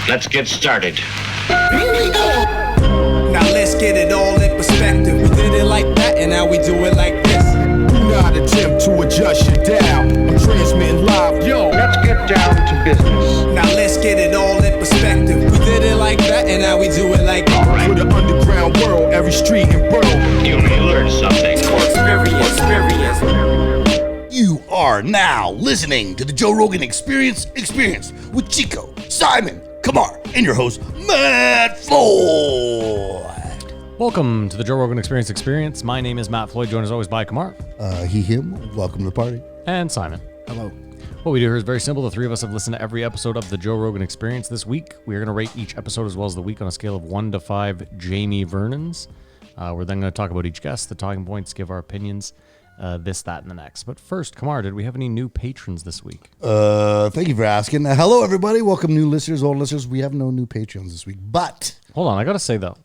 Let's get started. Here we go. Now let's get it all in perspective. We did it like that, and now we do it like this. Do not attempt to adjust your dial. I'm transmitting live. Yo, Let's get down to business. Now let's get it all in perspective. We did it like that, and now we do it like All right. for the underground world, every street and borough. You may learn something. You are now listening to the Joe Rogan Experience with Chico, Simon, Kamar, and your host, Matt Floyd. Welcome to the Joe Rogan Experience. My name is Matt Floyd, joined as always by Kamar. Him. Welcome to the party. And Simon. Hello. What we do here is very simple. The three of us have listened to every episode of the Joe Rogan Experience this week. We are going to rate each episode as well as the week on a scale of 1 to 5 Jamie Vernons. We're then going to talk about each guest, the talking points, give our opinions, this, that, and the next. But first, Kamar, did we have any new patrons this week? Thank you for asking. Hello, everybody. Welcome, new listeners, old listeners. We have no new patrons this week, but... Hold on, I got to say, though.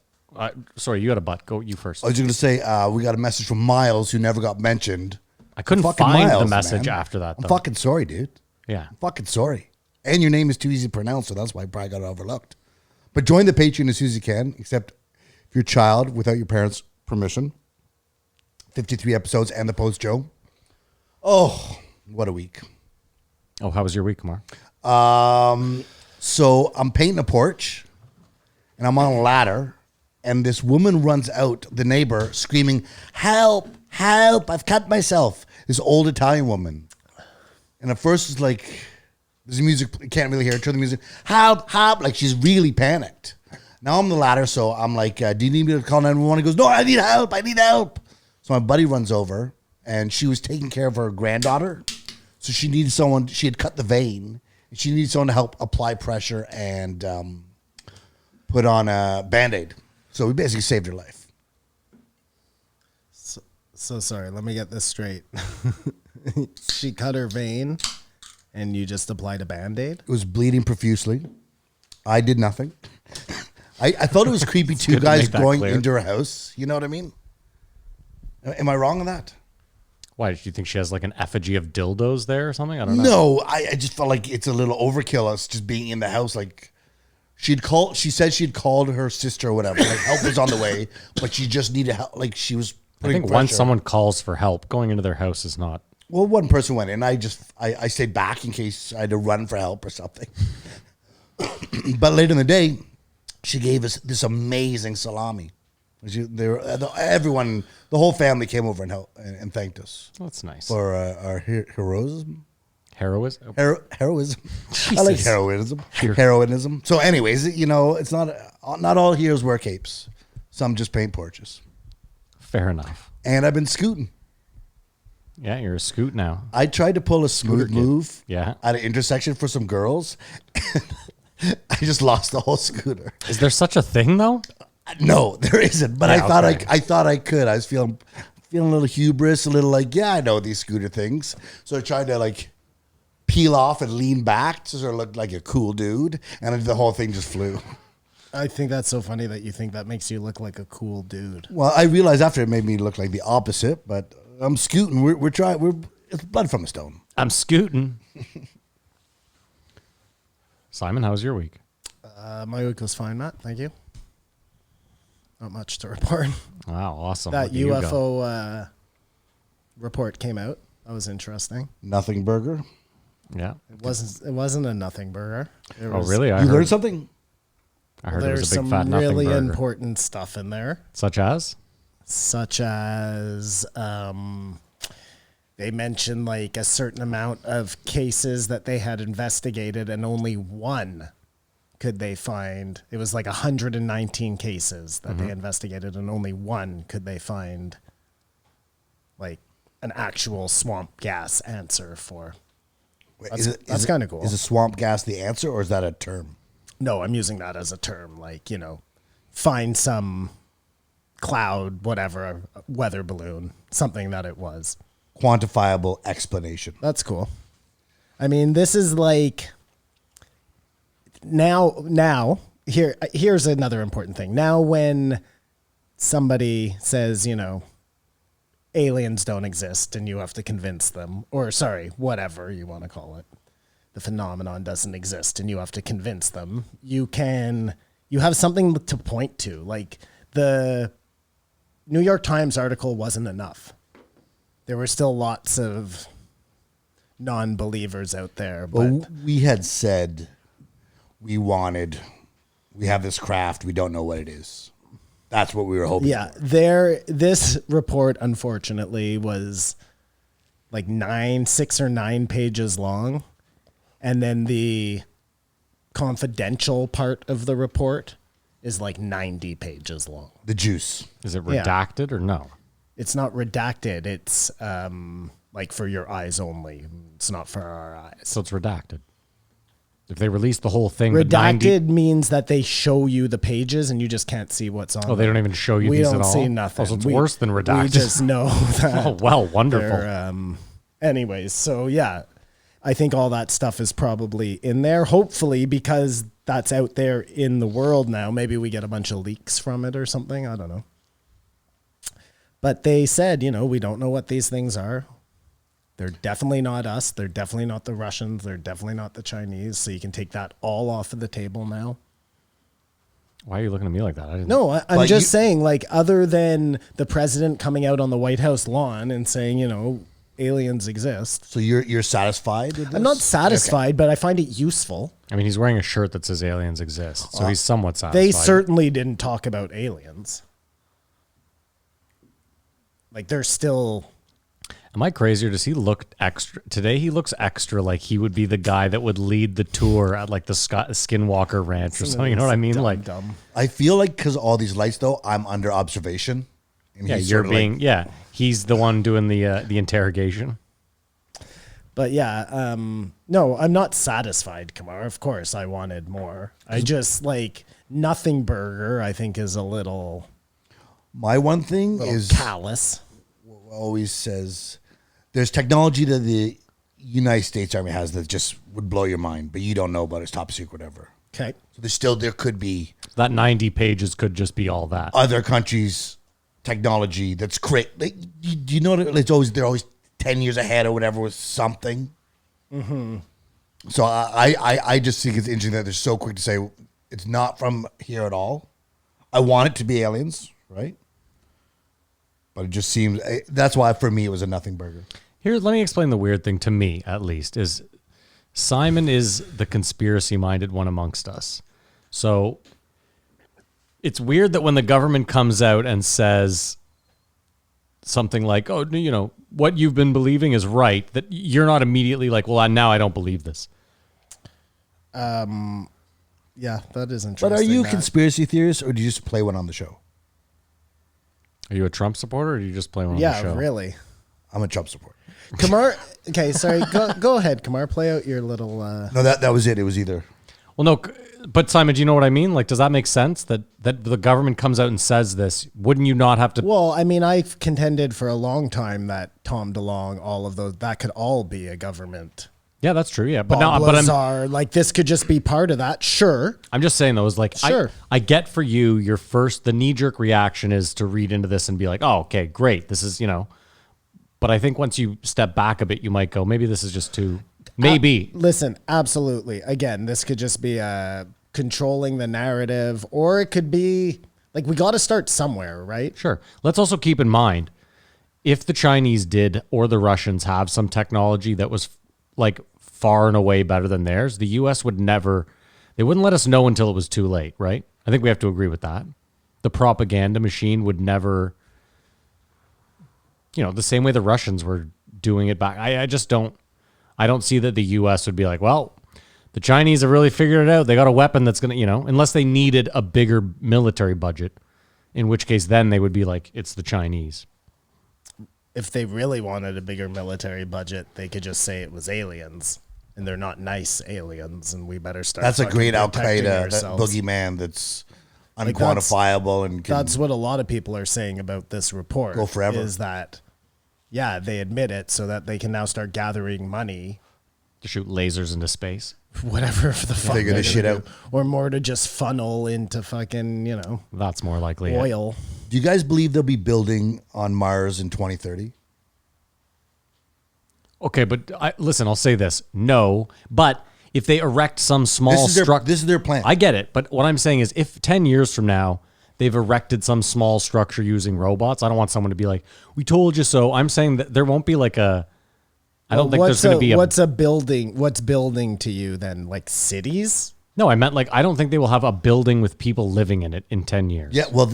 Sorry, you got a butt. Go, you first. I was going to say, we got a message from Miles, who never got mentioned. I couldn't Fucking find Miles, the message man. after that, though. I'm fucking sorry, dude. Yeah. I'm fucking sorry. And your name is too easy to pronounce, so that's why I probably got overlooked. But join the Patreon as soon as you can, except if you're a child without your parents' permission. 53 episodes and the post, Joe. Oh, what a week. Oh, how was your week, Kamar? So I'm painting a porch, and I'm on a ladder, and this woman runs out, the neighbor, screaming, "Help, help, I've cut myself." This old Italian woman. And at first it's like, there's music, you can't really hear it, turn the music, "Help, help," like she's really panicked. Now I'm on the ladder, so I'm like, "Do you need me to call 911? He goes, "No, I need help. So my buddy runs over, and she was taking care of her granddaughter. So she needed someone, she had cut the vein. She needed someone to help apply pressure and put on a Band-Aid. So we basically saved her life. So sorry, let me get this straight. She cut her vein and you just applied a Band-Aid? It was bleeding profusely. I did nothing. I thought it was creepy, two good to guys make that going clear. into her house. You know what I mean? Am I wrong on that? Why, did you think she has like an effigy of dildos there or something? I don't know. No, I just felt like it's a little overkill, us just being in the house. Like, she said she'd called her sister or whatever. Like, help was on the way, but she just needed help. Like, she was I putting think pressure. once someone calls for help, going into their house is not. Well, one person went in. I stayed back in case I had to run for help or something. But later in the day, she gave us this amazing salami. Everyone, the whole family came over and helped and thanked us That's nice. for our heroism. Heroism? Heroism. I like heroism. Sure. Heroism. So, anyways, it's not all heroes wear capes. Some just paint porches. Fair enough. And I've been scooting. Yeah, you're a scoot now. I tried to pull a smooth kid. move Yeah. at an intersection for some girls. I just lost the whole scooter. Is there such a thing, though? No, there isn't. But Yeah, I thought I could. I was feeling a little hubris, a little like, yeah, I know these scooter things. So I tried to like peel off and lean back to sort of look like a cool dude, and the whole thing just flew. I think that's so funny that you think that makes you look like a cool dude. Well, I realized after it made me look like the opposite, but I'm scooting. We're trying. It's blood from a stone. I'm scooting. Simon, how was your week? My week was fine, Matt. Thank you. Not much to report. Wow, awesome. That Look at you go. UFO report came out. That was interesting. Nothing burger. Yeah. It wasn't a nothing burger. It Oh, was- really? You learned something? I heard it There's was a big some fat nothing really burger. important stuff in there. Such as? Such as they mentioned like a certain amount of cases that they had investigated and only one could they find. It was like 119 cases that they investigated and only one could they find like an actual swamp gas answer for. Wait, That's kind of cool. Is a swamp gas the answer, or is that a term? No, I'm using that as a term, like, find some cloud, whatever, weather balloon, something that it was. Quantifiable explanation. That's cool. I mean, this is like now here's another important thing. Now when somebody says, aliens don't exist and you have to convince them, or sorry, whatever you want to call it, the phenomenon doesn't exist and you have to convince them, you have something to point to. Like the New York Times article wasn't enough. There were still lots of non-believers out there. But Well, we had said we have this craft, we don't know what it is. That's what we were hoping yeah, for. this report, unfortunately, was like 6 or 9 pages long. And then the confidential part of the report is like 90 pages long. The juice. Is it Yeah. redacted or no? It's not redacted. It's like for your eyes only. It's not for our eyes. So it's redacted. If they release the whole thing, but 90 Redacted means that they show you the pages and you just can't see what's on. Oh, they don't even show you we these don't at all? see nothing. Oh, so it's worse than redacted. We just know that. Oh, well, wonderful. they're, anyways, so yeah, I think all that stuff is probably in there. Hopefully, because that's out there in the world now. Maybe we get a bunch of leaks from it or something. I don't know. But they said, we don't know what these things are. They're definitely not us. They're definitely not the Russians. They're definitely not the Chinese. So you can take that all off of the table now. Why are you looking at me like that? I didn't. No, I'm But just saying, like, other than the president coming out on the White House lawn and saying, aliens exist. So you're satisfied with this? I'm not satisfied, but I find it useful. I mean, he's wearing a shirt that says aliens exist, so he's somewhat satisfied. They certainly didn't talk about aliens. Like, they're still... Am I crazy or does he look extra? Today he looks extra like he would be the guy that would lead the tour at like the Skinwalker Ranch or something. You know what I mean? Dumb. I feel like because all these lights, though, I'm under observation. And Yeah, he's you're sort of being like, he's the one doing the interrogation. But yeah, no, I'm not satisfied, Kamar. Of course, I wanted more. I just, like, nothing burger, I think, is a little my one thing is callous. always says there's technology that the United States Army has that just would blow your mind, but you don't know about it. It's top secret, whatever. Okay. So there could be That 90 pages could just be all that. other countries' technology that's great. Like, you know, they're always 10 years ahead or whatever with something. Mm-hmm. So I just think it's interesting that they're so quick to say it's not from here at all. I want it to be aliens, right? But it just seems that's why for me it was a nothing burger. Here, let me explain the weird thing to me, at least, is Simon is the conspiracy-minded one amongst us. So it's weird that when the government comes out and says something like, oh, what you've been believing is right, that you're not immediately like, well, now I don't believe this. Yeah, that is interesting. But are you a Matt. conspiracy theorist or do you just play one on the show? Are you a Trump supporter or do you just play one on the show? Yeah, really. I'm a Trump supporter. Kamar, okay, sorry. Go ahead, Kamar. Play out your little... No, that was it. It was either. Well, no, but Simon, do you know what I mean? Like, does that make sense that the government comes out and says this? Wouldn't you not have to? Well, I mean, I've contended for a long time that Tom DeLonge, all of those, that could all be a government. Yeah, that's true. Yeah, but Bob now, but Lazar, like this could just be part of that. Sure. I'm just saying though, is like, Sure. I get for you, the knee-jerk reaction is to read into this and be like, oh, okay, great. This is, but I think once you step back a bit, you might go, maybe this is just too, maybe. Listen, absolutely. Again, this could just be controlling the narrative, or it could be like, we got to start somewhere, right? Sure. Let's also keep in mind, if the Chinese did or the Russians have some technology that was like far and away better than theirs, the U.S. would never, they wouldn't let us know until it was too late, right? I think we have to agree with that. The propaganda machine would never, the same way the Russians were doing it back. I don't see that the U.S. would be like, well, the Chinese have really figured it out. They got a weapon that's going to, unless they needed a bigger military budget, in which case then they would be like, it's the Chinese. If they really wanted a bigger military budget, they could just say it was aliens, and they're not nice aliens, and we better start. That's a fucking great Al protecting Qaeda, that ourselves. boogeyman that's Like, unquantifiable and can That's what a lot of people are saying about this report. Go forever. Is that, yeah, they admit it so that they can now start gathering money, To shoot lasers into space. whatever the fuck Figure they're this shit gonna out. do. Or more to just funnel into fucking, That's more likely. it. oil. Do you guys believe they'll be building on Mars in 2030? Okay, but listen, I'll say this. No, but if they erect some small structure... This is their plan. I get it, but what I'm saying is if 10 years from now they've erected some small structure using robots, I don't want someone to be like, we told you so. I'm saying that there won't be like a... I don't think there's going to be a... What's a building? What's building to you then? Like cities? No, I meant like, I don't think they will have a building with people living in it in 10 years. Yeah, well,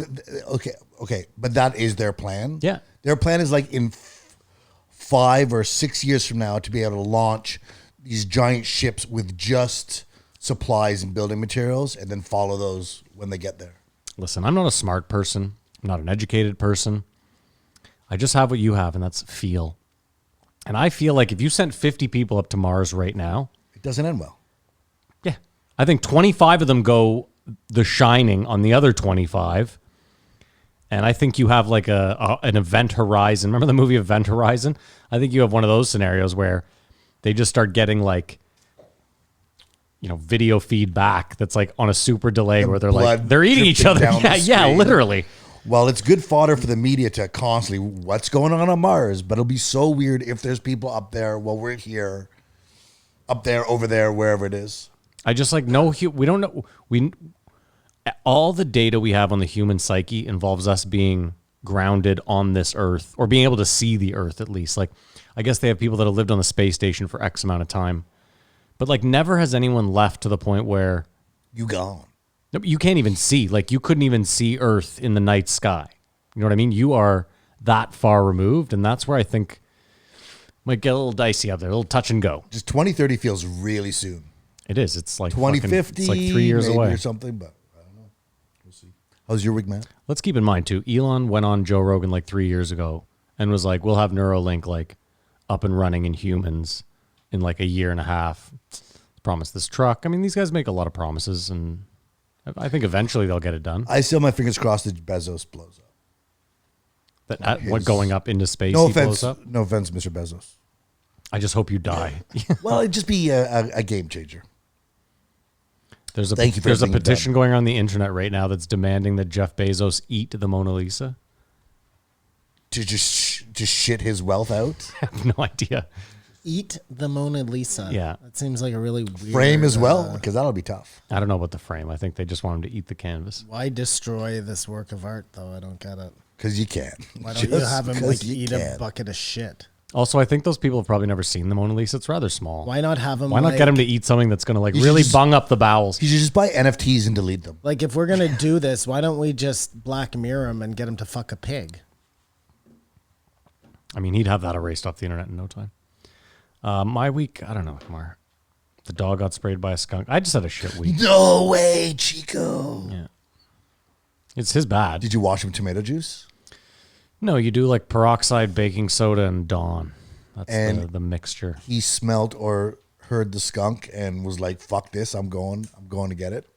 okay. But that is their plan. Yeah. Their plan is like in 5 or 6 years from now to be able to launch these giant ships with just supplies and building materials and then follow those when they get there. Listen, I'm not a smart person. I'm not an educated person. I just have what you have, and that's feel. And I feel like if you sent 50 people up to Mars right now... It doesn't end well. Yeah. I think 25 of them go The Shining on the other 25. And I think you have like an event horizon. Remember the movie Event Horizon? I think you have one of those scenarios where they just start getting like, video feedback that's like on a super delay where they're like, they're eating each other. Yeah, literally. Well, it's good fodder for the media to constantly, what's going on Mars? But it'll be so weird if there's people up there while we're here, up there, over there, wherever it is. I just like, no, we don't know. All the data we have on the human psyche involves us being grounded on this earth or being able to see the earth at least. Like, I guess they have people that have lived on the space station for X amount of time, but like never has anyone left to the point where you gone. You can't even see, like you couldn't even see Earth in the night sky. You know what I mean? You are that far removed. And that's where I think might get a little dicey out there, a little touch and go. Just 2030 feels really soon. It is. It's like 2050, it's like 3 years maybe away or something, but I don't know. We'll see. How's your week, man? Let's keep in mind too, Elon went on Joe Rogan like 3 years ago and was like, we'll have Neuralink like up and running in humans in like a year and a half. Promised this truck. I mean, these guys make a lot of promises and I think eventually they'll get it done. I still have my fingers crossed that Bezos blows up. What going up into space? No he offense, blows up? no offense, Mr. Bezos. I just hope you die. Well, it'd just be a game changer. There's Thank you for a everything you've petition done. going on the internet right now that's demanding that Jeff Bezos eat the Mona Lisa. To just shit his wealth out. I have no idea. Eat the Mona Lisa. Yeah. That seems like a really weird... Frame as well, because that'll be tough. I don't know about the frame. I think they just want him to eat the canvas. Why destroy this work of art, though? I don't get it. Because you can. Why don't you have him like eat can. a bucket of shit? Also, I think those people have probably never seen the Mona Lisa. It's rather small. Why not have him? Why not get him to eat something that's going to like You really should just- bung up the bowels? You should just buy NFTs and delete them. Like, if we're gonna do this, why don't we just Black Mirror him and get him to fuck a pig? I mean, he'd have that erased off the internet in no time. My week, I don't know, Kumar. The dog got sprayed by a skunk. I just had a shit week. No way, Chico. Yeah. It's his bad. Did you wash him with tomato juice? No, you do like peroxide, baking soda, and Dawn. That's And- the mixture. He smelt or heard the skunk and was like, fuck this, I'm going to get it.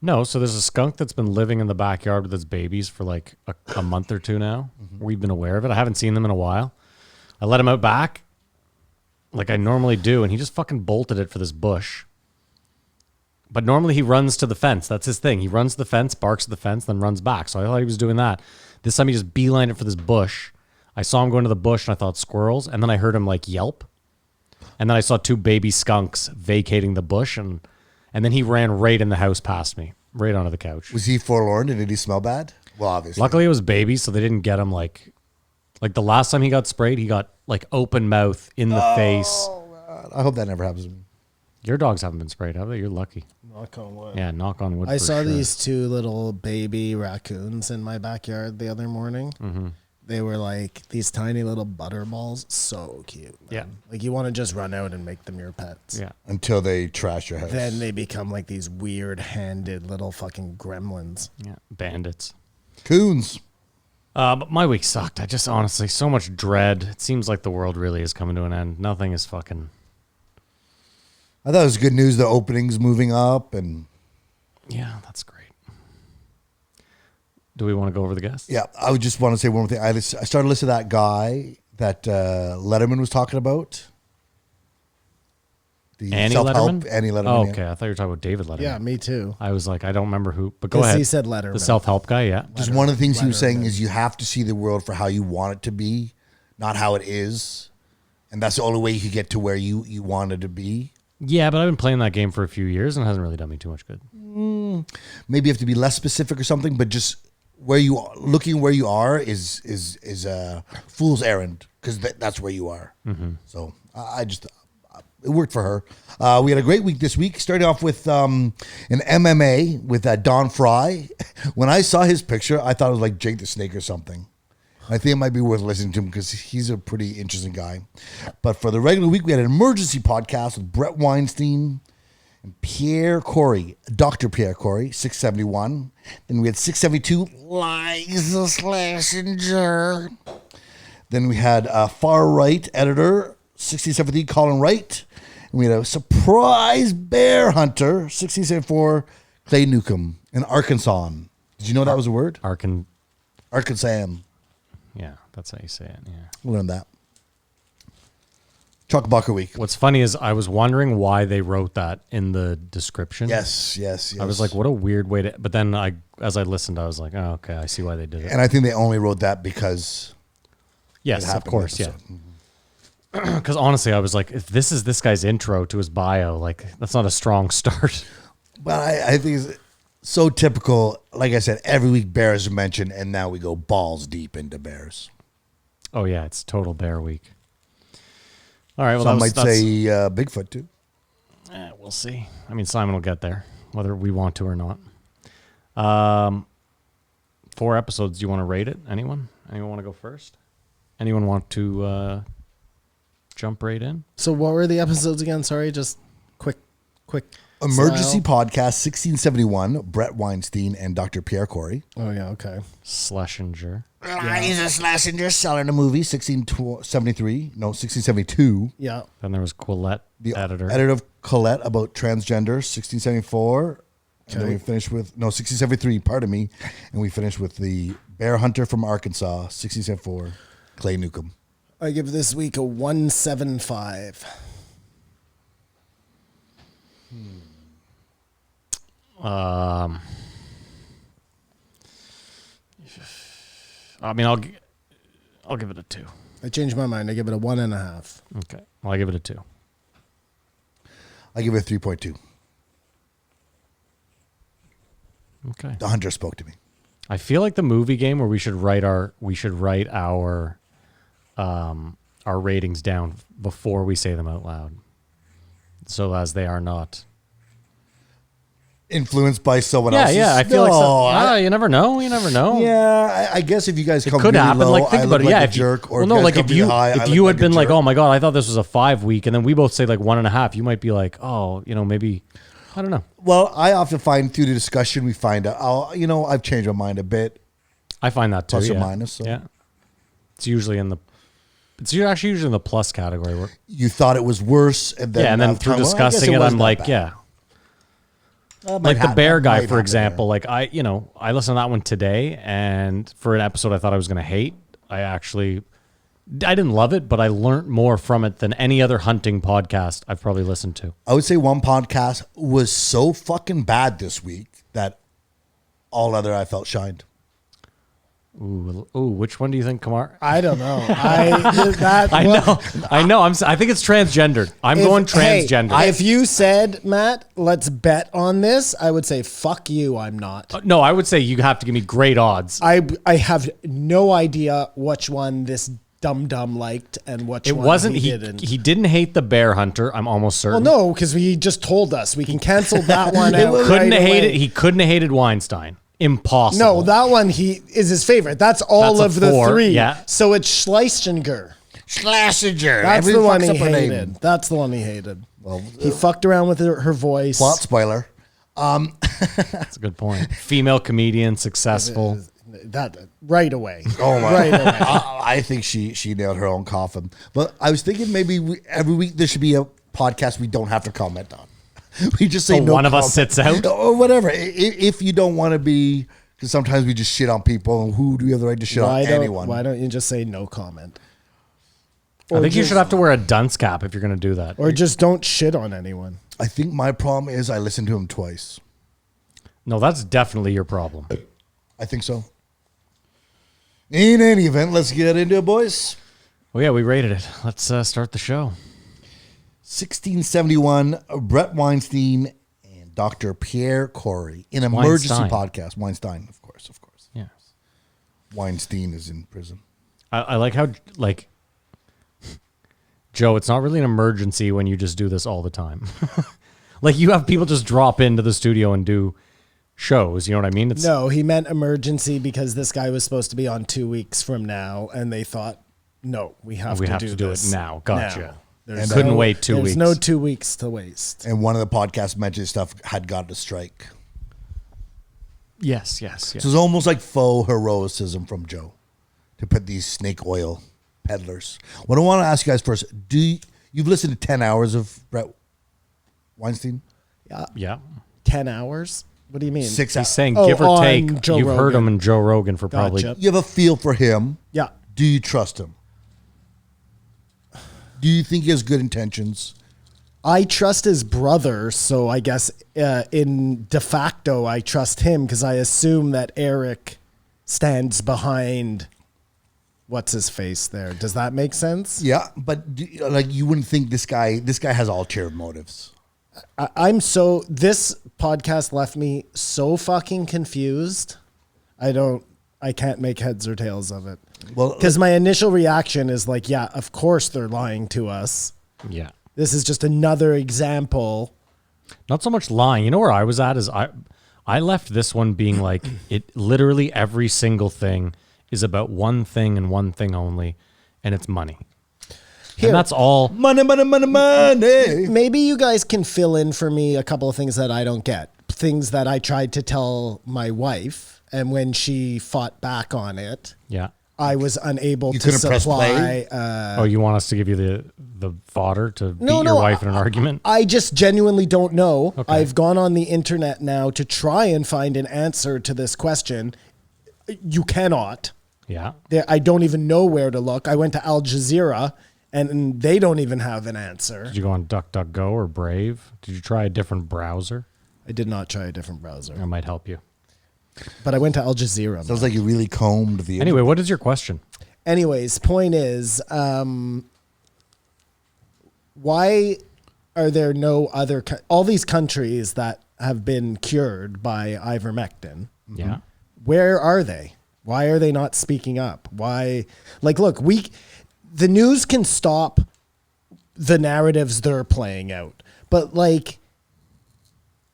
No, so there's a skunk that's been living in the backyard with its babies for like a month or two now. We've been aware of it. I haven't seen them in a while. I let him out back like I normally do, and he just fucking bolted it for this bush. But normally he runs to the fence. That's his thing. He runs to the fence, barks at the fence, then runs back. So I thought he was doing that. This time he just beelined it for this bush. I saw him go into the bush, and I thought squirrels, and then I heard him like yelp. And then I saw two baby skunks vacating the bush, and then he ran right in the house past me, right onto the couch. Was he forlorn and did he smell bad? Well, obviously. Luckily it was babies, so they didn't get him like the last time he got sprayed, he got like open mouth in the face. I hope that never happens to me. Your dogs haven't been sprayed, have they? You're lucky. Knock on wood. Yeah, knock on wood. I for saw sure. these two little baby raccoons in my backyard the other morning. Mm-hmm. They were like these tiny little butterballs. So cute. Man. Yeah. Like you want to just run out and make them your pets. Yeah. Until they trash your house. Then they become like these weird handed little fucking gremlins. Yeah. Bandits. Coons. But my week sucked. I just honestly, so much dread. It seems like the world really is coming to an end. Nothing is fucking... I thought it was good news. The opening's moving up and... Yeah, that's great. Do we want to go over the guests? Yeah, I would just want to say one more thing. I started listening to that guy that Letterman was talking about. The Annie self-help- Letterman? Annie Letterman. Oh, yeah. okay. I thought you were talking about David Letterman. Yeah, me too. I was like, I don't remember who, but go 'Cause ahead. he said Letterman. The self-help guy, yeah. Just one of the things he was saying is you have to see the world for how you want it to be, not how it is. and that's the only way you could get to where you wanted to be. Yeah, but I've been playing that game for a few years and it hasn't really done me too much good. Maybe you have to be less specific or something, but just where you are, looking where you are is a fool's errand because that's where you are. So it worked for her. We had a great week this week, starting off with an MMA with Don Fry. When I saw his picture, I thought it was like Jake the Snake or something. I think it might be worth listening to him because he's a pretty interesting guy. But for the regular week, we had an emergency podcast with Bret Weinstein and Pierre Kory, Dr. Pierre Kory, 671. Then we had 672, Iliza Shlesinger. Then we had far right editor, 1673, Colin Wright. And we had a surprise bear hunter, 1674, Clay Newcomb, in Arkansas. Did you know that was a word? Arkansas. Yeah, that's how you say it. Yeah. Learn that. Chuck Bucker Week. What's funny is I was wondering why they wrote that in the description. Yes. I was like, what a weird way to. But then as I listened, I was like, oh, okay, I see why they did it. And I think they only wrote that because. Yes, of course, yeah. Because honestly, I was like, if this is this guy's intro to his bio, like that's not a strong start. But I think it's so typical. Like I said, every week bears are mentioned, and now we go balls deep into bears. Oh yeah, it's total bear week. All right, well, Some might say Bigfoot too. We'll see. I mean, Simon will get there, whether we want to or not. 4 episodes. Do you want to rate it? Anyone want to go first? Anyone want to jump right in? So what were the episodes again? Sorry, just quick. Emergency style. Podcast 1671, Bret Weinstein and Dr. Pierre Kory. Oh yeah, okay. Schlesinger. Iliza Shlesinger selling a movie, 1672. Yeah. Then there was Quillette, The editor. editor of Colette about transgender, 1674. And then we finished with, 1673, pardon me. And we finished with the bear hunter from Arkansas, 1674, Clay Newcomb. I give this week a 175. I mean, I'll give it a 2. I changed my mind. I give it a 1.5. Okay, well, I give it a 2. I give it a 3.2. Okay. The hunter spoke to me. I feel like the movie game where we should write our ratings down before we say them out loud, so as they are not Influenced by someone else. Yeah, I feel like you never know. Yeah, I guess if you guys come Could really happen. low, Like think I about look it. like Yeah, a jerk. Or if you had been like, jerk. oh my god, I thought this was a 5 week, and then we both say like 1.5, you might be like, oh, maybe, I don't know. Well, I often find through the discussion we find out, I've changed my mind a bit. I find that too, Plus or minus, so. Yeah, it's usually actually usually in the plus category. Where, You thought it was worse, and then through I guess discussing it, wasn't I'm that like, bad. yeah. Might Like the bear happen. guy, Might for happen example. there. Like I listened to that one today, and for an episode I thought I was going to hate, I didn't love it, but I learned more from it than any other hunting podcast I've probably listened to. I would say one podcast was so fucking bad this week that all other I felt shined. Ooh, which one do you think, Kamar? I don't know. I know. I think it's transgendered. I'm going transgender. If you said, Matt, let's bet on this, I would say, fuck you, I'm not. No, I would say you have to give me great odds. I have no idea which one this dum-dum liked and which It one wasn't. he didn't. He didn't hate the bear hunter. I'm almost certain. Well, no, because he just told us. We can cancel that one out couldn't right have hated. away. He couldn't have hated Weinstein. Impossible. No, that one is his favorite. That's all That's of a the 4, 3. yeah. So it's Schlesinger. Schlesinger. That's the one he fucks up her name. hated. That's the one he hated. Well, he fucked around with her voice. Plot spoiler. That's a good point. Female comedian, successful. That right away. Oh my! Right away. I think she nailed her own coffin. But I was thinking maybe every week there should be a podcast we don't have to comment on. We just say So no one of us comment. sits out? or whatever. If you don't want to be, because sometimes we just shit on people, and who do we have the right to shit on anyone? Why don't you just say no comment? I think you should have to wear a dunce cap if you're going to do that. Or just don't shit on anyone. I think my problem is I listened to him twice. No, that's definitely your problem. I think so. In any event, let's get into it, boys. Well, yeah, we rated it. Let's start the show. 1671, Bret Weinstein and Dr. Pierre Kory, an emergency Weinstein. podcast. Weinstein, of course. Yes. Weinstein is in prison. I like how, like, Joe, it's not really an emergency when you just do this all the time. Like, you have people just drop into the studio and do shows. You know what I mean? It's, No, he meant emergency because this guy was supposed to be on 2 weeks from now, and they thought, no, we have to do it now. Gotcha. There's Couldn't wait 2 weeks. There's no 2 weeks to waste. And one of the podcast mentioned stuff had got to strike. Yes. So it's almost like faux heroicism from Joe to put these snake oil peddlers. What I want to ask you guys first, you've listened to 10 hours of Bret Weinstein? Yeah. 10 hours? What do you mean? 6 He's hours. saying, Oh, give or on take, Joe you've heard Rogan. him in Joe Rogan for probably... Gotcha. You have a feel for him. Yeah. Do you trust him? Do you think he has good intentions? I trust his brother, so I guess in de facto I trust him because I assume that Eric stands behind what's his face there. Does that make sense? Yeah, but you wouldn't think this guy has ulterior motives. This podcast left me so fucking confused. I can't make heads or tails of it. Well, Because my initial reaction is like, yeah, of course they're lying to us. Yeah. This is just another example. Not so much lying. You know where I was at is I left this one being like, it literally every single thing is about one thing and one thing only, and it's money. Here. And that's all. money. Maybe you guys can fill in for me a couple of things that I don't get. Things that I tried to tell my wife, and when she fought back on it, Yeah. I was unable You to couldn't press supply. Oh, you want us to give you the fodder to beat No, your wife in an argument? I just genuinely don't know. Okay. I've gone on the internet now to try and find an answer to this question. You cannot. Yeah. I don't even know where to look. I went to Al Jazeera, and they don't even have an answer. Did you go on DuckDuckGo or Brave? Did you try a different browser? I did not try a different browser, That might help you. but I went to Al Jazeera. Sounds like you really combed the. Anyway, what is your question? Anyways, point is, why are there no other all these countries that have been cured by ivermectin? Yeah. Where are they? Why are they not speaking up? Why? Like, look, the news can stop the narratives they're playing out, but like,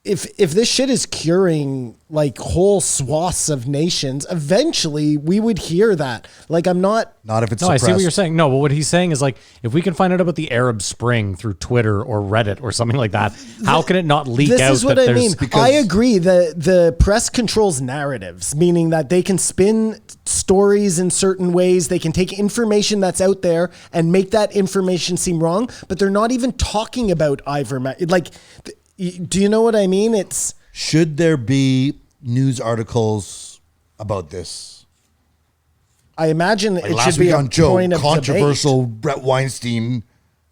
if this shit is curing like whole swaths of nations, eventually we would hear that. Like, I'm not. Not if it's No, I suppressed. see what you're saying. No, but what he's saying is like, if we can find out about the Arab Spring through Twitter or Reddit or something like that, how can it not leak This out is what that I there's... mean. I agree. The press controls narratives, meaning that they can spin stories in certain ways. They can take information that's out there and make that information seem wrong, but they're not even talking about ivermectin. Like, do you know what I mean? Should there be news articles about this? I imagine Like it last should be week a on Joe, point of controversial debate. Bret Weinstein.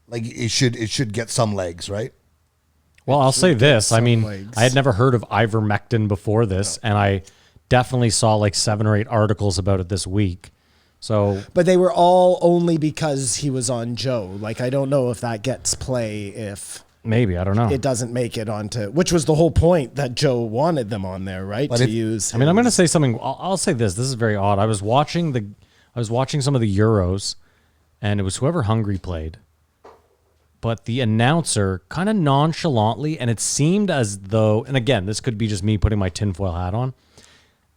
Like it should get some legs, right? Well, I'll say this. I some mean, legs. I had never heard of ivermectin before this, and I definitely saw like 7 or 8 articles about it this week. So But they were all only because he was on Joe. Like, I don't know if that gets play if maybe, I don't know. it doesn't make it onto, which was the whole point that Joe wanted them on there, right? But to if- use. I mean, I'm going to his- say something. I'll say this. This is very odd. I was watching some of the Euros, and it was whoever Hungary played. But the announcer kind of nonchalantly, and it seemed as though, and again, this could be just me putting my tinfoil hat on.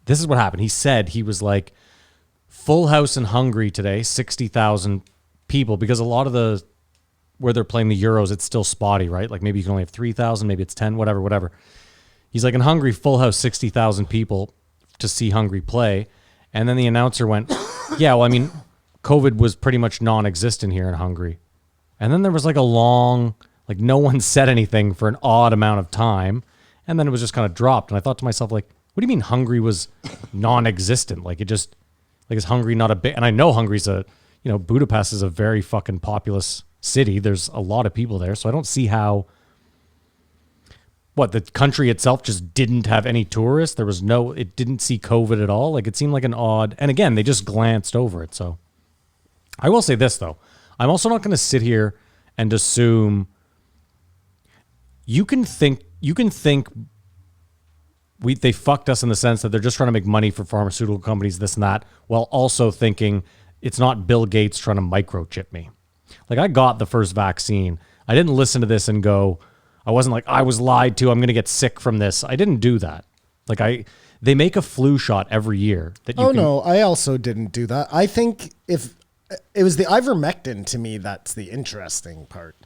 This is what happened. He said he was like, full house in Hungary today, 60,000 people, because a lot of the where they're playing the Euros, it's still spotty, right? Like maybe you can only have 3,000, maybe it's 10, whatever. He's like, in Hungary, full house, 60,000 people to see Hungary play. And then the announcer went, yeah, well, I mean, COVID was pretty much non-existent here in Hungary. And then there was like a long, like no one said anything for an odd amount of time. And then it was just kind of dropped. And I thought to myself, like, what do you mean Hungary was non-existent? Like it just, like is Hungary not a big, and I know Hungary's Budapest is a very fucking populous city. There's a lot of people there. So I don't see how, the country itself just didn't have any tourists. It didn't see COVID at all. Like it seemed like an odd, and again, they just glanced over it. So I will say this, though. I'm also not going to sit here and assume you can think they fucked us in the sense that they're just trying to make money for pharmaceutical companies, this and that, while also thinking it's not Bill Gates trying to microchip me. Like, I got the first vaccine. I didn't listen to this and go, I wasn't like, I was lied to, I'm going to get sick from this. I didn't do that. Like, they make a flu shot every year. No, I also didn't do that. I think if it was the ivermectin, to me, that's the interesting part.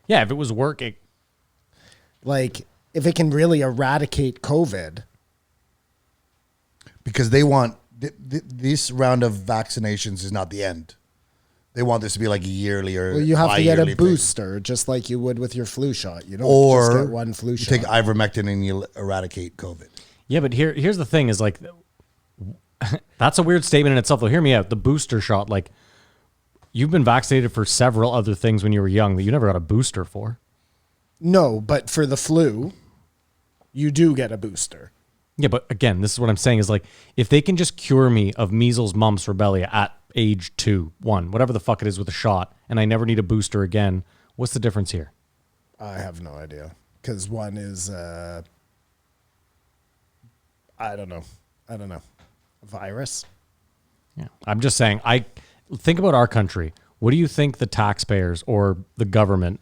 Yeah, if it was working. Like, if it can really eradicate COVID. Because they want, this round of vaccinations is not the end. They want this to be like a yearly or Well, you have to get a bi-yearly booster, just like you would with your flu shot. You don't or just get one flu you shot. take ivermectin and you eradicate COVID. Yeah, but here's the thing is like, that's a weird statement in itself, though. Hear me out. The booster shot, like, you've been vaccinated for several other things when you were young that you never got a booster for. No, but for the flu, you do get a booster. Yeah, but again, this is what I'm saying is like, if they can just cure me of measles, mumps, rubella at age 2, 1, whatever the fuck it is with a shot, and I never need a booster again, what's the difference here? I have no idea. Because one is, I don't know. Virus? Yeah, I'm just saying, I think about our country. What do you think the taxpayers or the government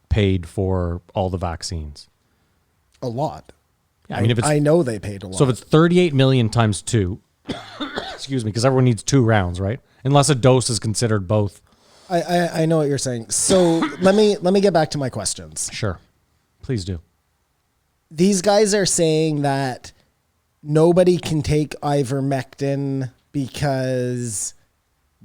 paid for all the vaccines? A lot. Yeah, I mean, if it's, I know they paid a lot. so if it's 38 million times 2, excuse me, because everyone needs 2 rounds, right? Unless a dose is considered both. I know what you're saying. So let me get back to my questions. Sure. Please do. These guys are saying that nobody can take ivermectin because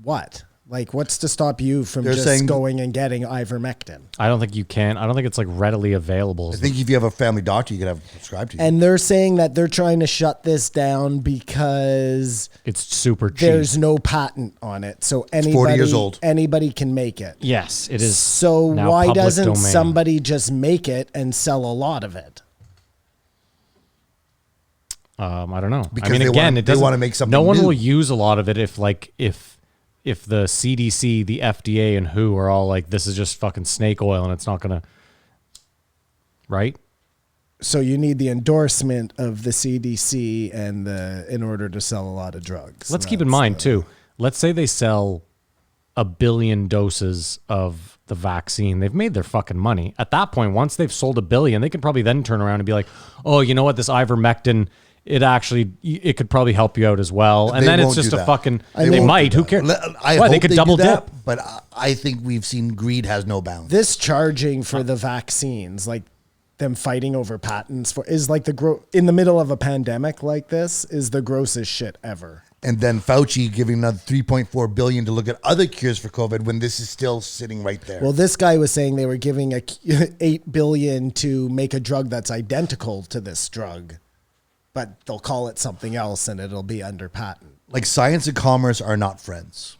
what? Like, what's to stop you from They're just saying- going and getting ivermectin? I don't think you can. I don't think it's like readily available. I think if you have a family doctor, you can have it prescribed to you. And they're saying that they're trying to shut this down because It's super cheap. there's no patent on it. So 40 years old. anybody can make it. Yes, it is. So now why public doesn't domain. somebody just make it and sell a lot of it? I don't know. Because I mean, they again, wanna- it they doesn't. wanna make something No one new. will use a lot of it if the CDC, the FDA, and WHO are all like, this is just fucking snake oil, and it's not gonna. Right. So you need the endorsement of the CDC and in order to sell a lot of drugs. Let's keep in mind too. Let's say they sell 1 billion doses of the vaccine. They've made their fucking money. At that point, once they've sold 1 billion, they can probably then turn around and be like, oh, you know what? This ivermectin, it could probably help you out as well. And They then it's won't just do a that. fucking, They they won't might, do who that. cares? I Why, hope they could do double that, dip. but I think we've seen greed has no bounds. This charging for the vaccines, like them fighting over patents for, is like in the middle of a pandemic like this, is the grossest shit ever. And then Fauci giving another $3.4 billion to look at other cures for COVID when this is still sitting right there. Well, this guy was saying they were giving $8 billion to make a drug that's identical to this drug, but they'll call it something else and it'll be under patent. Like, science and commerce are not friends.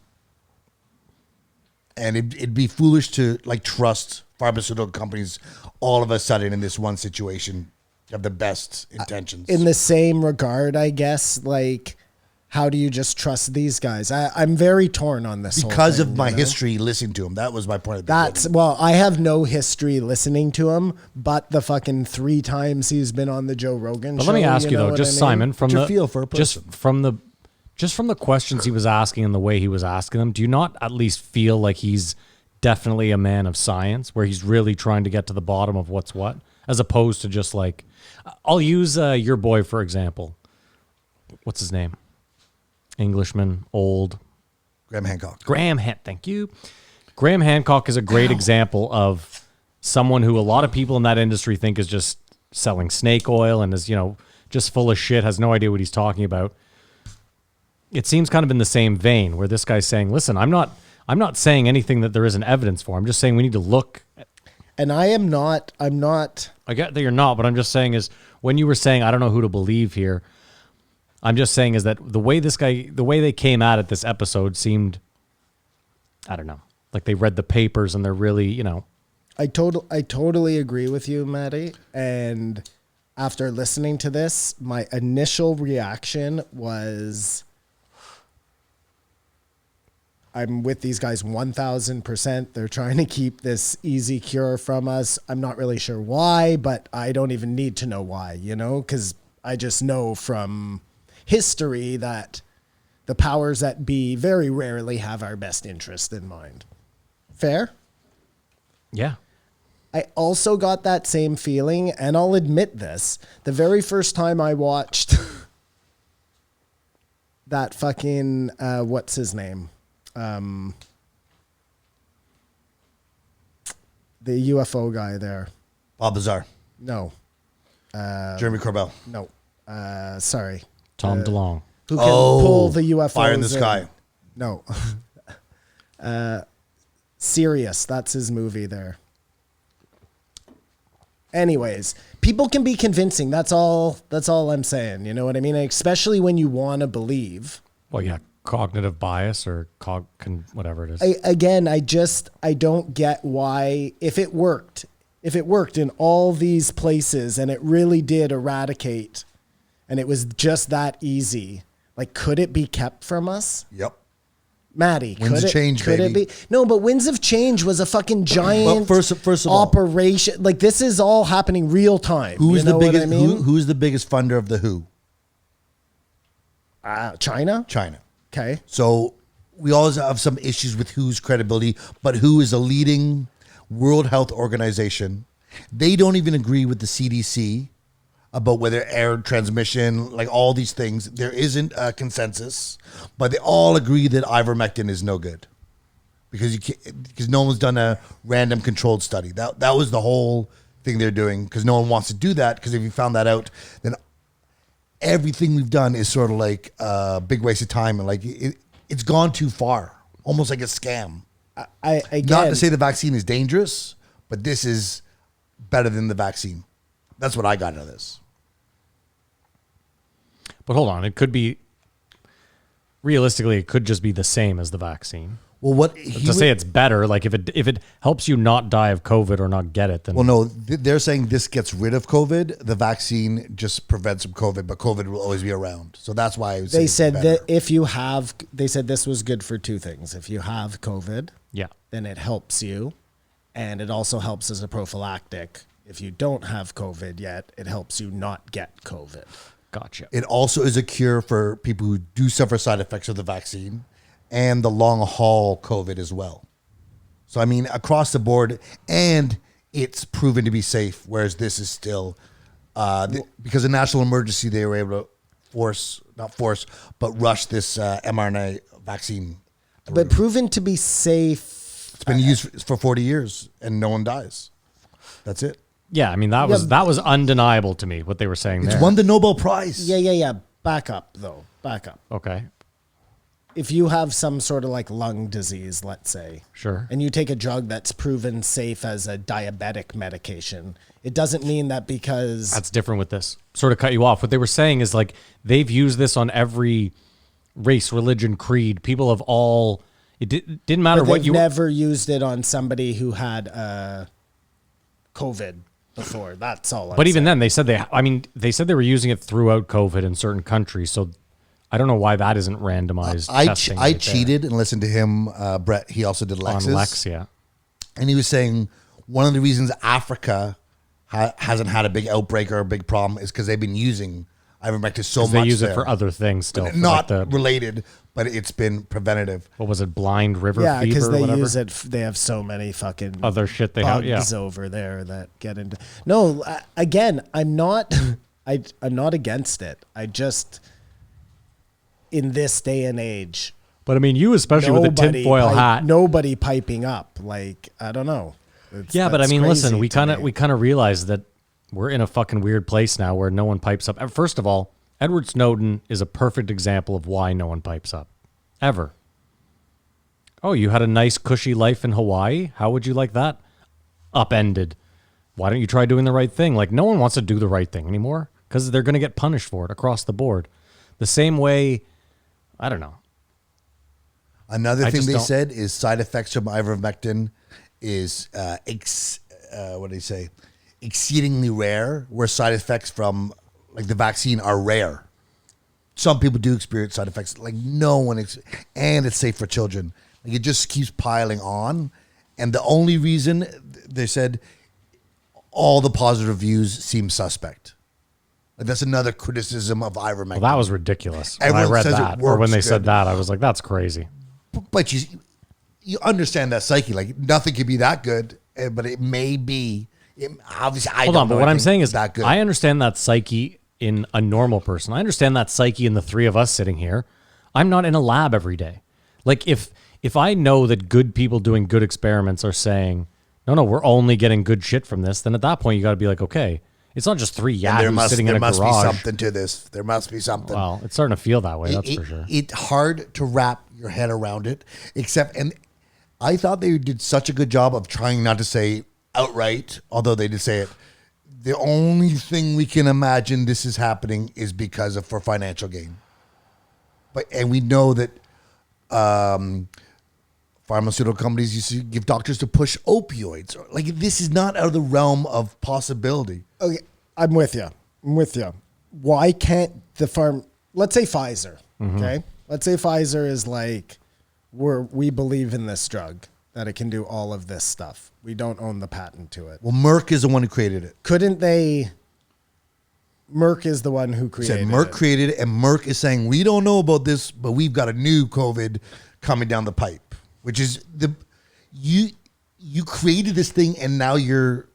And it'd be foolish to like trust pharmaceutical companies all of a sudden in this one situation have the best intentions. In the same regard, I guess, like, how do you just trust these guys? I'm very torn on this because whole thing, of my you know? history listening to him. That was my point of the That's, well, I have no history listening to him, but the fucking 3 times he's been on the Joe Rogan But show. let me ask you know though, what just I mean? Simon, from What's your the feel for a person? just from the questions he was asking and the way he was asking them, do you not at least feel like he's definitely a man of science, where he's really trying to get to the bottom of what's what, as opposed to just like, I'll use your boy for example. What's his name? Englishman, old. Graham Hancock. Thank you. Graham Hancock is a great example of someone who a lot of people in that industry think is just selling snake oil and is, just full of shit, has no idea what he's talking about. It seems kind of in the same vein where this guy's saying, listen, I'm not saying anything that there isn't evidence for. I'm just saying we need to look. And I'm not. I get that you're not, but I'm just saying is when you were saying, I don't know who to believe here, I'm just saying is that the way they came at it this episode seemed, I don't know, like they read the papers and they're really, I totally agree with you, Maddie. And after listening to this, my initial reaction was, I'm with these guys 1,000%. They're trying to keep this easy cure from us. I'm not really sure why, but I don't even need to know why, because I just know from history that the powers that be very rarely have our best interest in mind. Fair? Yeah. I also got that same feeling, and I'll admit this. The very first time I watched that fucking, what's his name? The UFO guy there. Bob Lazar. No. Jeremy Corbell. No. Sorry. Tom DeLonge. Who can pull the UFOs Fire in the Sky. No. Sirius. That's his movie there. Anyways, people can be convincing. That's all I'm saying. You know what I mean? Especially when you want to believe. Well, yeah, cognitive bias or whatever it is. I don't get why, if it worked in all these places and it really did eradicate and it was just that easy, like, could it be kept from us? Yep. Maddie, Winds of Change, could baby. it be? No, but Winds of Change was a fucking giant Well, first of all, operation. Like, this is all happening real time. Who's you know the biggest? what I mean? Who's the biggest funder of the Who? China? China. Okay. So we always have some issues with WHO's credibility, but WHO is a leading World Health Organization. They don't even agree with the CDC about whether air transmission, like all these things. There isn't a consensus, but they all agree that ivermectin is no good because no one's done a random controlled study. That was the whole thing they're doing, because no one wants to do that, because if you found that out, then everything we've done is sort of like a big waste of time, and like it's gone too far, almost like a scam. Again, Not to say the vaccine is dangerous, but this is better than the vaccine. That's what I got out of this. But hold on, it could be, realistically, it could just be the same as the vaccine. Well, Say it's better, like if it helps you not die of COVID or not get it, then well, no, they're saying this gets rid of COVID. The vaccine just prevents from COVID, but COVID will always be around. So that's why I was they said that they said this was good for two things. If you have COVID, yeah, then it helps you, and it also helps as a prophylactic. If you don't have COVID yet, it helps you not get COVID. gotcha. It also is a cure for people who do suffer side effects of the vaccine and the long haul COVID as well. So, I mean, across the board, and it's proven to be safe, whereas this is still, because of national emergency, they were able to rush this mRNA vaccine. But proven to be safe. It's been used for 40 years and no one dies. That's it. Yeah, I mean, that was undeniable to me, what they were saying It's there. won the Nobel Prize. Yeah. Back up, though. Back up. Okay, If you have some sort of like lung disease, let's say, sure. and you take a drug that's proven safe as a diabetic medication, it doesn't mean that because That's different with this. Sort of cut you off. What they were saying is like they've used this on every race, religion, creed. People of all. Didn't matter but what they've you never used it on somebody who had COVID before. That's all. But even then, they said they were using it throughout COVID in certain countries. So I don't know why that isn't randomized. testing I right cheated and listened to him, Bret. He also did there. Lexus. On Lex, yeah. And he was saying one of the reasons Africa hasn't had a big outbreak or a big problem is because they've been using ivermectin so much. They use it there. for other things still. for Not like related, but it's been preventative. what was it? Blind river Yeah, fever because or they whatever? use it. They have so many fucking Other shit they have, bugs yeah. over there that get into. No, again, I'm not. I'm not against it. I just, in this day and age, But I mean, you especially with the tinfoil hat. nobody piping up. Like, I don't know. Yeah, but I That's mean, listen, crazy we to kind of me. we kind of realize that we're in a fucking weird place now where no one pipes up. First of all, Edward Snowden is a perfect example of why no one pipes up, ever. Oh, you had a nice cushy life in Hawaii. How would you like that? Upended. Why don't you try doing the right thing? Like, no one wants to do the right thing anymore because they're going to get punished for it across the board. The same way, I don't know. Another I thing just they don't- said is side effects from ivermectin is what do they say? Exceedingly rare, where side effects from like the vaccine are rare. Some people do experience side effects, like no one, and it's safe for children. Like it just keeps piling on. And the only reason they said all the positive reviews seem suspect. Like that's another criticism of ivermectin. Well, that was ridiculous. When Everyone I read says it that, or when works they said good. that, I was like, that's crazy. But you understand that psyche. Like nothing could be that good, but it may be. Obviously, I Hold don't on, know but what I'm anything saying is that good. I understand that psyche in a normal person. I understand that psyche in the three of us sitting here. I'm not in a lab every day. Like if I know that good people doing good experiments are saying, no, we're only getting good shit from this, then at that point you got to be like, okay, it's not just three yahoos sitting in a garage. There must be something to this. There must be something. Well, it's starting to feel that way, that's for sure. It's hard to wrap your head around it, and I thought they did such a good job of trying not to say outright, although they did say it. The only thing we can imagine this is happening is because of for financial gain. And we know that pharmaceutical companies used to give doctors to push opioids. Like this is not out of the realm of possibility. Okay, I'm with you. Why can't let's say Pfizer, okay? Let's say Pfizer is like, we believe in this drug, that it can do all of this stuff. We don't own the patent to it. Well, Merck is the one who created it. Couldn't they? Merck is the one who created it. Merck created it, and Merck is saying, we don't know about this, but we've got a new COVID coming down the pipe, which is you created this thing, and now you're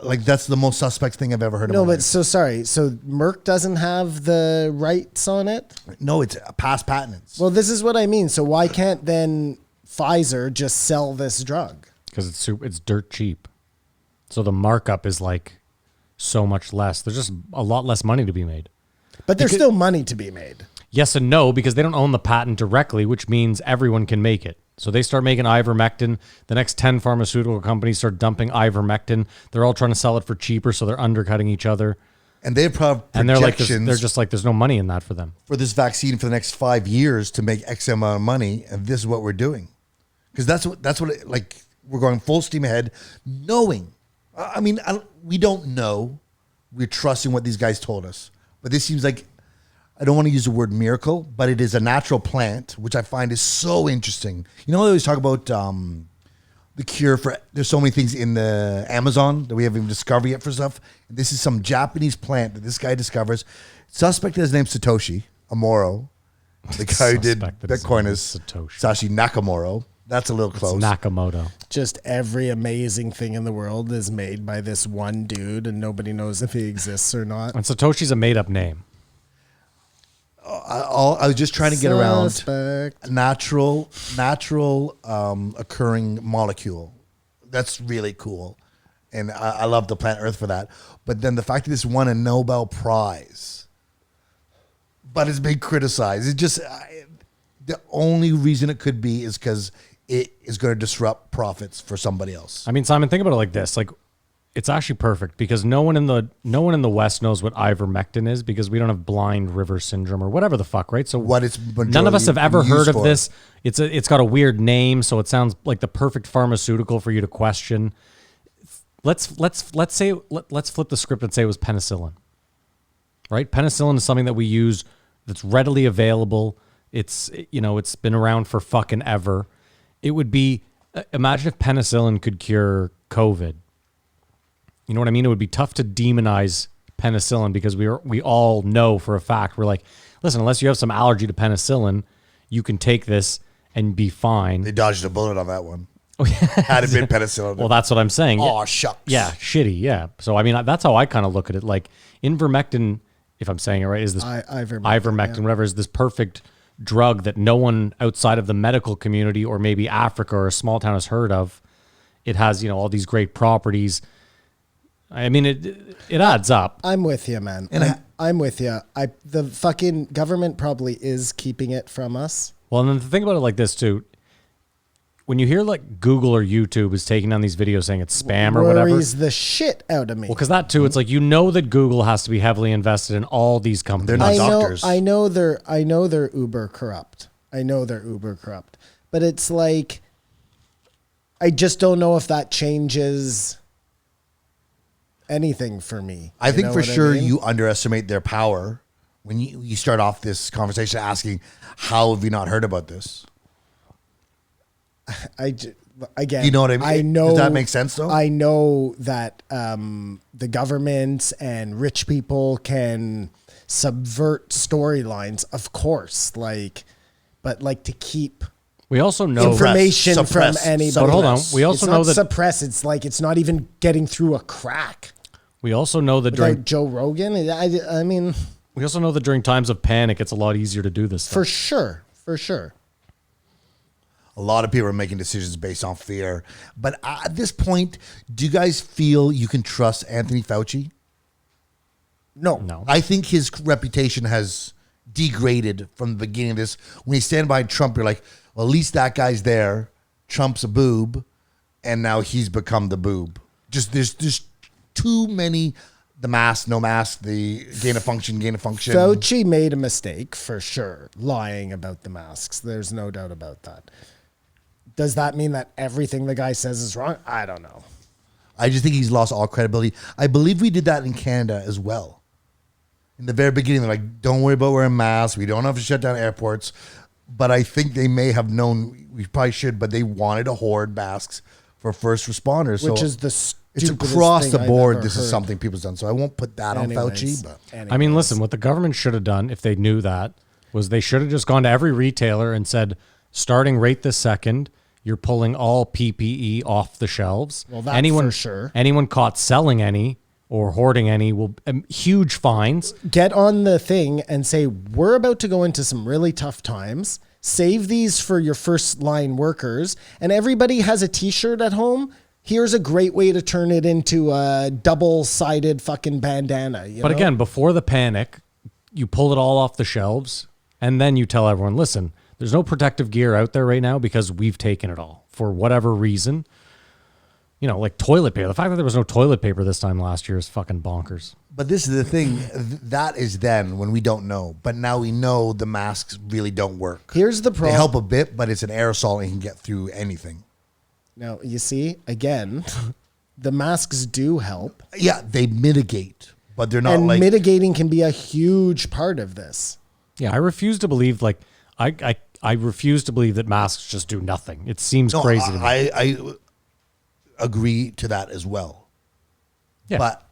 like, that's the most suspect thing I've ever heard of. No, but so sorry. So Merck doesn't have the rights on it? No, it's past patents. Well, this is what I mean. So why can't then Pfizer just sell this drug? Because it's dirt cheap. So the markup is like so much less. There's just a lot less money to be made. But there's still money to be made. Yes and no, because they don't own the patent directly, which means everyone can make it. So they start making ivermectin. The next 10 pharmaceutical companies start dumping ivermectin. They're all trying to sell it for cheaper, so they're undercutting each other. And they have And they're like, projections they're just like, there's no money in that for them. for this vaccine for the next 5 years to make X amount of money, and this is what we're doing. Because that's what like we're going full steam ahead, knowing. I mean, we don't know. We're trusting what these guys told us, but this seems like, I don't want to use the word miracle, but it is a natural plant, which I find is so interesting. You know, they always talk about the cure for, there's so many things in the Amazon that we haven't even discovered yet for stuff. This is some Japanese plant that this guy discovers. Suspect his name's Satoshi Amuro. The guy who did Suspect that his Bitcoin name is is Satoshi. Sashi Nakamoto. That's a little It's close. Nakamoto. Just every amazing thing in the world is made by this one dude, and nobody knows if he exists or not. And Satoshi's a made-up name. I was just trying to get around Suspect. natural occurring molecule. That's really cool. And I love the planet Earth for that. But then the fact that this won a Nobel Prize, but it's been criticized. It just, the only reason it could be is because it is going to disrupt profits for somebody else. I mean, Simon, think about it like this. Like, it's actually perfect because no one in the West knows what ivermectin is because we don't have blind river syndrome or whatever the fuck, right? So What it's none of us have ever used heard of for. this. It's got a weird name, so it sounds like the perfect pharmaceutical for you to question. Let's flip the script and say it was penicillin. Right? Penicillin is something that we use that's readily available. It's been around for fucking ever. It would be, imagine if penicillin could cure COVID. You know what I mean? It would be tough to demonize penicillin because we all know for a fact, we're like, listen, unless you have some allergy to penicillin, you can take this and be fine. They dodged a bullet on that one. Had it been penicillin. Well, that's what I'm saying. Oh, shucks. Yeah, shitty, yeah. So, I mean, that's how I kind of look at it. Like, ivermectin, if I'm saying it right, is this ivermectin, whatever, is this perfect drug that no one outside of the medical community or maybe Africa or a small town has heard of. It has, all these great properties. I mean, it adds up. I'm with you, man. And I'm with you. The fucking government probably is keeping it from us. Well, and then think about it like this, too. When you hear like Google or YouTube is taking down these videos saying it's spam or whatever. Worries the shit out of me. Well, because that too, it's like, that Google has to be heavily invested in all these companies. They're not doctors. I know they're uber corrupt. But it's like, I just don't know if that changes anything for me. I think for sure mean? you underestimate their power when you start off this conversation asking, how have you not heard about this? Again, You know what I mean? I know. Does that make sense, though? I know that the government and rich people can subvert storylines, of course. But to keep We also know information suppress. from anybody. But hold on, else. we also It's know not that- suppress. It's it's not even getting through a crack. we also know that Without during Joe Rogan, I mean, we also know that during times of panic, it's a lot easier to do this stuff. for sure. A lot of people are making decisions based on fear. But at this point, do you guys feel you can trust Anthony Fauci? No. I think his reputation has degraded from the beginning of this. When you stand by Trump, you're like, well, at least that guy's there. Trump's a boob. And now he's become the boob. There's too many, the mask, no mask, the gain of function. Fauci made a mistake for sure, lying about the masks. There's no doubt about that. Does that mean that everything the guy says is wrong? I don't know. I just think he's lost all credibility. I believe we did that in Canada as well. In the very beginning, they're like, don't worry about wearing masks. We don't have to shut down airports. But I think they may have known, we probably should, but they wanted to hoard masks for first responders. Which So is the it's stupidest across thing the I've board. ever This is heard. something people's done. So I won't put that on Fauci. But I mean, listen, what the government should have done if they knew that was they should have just gone to every retailer and said, starting right this second, you're pulling all PPE off the shelves. Well, that's for sure. Anyone caught selling any or hoarding any will huge fines. Get on the thing and say, we're about to go into some really tough times. Save these for your first line workers. And everybody has a t-shirt at home. Here's a great way to turn it into a double-sided fucking bandana. But again, before the panic, you pull it all off the shelves and then you tell everyone, listen, there's no protective gear out there right now because we've taken it all for whatever reason. You know, like toilet paper. The fact that there was no toilet paper this time last year is fucking bonkers. But this is the thing. That is then when we don't know. But now we know the masks really don't work. Here's the They problem. help a bit, but it's an aerosol and can get through anything. Now, you see, again, the masks do help. Yeah, they mitigate, but they're not And like... mitigating can be a huge part of this. Yeah, I refuse to believe, like, I refuse to believe that masks just do nothing. It seems No, crazy to me. I agree to that as well. Yeah. But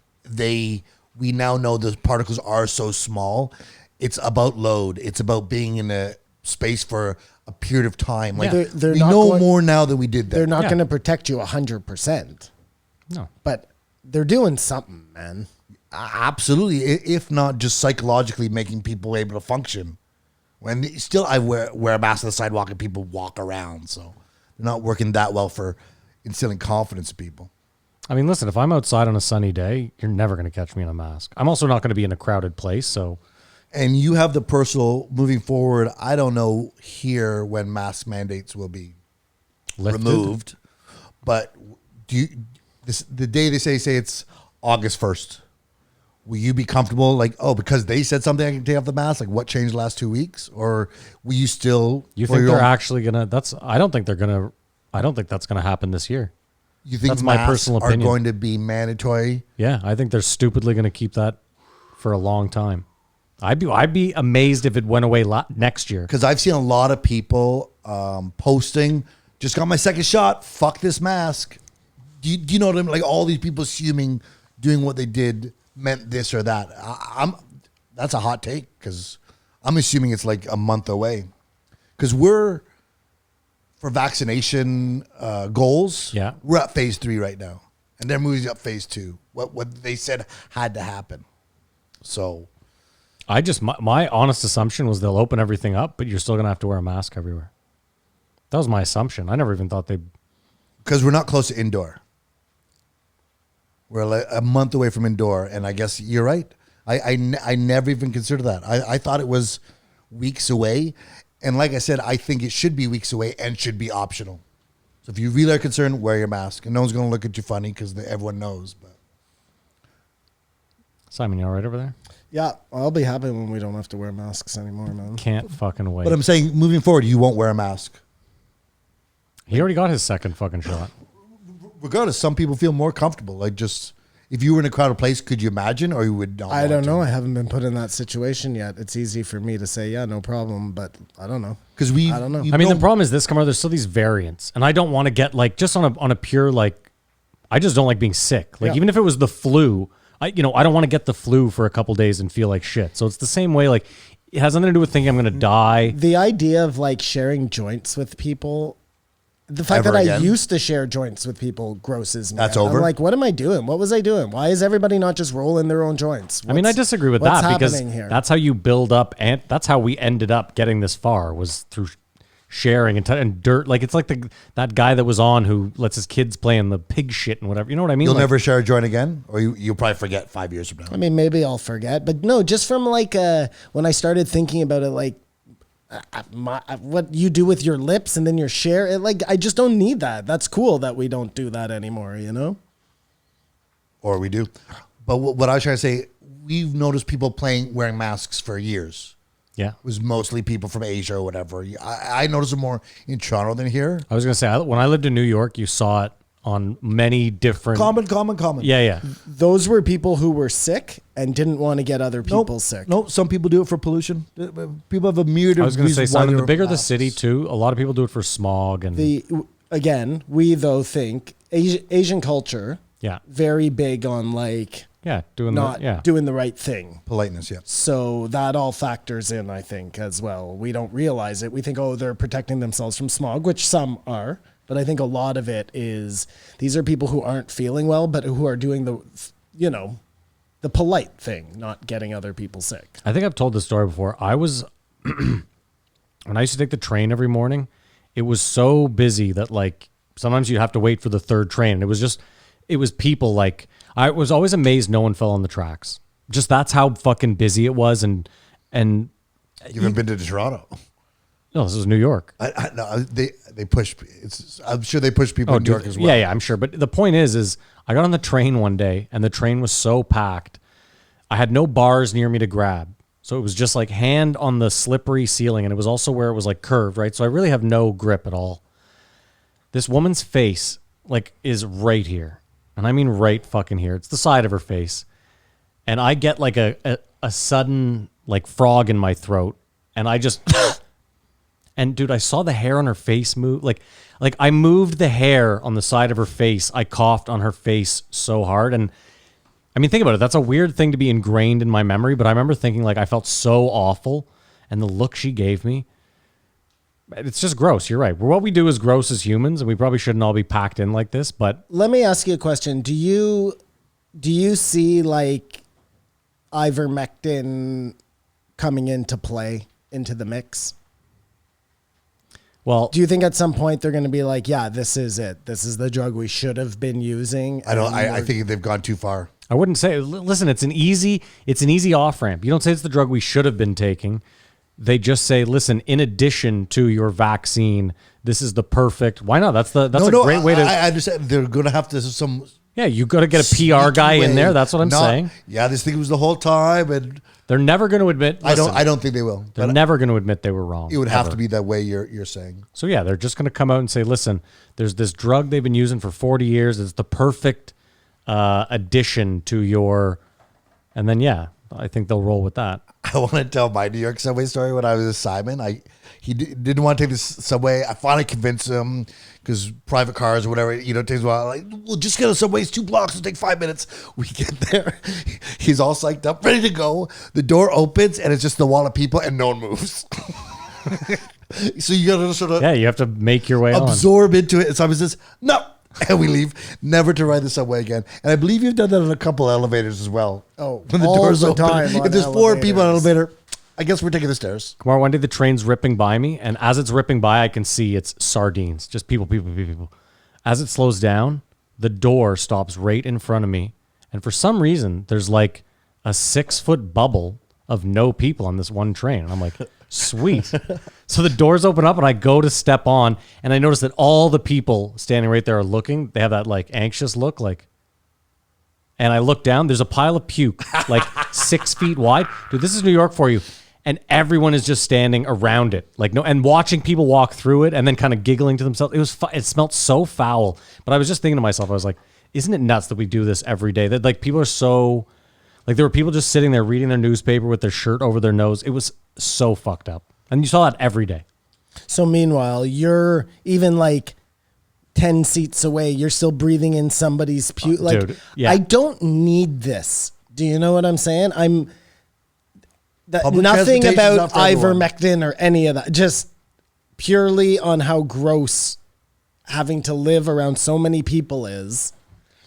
we now know the particles are so small. It's about load. It's about being in a space for a period of time. Like Yeah. They're we not know going- more now than we did then. They're not Yeah. going to protect you 100%. No. But they're doing something, man. Absolutely. If not just psychologically making people able to function. When still I wear a mask on the sidewalk and people walk around. So they're not working that well for instilling confidence in people. I mean, listen, if I'm outside on a sunny day, you're never going to catch me in a mask. I'm also not going to be in a crowded place, so... And you have the personal moving forward. I don't know here when mask mandates will be Lifted. removed, but the day they say it's August 1st, will you be comfortable like, oh, because they said something I can take off the mask? Like what changed the last 2 weeks? Or will you still... You for think your they're own- actually going to... I don't think that's going to happen this year. You think that's my masks personal are opinion. going to be mandatory? Yeah, I think they're stupidly going to keep that for a long time. I'd be amazed if it went away next year. Because I've seen a lot of people posting, just got my second shot, fuck this mask. Do you know what I mean? Like all these people assuming doing what they did meant this or that. That's a hot take because I'm assuming it's like a month away. Because we're, for vaccination goals, Yeah. we're at phase 3 right now. And they're moving up phase 2. What they said had to happen. So... my honest assumption was they'll open everything up, but you're still going to have to wear a mask everywhere. That was my assumption. I never even thought they... Because we're not close to indoor. We're like a month away from indoor, and I guess you're right. I never even considered that. I thought it was weeks away, and like I said, I think it should be weeks away and should be optional. So if you really are concerned, wear your mask, and no one's going to look at you funny because everyone knows. But Simon, you all right over there? Yeah, I'll be happy when we don't have to wear masks anymore, man. Can't fucking wait. but I'm saying moving forward, you won't wear a mask. He already got his second fucking shot. Regardless, some people feel more comfortable. Like just If you were in a crowded place, could you imagine, or you would not? I want don't to? know. I haven't been put in that situation yet. It's easy for me to say, yeah, no problem, but I don't know. Because I don't know. I mean, the problem is this, Kamar, there's still these variants, and I don't want to get like just on a pure like, I just don't like being sick. Like even if it was the flu, I don't want to get the flu for a couple days and feel like shit. So it's the same way. Like it has nothing to do with thinking I'm going to die. The idea of like sharing joints with people, the fact Ever that again? I used to share joints with people grosses me. That's out. over? I'm like, what am I doing? What was I doing? Why is everybody not just rolling their own joints? I mean, I disagree with what's that because happening here? that's how you build up, and that's how we ended up getting this far was through sharing and dirt. Like it's like that guy that was on who lets his kids play in the pig shit and whatever. You know what I mean? You'll Like, never share a joint again, or you'll probably forget 5 years from now. I mean, maybe I'll forget, but no, just from like when I started thinking about it, like what you do with your lips and then your share, it like I just don't need that. That's cool that we don't do that anymore, you know? Or we do. But what I was trying to say, we've noticed people wearing masks for years. Yeah. It was mostly people from Asia or whatever. I noticed it more in Toronto than here. I was going to say, when I lived in New York, you saw it on many different. Common. Yeah, yeah. Those were people who were sick and didn't want to get other people sick. Nope. Some people do it for pollution. People have a myriad of I was going to say, reasons why Simon, the they're bigger the masks. city, too, a lot of people do it for smog and. We though think Asian culture, Yeah. very big on like Yeah, not doing the right thing. Politeness, yeah. So that all factors in, I think, as well. We don't realize it. We think, oh, they're protecting themselves from smog, which some are. But I think a lot of it is these are people who aren't feeling well, but who are doing the polite thing, not getting other people sick. I think I've told this story before. I was, when I used to take the train every morning, it was so busy that like sometimes you have to wait for the third train. And it was people like, I was always amazed no one fell on the tracks. Just that's how fucking busy it was. And You haven't been to Toronto. no, this was New York. No, they push. I'm sure they push people in New York as well. Yeah, I'm sure. But the point is I got on the train one day and the train was so packed. I had no bars near me to grab. So it was just like hand on the slippery ceiling. And it was also where it was like curved, right? So I really have no grip at all. This woman's face like is right here. And I mean right fucking here. It's the side of her face. And I get like a sudden like frog in my throat. And I just... And dude, I saw the hair on her face move. Like I moved the hair on the side of her face. I coughed on her face so hard. And I mean, think about it. That's a weird thing to be ingrained in my memory. But I remember thinking like I felt so awful. And the look she gave me, it's just gross. You're right. What we do is gross as humans. And we probably shouldn't all be packed in like this. But Let me ask you a question. Do you see like ivermectin coming into play into the mix? well, Do you think at some point they're going to be like, yeah, this is it. This is the drug we should have been using? I don't. and I we're- think they've gone too far. I wouldn't say, listen, it's an easy off ramp. You don't say it's the drug we should have been taking. They just say, listen, in addition to your vaccine, this is the perfect. Why not? That's a great way to. I understand. They're going to have to some. Yeah, you got to get a PR guy in there. That's what I'm saying. Yeah, this thing was the whole time, and They're never going to admit. Listen, I don't think they will. They're But never going to admit they were wrong. it would have ever. to be that way. You're saying. So yeah, they're just going to come out and say, listen, there's this drug they've been using for 40 years. It's the perfect addition to your, and then yeah, I think they'll roll with that. I want to tell my New York subway story when I was with Simon. He didn't want to take the subway. I finally convinced him because private cars or whatever, it takes a while. Like, we'll just get a subway. It's 2 blocks. It'll take 5 minutes. We get there. He's all psyched up, ready to go. The door opens and it's just the wall of people and no one moves. So you got to sort of Yeah, you have to make your way on. absorb into it. And Simon says, no. And we leave, never to ride the subway again. And I believe you've done that on a couple elevators as well. Oh, when the all doors the open. time on If there's 4 people on an elevators. elevator, I guess we're taking the stairs. Kamar, one day the train's ripping by me, and as it's ripping by, I can see it's sardines, just people. As it slows down, the door stops right in front of me, and for some reason, there's like a 6-foot bubble of no people on this one train. And I'm like, sweet. So the doors open up, and I go to step on, and I notice that all the people standing right there are looking. They have that like anxious look, like. And I look down, there's a pile of puke, like 6 feet wide. Dude, this is New York for you. And everyone is just standing around it, and watching people walk through it and then kind of giggling to themselves. It smelled so foul. But I was just thinking to myself, I was like, isn't it nuts that we do this every day? That like people are so, like there were people just sitting there reading their newspaper with their shirt over their nose. It was so fucked up. And you saw that every day. So meanwhile, you're even like 10 seats away. You're still breathing in somebody's puke. Like, dude, yeah. I don't need this. Do you know what I'm saying? Public Nothing transportation's about not for everyone. ivermectin or any of that. Just purely on how gross having to live around so many people is.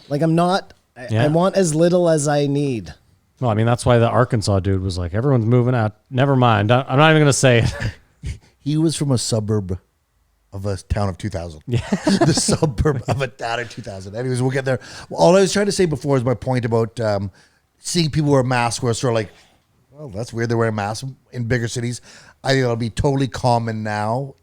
Like, I'm not, Yeah. I want as little as I need. Well, I mean, that's why the Arkansas dude was like, everyone's moving out. Never mind. I'm not even going to say it. He was from a suburb of a town of 2,000. Yeah. The suburb of a town of 2,000. Anyways, we'll get there. All I was trying to say before is my point about seeing people wear masks where it's sort of like, well, that's weird. They're wearing masks in bigger cities. I think it'll be totally common now,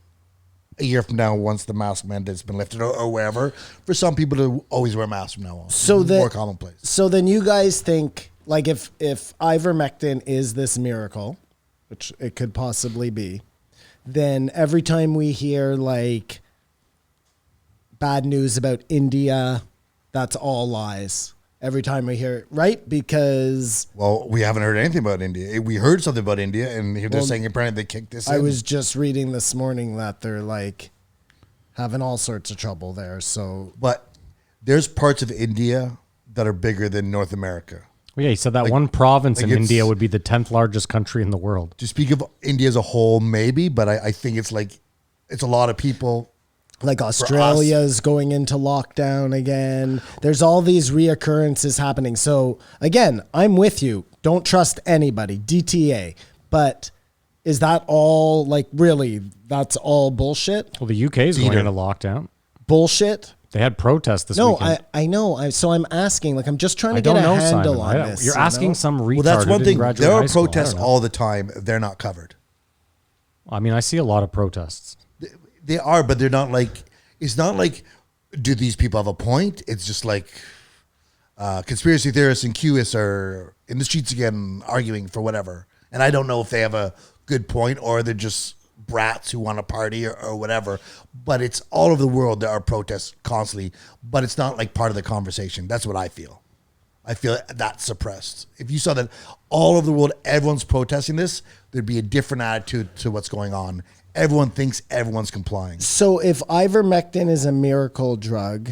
a year from now, once the mask mandate's been lifted or wherever, for some people to always wear masks from now on. So that, more commonplace. So then you guys think, like, if ivermectin is this miracle, which it could possibly be, then every time we hear like bad news about India, that's all lies. Every time we hear it, right? Because Well, we haven't heard anything about India. We heard something about India, and they're saying apparently they kicked this I in. was just reading this morning that they're like having all sorts of trouble there. So But there's parts of India that are bigger than North America. Well, yeah, he said that one province in it's- India would be the 10th largest country in the world. To speak of India as a whole, maybe, but I think it's like, it's a lot of people. like Australia's going into lockdown again. There's all these reoccurrences happening. So again, I'm with you. Don't trust anybody. DTA. But is that all like really? That's all bullshit. Well, the UK is going Either. into lockdown. Bullshit. They had protests this No, weekend. I know. So I'm asking. Like I'm just trying to I get don't a know, handle Simon. on this. You're you asking know? some retard. Well, that's who one didn't thing. graduate There high are school. I protests don't know. all the time. They're not covered. I mean, I see a lot of protests. They are, but they're not like, it's not like, do these people have a point? It's just like conspiracy theorists and QS are in the streets again arguing for whatever. And I don't know if they have a good point or they're just brats who want to party or whatever. But it's all over the world. There are protests constantly, but it's not like part of the conversation. That's what I feel. I feel that's suppressed. If you saw that all over the world, everyone's protesting this, there'd be a different attitude to what's going on. Everyone thinks everyone's complying. So if ivermectin is a miracle drug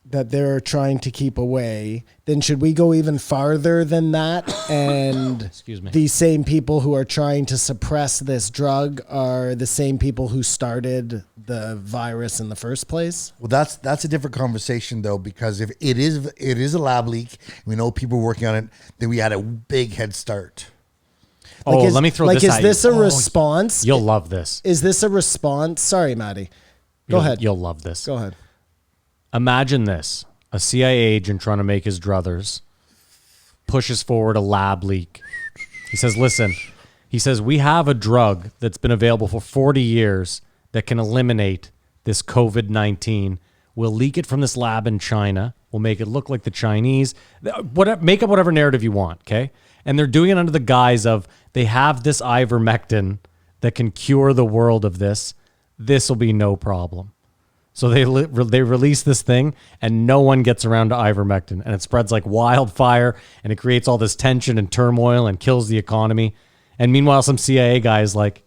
that they're trying to keep away, then should we go even farther than that? And Excuse me. these same people who are trying to suppress this drug are the same people who started the virus in the first place? Well, that's a different conversation though, because if it is a lab leak, we know people are working on it, then we had a big head start. Oh, Like, is- let me throw like, this is at this you. a response? You'll love this. Is this a response? Sorry, Maddie. Go ahead. You'll love this. Go ahead. Imagine this. A CIA agent trying to make his druthers pushes forward a lab leak. He says, listen, he says, we have a drug that's been available for 40 years that can eliminate this COVID-19. We'll leak it from this lab in China. We'll make it look like the Chinese. Make up whatever narrative you want, okay? And they're doing it under the guise of they have this ivermectin that can cure the world of this. This will be no problem. So they release this thing, and no one gets around to ivermectin, and it spreads like wildfire, and it creates all this tension and turmoil and kills the economy. And meanwhile, some CIA guy is like,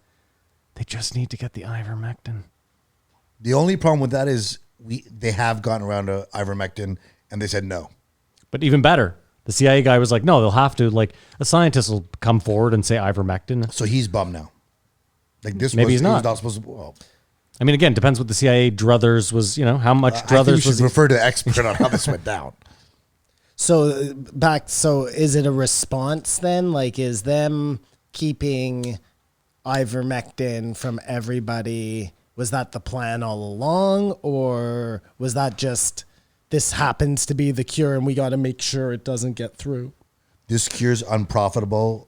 they just need to get the ivermectin. The only problem with that is they have gotten around to ivermectin, and they said no. But even better, the CIA guy was like, no, they'll have to. Like, a scientist will come forward and say ivermectin. So he's bummed now. Like this, Maybe was, he's it was not. not supposed to. Well, I mean, again, depends what the CIA druthers was, how much I think we druthers should was. refer to the expert on how this went down. So is it a response then? Like, is them keeping ivermectin from everybody, was that the plan all along? Or was that just, this happens to be the cure and we got to make sure it doesn't get through? This cure's unprofitable.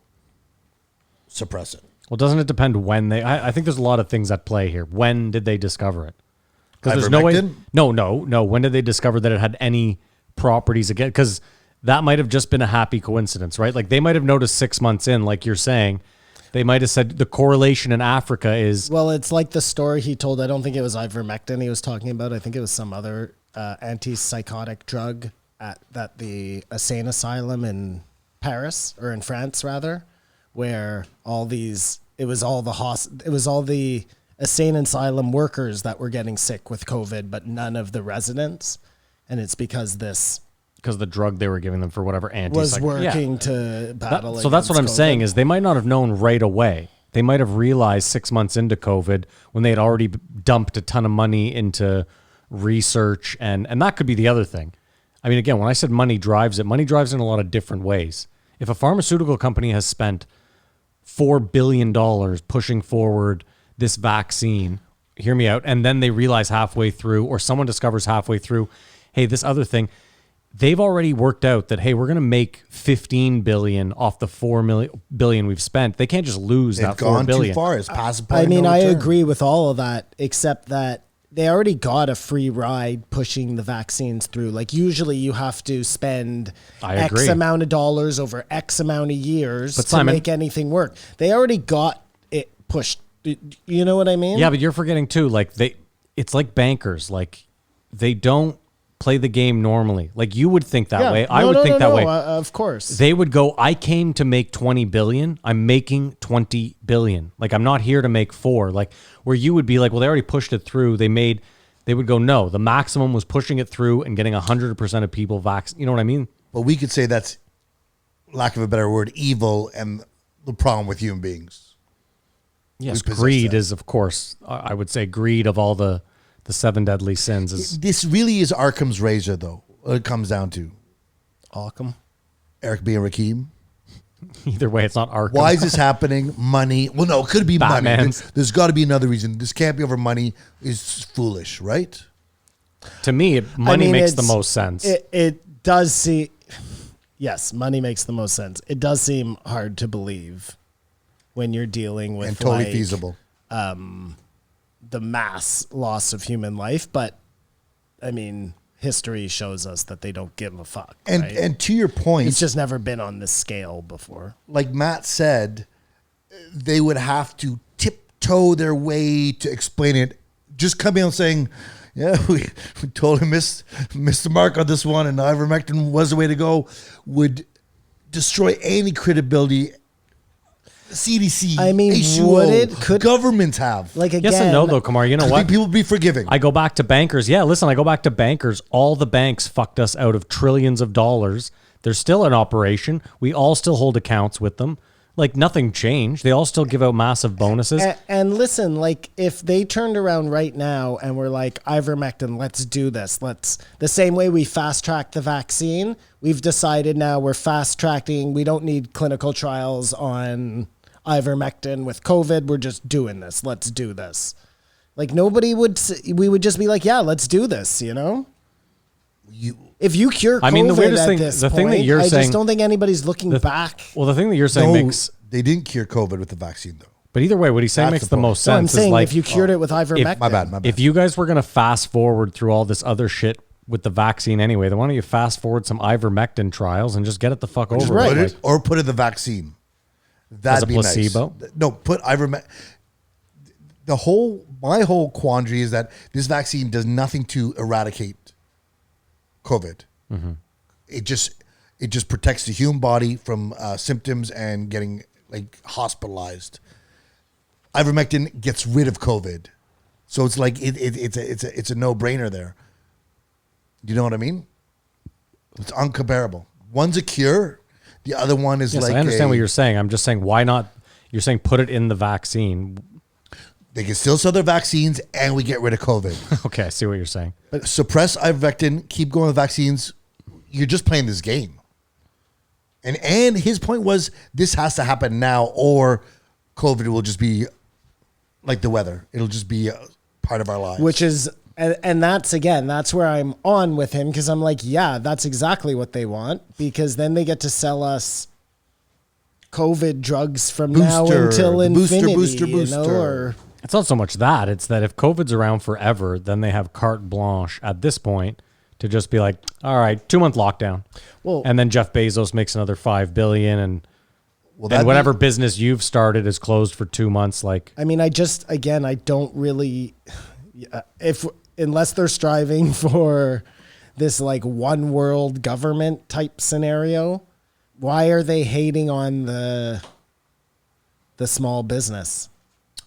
Suppress it. Well, doesn't it depend when they... I think there's a lot of things at play here. When did they discover it? Because there's no way... Ivermectin? No. When did they discover that it had any properties again? Because that might have just been a happy coincidence, right? Like, they might have noticed 6 months in, like you're saying. They might have said the correlation in Africa is... Well, it's like the story he told. I don't think it was ivermectin he was talking about. I think it was some other antipsychotic drug at the insane asylum in Paris, or in France rather, where it was all the insane asylum workers that were getting sick with COVID, but none of the residents. And it's because the drug they were giving them for whatever was working to battle. So that's what I'm saying is they might not have known right away. They might have realized 6 months into COVID when they had already dumped a ton of money into research, and that could be the other thing. I mean, again, when I said money drives it, money drives it in a lot of different ways. If a pharmaceutical company has spent $4 billion pushing forward this vaccine, hear me out, and then they realize halfway through, or someone discovers halfway through, hey, this other thing, they've already worked out that, hey, we're going to make $15 billion off the $4 billion we've spent. They can't just lose They've that $4 gone billion. too far. It's past the I point of mean, no I return. agree with all of that, except that they already got a free ride pushing the vaccines through. Like, usually you have to spend I X agree. amount of dollars over X amount of years But to Simon- make anything work. They already got it pushed. You know what I mean? Yeah, but you're forgetting too, like it's like bankers. Like, they don't play the game normally. Like, you would think that way. I would think that way. Of course. They would go, I came to make 20 billion. I'm making 20 billion. Like, I'm not here to make 4. Like, where you would be like, well, they already pushed it through. They would go, no, the maximum was pushing it through and getting 100% of people vaccinated. You know what I mean? But we could say that's, lack of a better word, evil and the problem with human beings. Yes, We possess greed that. is, of course, I would say greed of all the 7 deadly sins is This really is Arkham's razor, though. It comes down to Arkham. Eric B. and Rakim. either way, it's not Arkham. Why is this happening? Money. Well, no, it could be money. Batman's. There's got to be another reason. This can't be over money. It's foolish, right? To me, money makes the most sense. It does seem, yes, money makes the most sense. It does seem hard to believe when you're dealing with And totally like, feasible. the mass loss of human life. But I mean, history shows us that they don't give a fuck. And right? and to your point, It's just never been on this scale before. like Matt said, they would have to tiptoe their way to explain it. Just coming out saying, yeah, we totally missed the mark on this one, and ivermectin was the way to go, would destroy any credibility CDC, I mean, HUO, would it? Could governments have. like again? Yes and no, though, Kamar. You know I what? think people would be forgiving. I go back to bankers. Yeah, listen, I go back to bankers. All the banks fucked us out of trillions of dollars. They're still in operation. We all still hold accounts with them. Like, nothing changed. They all still give out massive bonuses. And listen, like if they turned around right now and were like, ivermectin, let's do this. Let's, the same way we fast tracked the vaccine, we've decided now we're fast tracking. We don't need clinical trials on ivermectin with COVID. We're just doing this. Let's do this. Like nobody would, we would just be like, yeah, let's do this. You know, if you cure COVID I mean, the weirdest at thing- this the thing that point, you're I saying- just don't think anybody's looking back. Well, the thing that you're saying no, makes... they didn't cure COVID with the vaccine, though. But either way, what he's saying That's makes the the most So I'm sense. saying is like, if you cured it with ivermectin, My bad. if you guys were going to fast forward through all this other shit with the vaccine anyway, then why don't you fast forward some ivermectin trials and just get it the fuck over right. with? Put Like, it, or put in the vaccine. That'd As a be placebo? Nice. No, put ivermectin. My whole quandary is that this vaccine does nothing to eradicate COVID. Mm-hmm. It just protects the human body from symptoms and getting like hospitalized. Ivermectin gets rid of COVID, so it's like it's a no-brainer there. You know what I mean? It's uncomparable. One's a cure, the other one is yes, like I understand what you're saying. I'm just saying, why not? You're saying put it in the vaccine. They can still sell their vaccines, and we get rid of COVID. Okay, I see what you're saying. But suppress ivermectin, keep going with vaccines. You're just playing this game. And his point was this has to happen now, or COVID will just be like the weather. It'll just be a part of our lives. which is, and that's again, that's where I'm on with him because I'm like, yeah, that's exactly what they want because then they get to sell us COVID drugs from now Booster, until booster, infinity, booster, you know, booster. or It's not so much that. It's that if COVID's around forever, then they have carte blanche at this point to just be like, all right, 2-month lockdown. Well- and then Jeff Bezos makes another $5 billion and that'd whatever be- business you've started is closed for 2 months. Like, I mean, I don't really, unless they're striving for this like one world government type scenario, why are they hating on the small business?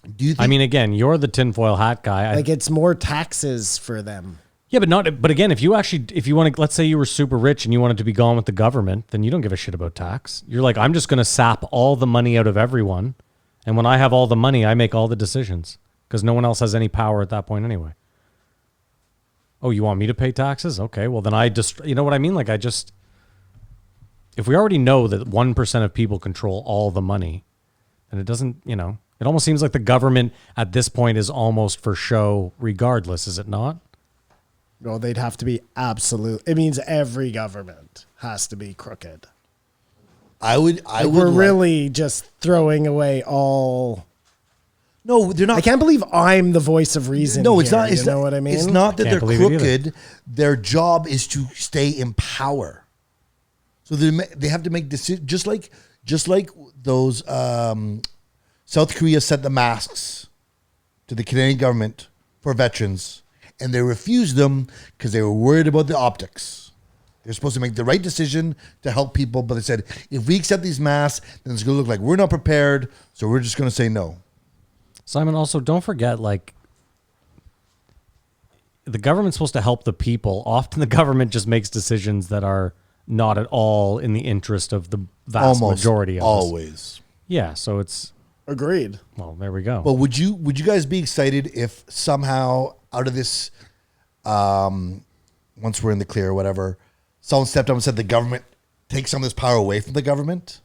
Do you think I mean, again, you're the tinfoil hat guy. Like it's more taxes for them. Yeah, but again, if you want to, let's say you were super rich and you wanted to be gone with the government, then you don't give a shit about tax. You're like, I'm just going to sap all the money out of everyone. And when I have all the money, I make all the decisions because no one else has any power at that point anyway. Oh, you want me to pay taxes? Okay, well then you know what I mean? Like if we already know that 1% of people control all the money, then it doesn't, it almost seems like the government at this point is almost for show regardless, is it not? Well, they'd have to be absolute. It means every government has to be crooked. we're really just throwing away all. No, they're not. I can't believe I'm the voice of reason. No, it's here, not. You know what I mean? It's not that Can't they're believe it either. crooked. Their job is to stay in power. So they have to make decisions, just like those South Korea sent the masks to the Canadian government for veterans, and they refused them because they were worried about the optics. They're supposed to make the right decision to help people, but they said, if we accept these masks, then it's going to look like we're not prepared, so we're just going to say no. Simon, also don't forget, like, the government's supposed to help the people. Often the government just makes decisions that are not at all in the interest of the vast majority of us. Always. Yeah, so it's... Agreed. Well, there we go. But would you guys be excited if somehow out of this, once we're in the clear or whatever, someone stepped up and said the government takes some of this power away from the government?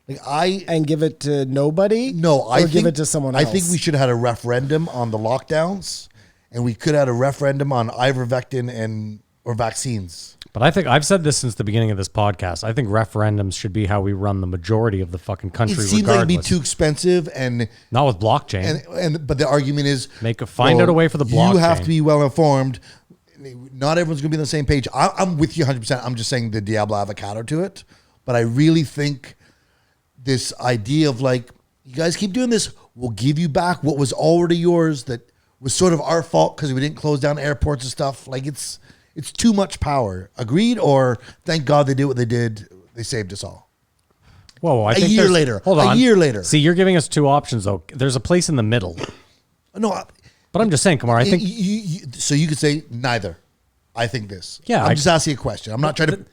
And give it to nobody? Give it to someone else? I think we should have had a referendum on the lockdowns, and we could have had a referendum on ivermectin or vaccines. But I think I've said this since the beginning of this podcast. I think referendums should be how we run the majority of the fucking country. It seems like it'd be regardless. too expensive, and Not with blockchain. but the argument is Find out a way for the blockchain. You have to be well informed. Not everyone's going to be on the same page. I'm with you 100%. I'm just saying the Diablo avocado to it, but I really think this idea of like, you guys keep doing this, we'll give you back what was already yours that was sort of our fault because we didn't close down airports and stuff. Like it's too much power. Agreed? Or thank God they did what they did. They saved us all. Whoa, I A think year there's- later. Hold on. A year later. See, you're giving us two options though. There's a place in the middle. No, But I'm just saying, Kumar, I think so you could say neither. I think this. Yeah, I'm just asking a question. I'm not trying to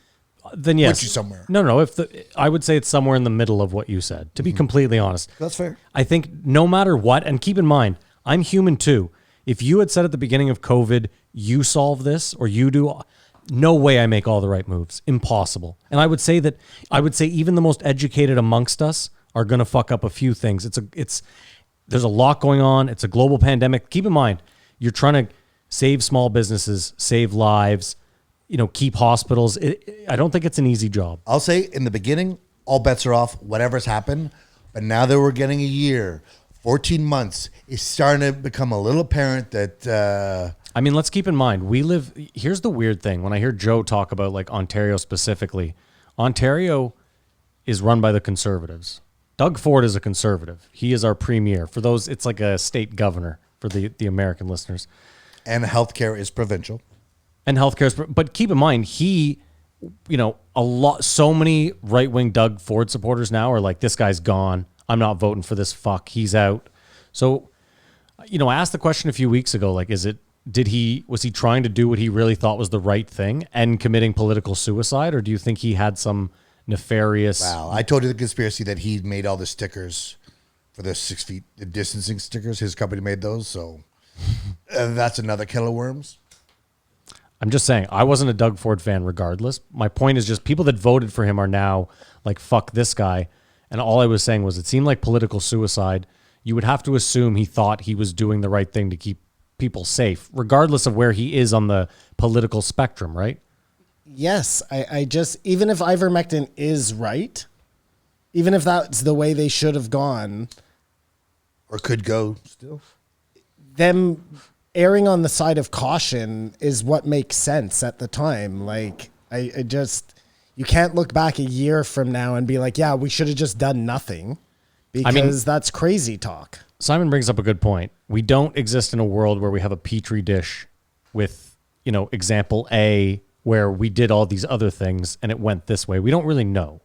then yes. put you somewhere. No. I would say it's somewhere in the middle of what you said, to be completely honest. That's fair. I think no matter what, and keep in mind, I'm human too. If you had said at the beginning of COVID, you solve this or you do, no way I make all the right moves. Impossible. And I would say even the most educated amongst us are going to fuck up a few things. There's a lot going on. It's a global pandemic. Keep in mind, you're trying to save small businesses, save lives, keep hospitals. I don't think it's an easy job. I'll say in the beginning, all bets are off, whatever's happened. But now that we're getting a year, 14 months, it's starting to become a little apparent that... let's keep in mind, here's the weird thing. When I hear Joe talk about like Ontario specifically, Ontario is run by the Conservatives. Doug Ford is a Conservative. He is our premier. For those, it's like a state governor for the American listeners. And healthcare is provincial. And healthcare, but keep in mind, so many right-wing Doug Ford supporters now are like, this guy's gone. I'm not voting for this fuck. He's out. So, I asked the question a few weeks ago, like, was he trying to do what he really thought was the right thing and committing political suicide? Or do you think he had some nefarious... Wow. I told you the conspiracy that he made all the stickers for the 6 feet distancing stickers. His company made those. So that's another killer worms. I'm just saying, I wasn't a Doug Ford fan regardless. My point is just people that voted for him are now like, fuck this guy. And all I was saying was it seemed like political suicide. You would have to assume he thought he was doing the right thing to keep people safe, regardless of where he is on the political spectrum, right? Yes. I just, even if ivermectin is right, even if that's the way they should have gone. Or could go still. Them erring on the side of caution is what makes sense at the time. Like, I just, you can't look back a year from now and be like, yeah, we should have just done nothing, because that's crazy talk. Simon brings up a good point. We don't exist in a world where we have a petri dish with example A where we did all these other things and it went this way. We don't really know.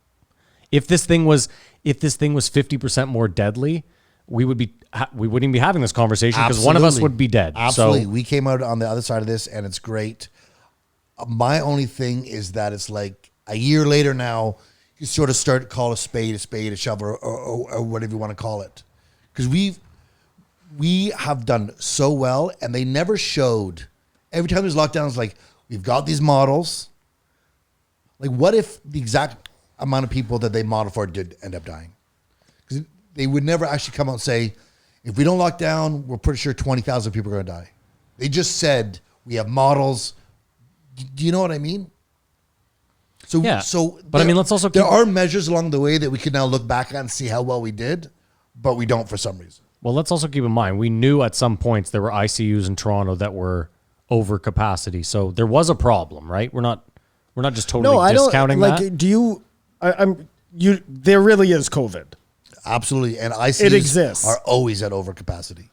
If this thing was 50% more deadly, we wouldn't even be having this conversation because one of us would be dead. Absolutely. So, we came out on the other side of this and it's great. My only thing is that it's like a year later now, you sort of start to call a spade, a shovel, or whatever you want to call it. Because we have done so well and they never showed. Every time there's lockdowns, like, we've got these models. Like, what if the exact amount of people that they modeled for did end up dying? Because they would never actually come out and say, if we don't lock down, we're pretty sure 20,000 people are going to die. They just said, we have models. Do you know what I mean? So, yeah. But let's also there are measures along the way that we can now look back at and see how well we did, but we don't for some reason. Well, let's also keep in mind, we knew at some points there were ICUs in Toronto that were over capacity. So there was a problem, right? We're not just totally discounting that. There really is COVID. Absolutely. And ICUs It exists. are always at overcapacity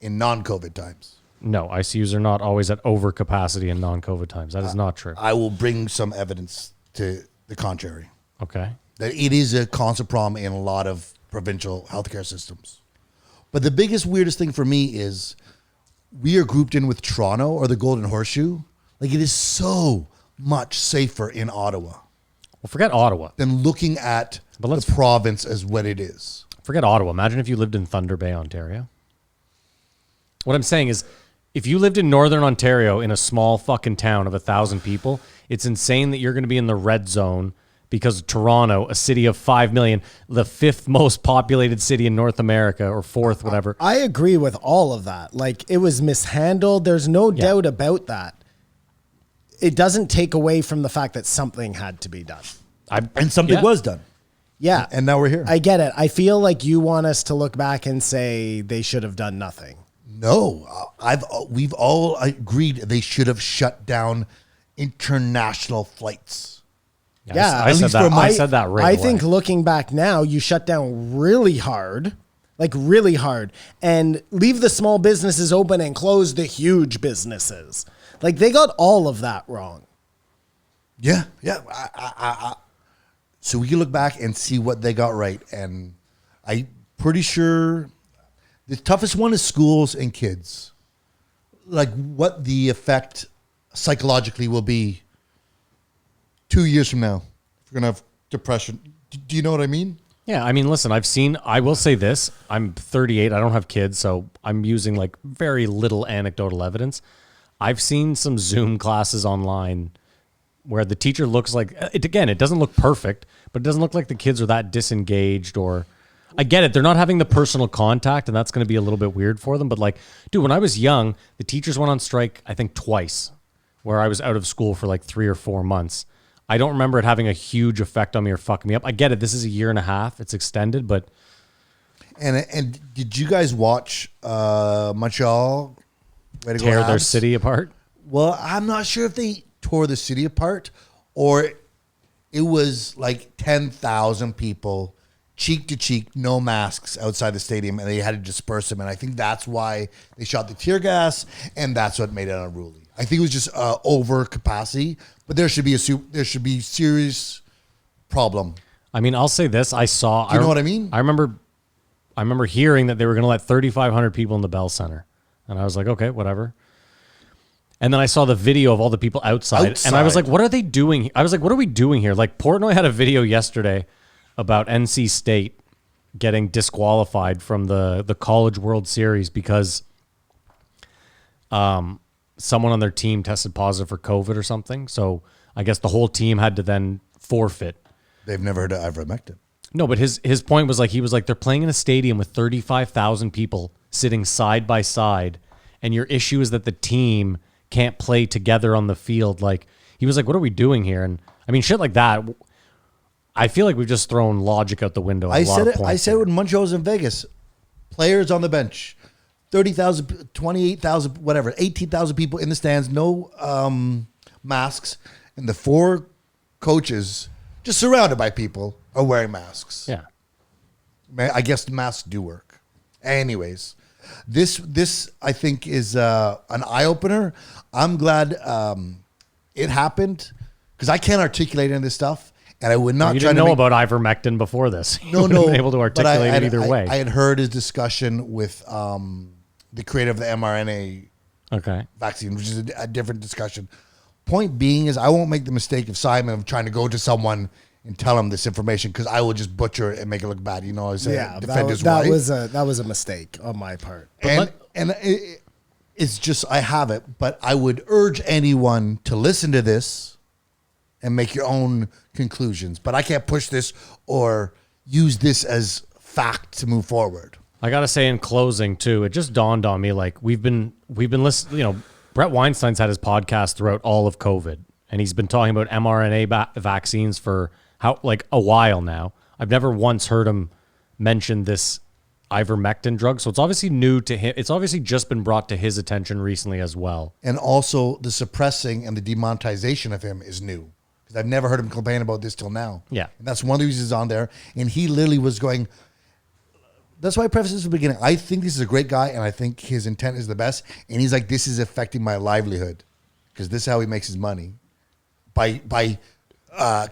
in non-COVID times. No, ICUs are not always at overcapacity in non-COVID times. That is not true. I will bring some evidence to the contrary. Okay. That it is a constant problem in a lot of provincial healthcare systems. But the biggest, weirdest thing for me is we are grouped in with Toronto or the Golden Horseshoe. Like, it is so much safer in Ottawa Well, forget Ottawa. than looking at the province as what it is. Forget Ottawa. Imagine if you lived in Thunder Bay, Ontario. What I'm saying is, if you lived in Northern Ontario in a small fucking town of 1,000 people, it's insane that you're going to be in the red zone because Toronto, a city of 5 million, the fifth most populated city in North America, or fourth, whatever. I agree with all of that. Like, it was mishandled. There's no doubt about that. It doesn't take away from the fact that something had to be done. And something was done. Yeah. And now we're here. I get it. I feel like you want us to look back and say they should have done nothing. No, we've all agreed they should have shut down international flights. Yeah, I said that right I away. think looking back now, you shut down really hard, and leave the small businesses open and close the huge businesses. Like, they got all of that wrong. Yeah. So we can look back and see what they got right. And I'm pretty sure the toughest one is schools and kids. Like, what the effect psychologically will be 2 years from now. If we're going to have depression. Do you know what I mean? Yeah, I mean, listen, I will say this. I'm 38. I don't have kids, so I'm using like very little anecdotal evidence. I've seen some Zoom classes online where the teacher looks like, it doesn't look perfect, but it doesn't look like the kids are that disengaged. Or I get it. They're not having the personal contact, and that's going to be a little bit weird for them. But like, dude, when I was young, the teachers went on strike, I think twice, where I was out of school for like 3 or 4 months. I don't remember it having a huge effect on me or fucking me up. I get it. This is a year and a half. It's extended, but. And did you guys watch Montreal tear their city apart? Well, I'm not sure if they tore the city apart or it was like 10,000 people cheek to cheek, no masks outside the stadium, and they had to disperse them. And I think that's why they shot the tear gas, and that's what made it unruly. I think it was just over capacity, but there should be serious problem. I mean, I'll say this: I saw. Do you know what I mean? I remember hearing that they were going to let 3,500 people in the Bell Center, and I was like, okay, whatever. And then I saw the video of all the people outside, and I was like, what are they doing? I was like, what are we doing here? Like, Portnoy had a video yesterday about NC State getting disqualified from the College World Series because someone on their team tested positive for COVID or something. So I guess the whole team had to then forfeit. They've never heard of ivermectin. No, but his point was he was like, they're playing in a stadium with 35,000 people sitting side by side, and your issue is that the team can't play together on the field. Like, he was like, what are we doing here? And I mean, shit like that. I feel like we've just thrown logic out the window. I said it when Montreal was in Vegas. Players on the bench, 30,000, 28,000, whatever, 18,000 people in the stands, no masks, and the 4 coaches just surrounded by people are wearing masks. Yeah. I guess the masks do work. Anyways, This I think is an eye opener. I'm glad it happened because I can't articulate any of this stuff, and I would not. You try didn't to know make, about ivermectin before this. You No, wouldn't have no. been able to but articulate it either way. I had heard his discussion with the creator of the mRNA Okay. vaccine, which is a different discussion. Point being is I won't make the mistake of Simon of trying to go to someone and tell him this information because I will just butcher it and make it look bad. You know, I say Yeah, defend his that wife. was a mistake on my part. It's just I have it, but I would urge anyone to listen to this and make your own conclusions. But I can't push this or use this as fact to move forward. I gotta say in closing too, it just dawned on me like we've been listening. You know, Bret Weinstein's had his podcast throughout all of COVID, and he's been talking about mRNA vaccines for a while now. I've never once heard him mention this ivermectin drug, so it's obviously new to him. It's obviously just been brought to his attention recently as well. And also the suppressing and the demonetization of him is new. Because I've never heard him complain about this till now. Yeah. And that's one of the reasons he's on there. And he literally was going, that's why I prefaced this at the beginning. I think this is a great guy and I think his intent is the best. And he's like, this is affecting my livelihood. Because this is how he makes his money. By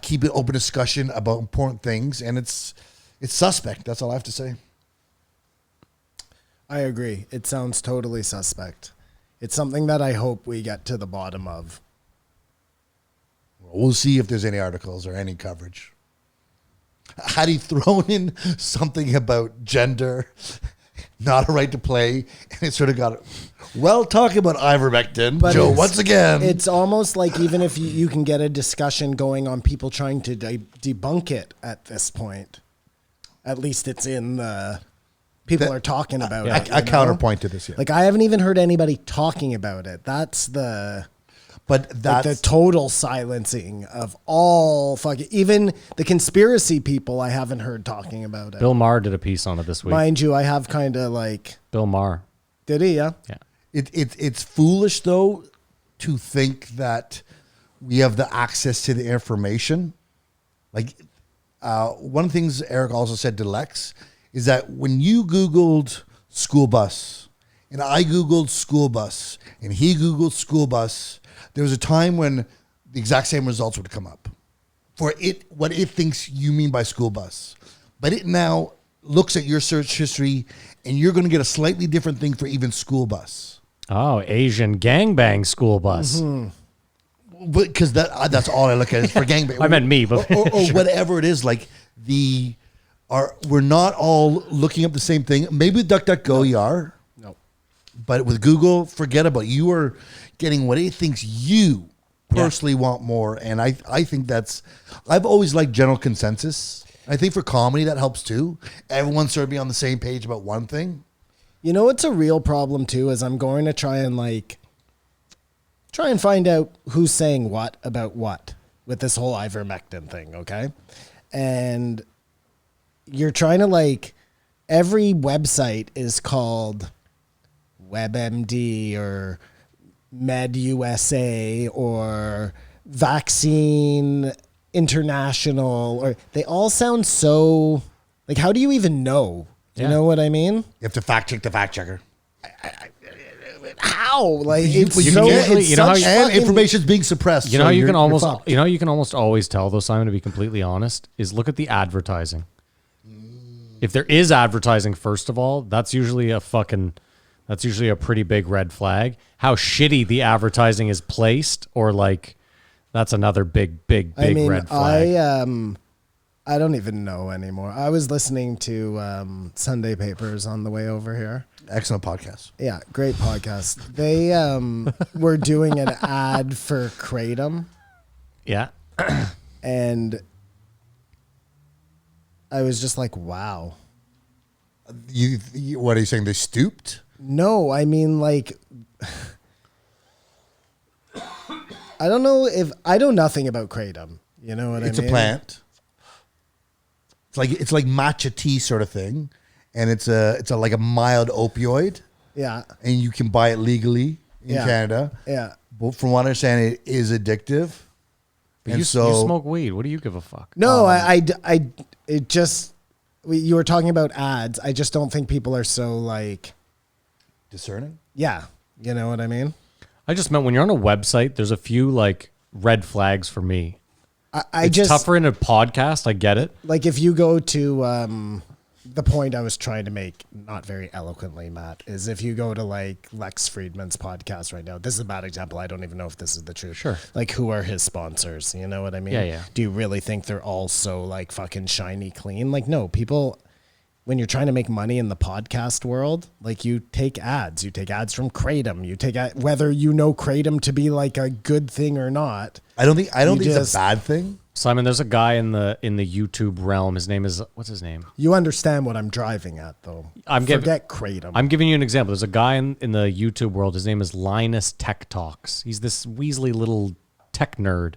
keeping open discussion about important things. And it's suspect. That's all I have to say. I agree. It sounds totally suspect. It's something that I hope we get to the bottom of. We'll see if there's any articles or any coverage. Had he thrown in something about gender, not a right to play, and it sort of got it. Well, talking about ivermectin, But Joe, it's- once again. It's almost like even if you can get a discussion going on people trying to debunk it at this point, at least it's in the... People are talking about it. a counterpoint to this, yeah. Like, I haven't even heard anybody talking about it. That's the... But that's the total silencing of all fucking... Even the conspiracy people I haven't heard talking about it. Bill Maher did a piece on it this week. Mind you, I have kind of like... Bill Maher. Did he, yeah? Yeah. It's foolish, though, to think that we have the access to the information. Like, one of the things Eric also said to Lex is that when you Googled school bus, and I Googled school bus, and he Googled school bus, there was a time when the exact same results would come up for it, what it thinks you mean by school bus. But it now looks at your search history, and you're going to get a slightly different thing for even school bus. Oh, Asian gangbang school bus. Because that's all I look at is for gangbang. I meant me, but or whatever it is. Like we're not all looking up the same thing. Maybe with DuckDuckGo you are. No. But with Google, forget about it. You are getting what it thinks you personally want more. And I think I've always liked general consensus. I think for comedy that helps too. Everyone sort of be on the same page about one thing. You know what's a real problem too is I'm going to try and find out who's saying what about what with this whole ivermectin thing, okay? And you're trying to every website is called WebMD or MedUSA or Vaccine International, or they all sound so how do you even know? Yeah. You know what I mean? You have to fact check the fact checker. How? you can usually- you know how you- And information's being suppressed. you know so how you you're- can you're almost fucked. you know how you can almost always tell though, Simon, to be completely honest, is look at the advertising. If there is advertising, first of all, that's usually a pretty big red flag. How shitty the advertising is placed, or that's another big red flag. I don't even know anymore. I was listening to Sunday Papers on the way over here. Excellent podcast. Yeah, great podcast. They were doing an ad for Kratom, Yeah. and I was just like, wow. You what are you saying? They stooped? No, I mean I don't know I know nothing about Kratom. You know what I mean? It's a plant. It's like matcha tea sort of thing, and it's like a mild opioid, Yeah. and you can buy it legally in Yeah. Canada. Yeah. But from what I understand, it is addictive. But And you smoke weed. What do you give a fuck? No, it just, you were talking about ads. I just don't think people are so Discerning? Yeah. You know what I mean? I just meant when you're on a website, there's a few like red flags for me. It's just tougher in a podcast. I get it. like if you go to the point I was trying to make, not very eloquently, Matt, is if you go to like Lex Friedman's podcast right now, this is a bad example. I don't even know if this is the truth. Sure. Like, who are his sponsors? You know what I mean? Yeah. Do you really think they're all so like fucking shiny clean? Like, no, people, when you're trying to make money in the podcast world, like you take ads from Kratom, you take whether you know Kratom to be like a good thing or not. I don't think it's a bad thing. Simon, there's a guy in the YouTube realm. His name is, what's his name? You understand what I'm driving at, though. Forget Kratom. I'm giving you an example. There's a guy in the YouTube world. His name is Linus Tech Talks. He's this weaselly little tech nerd.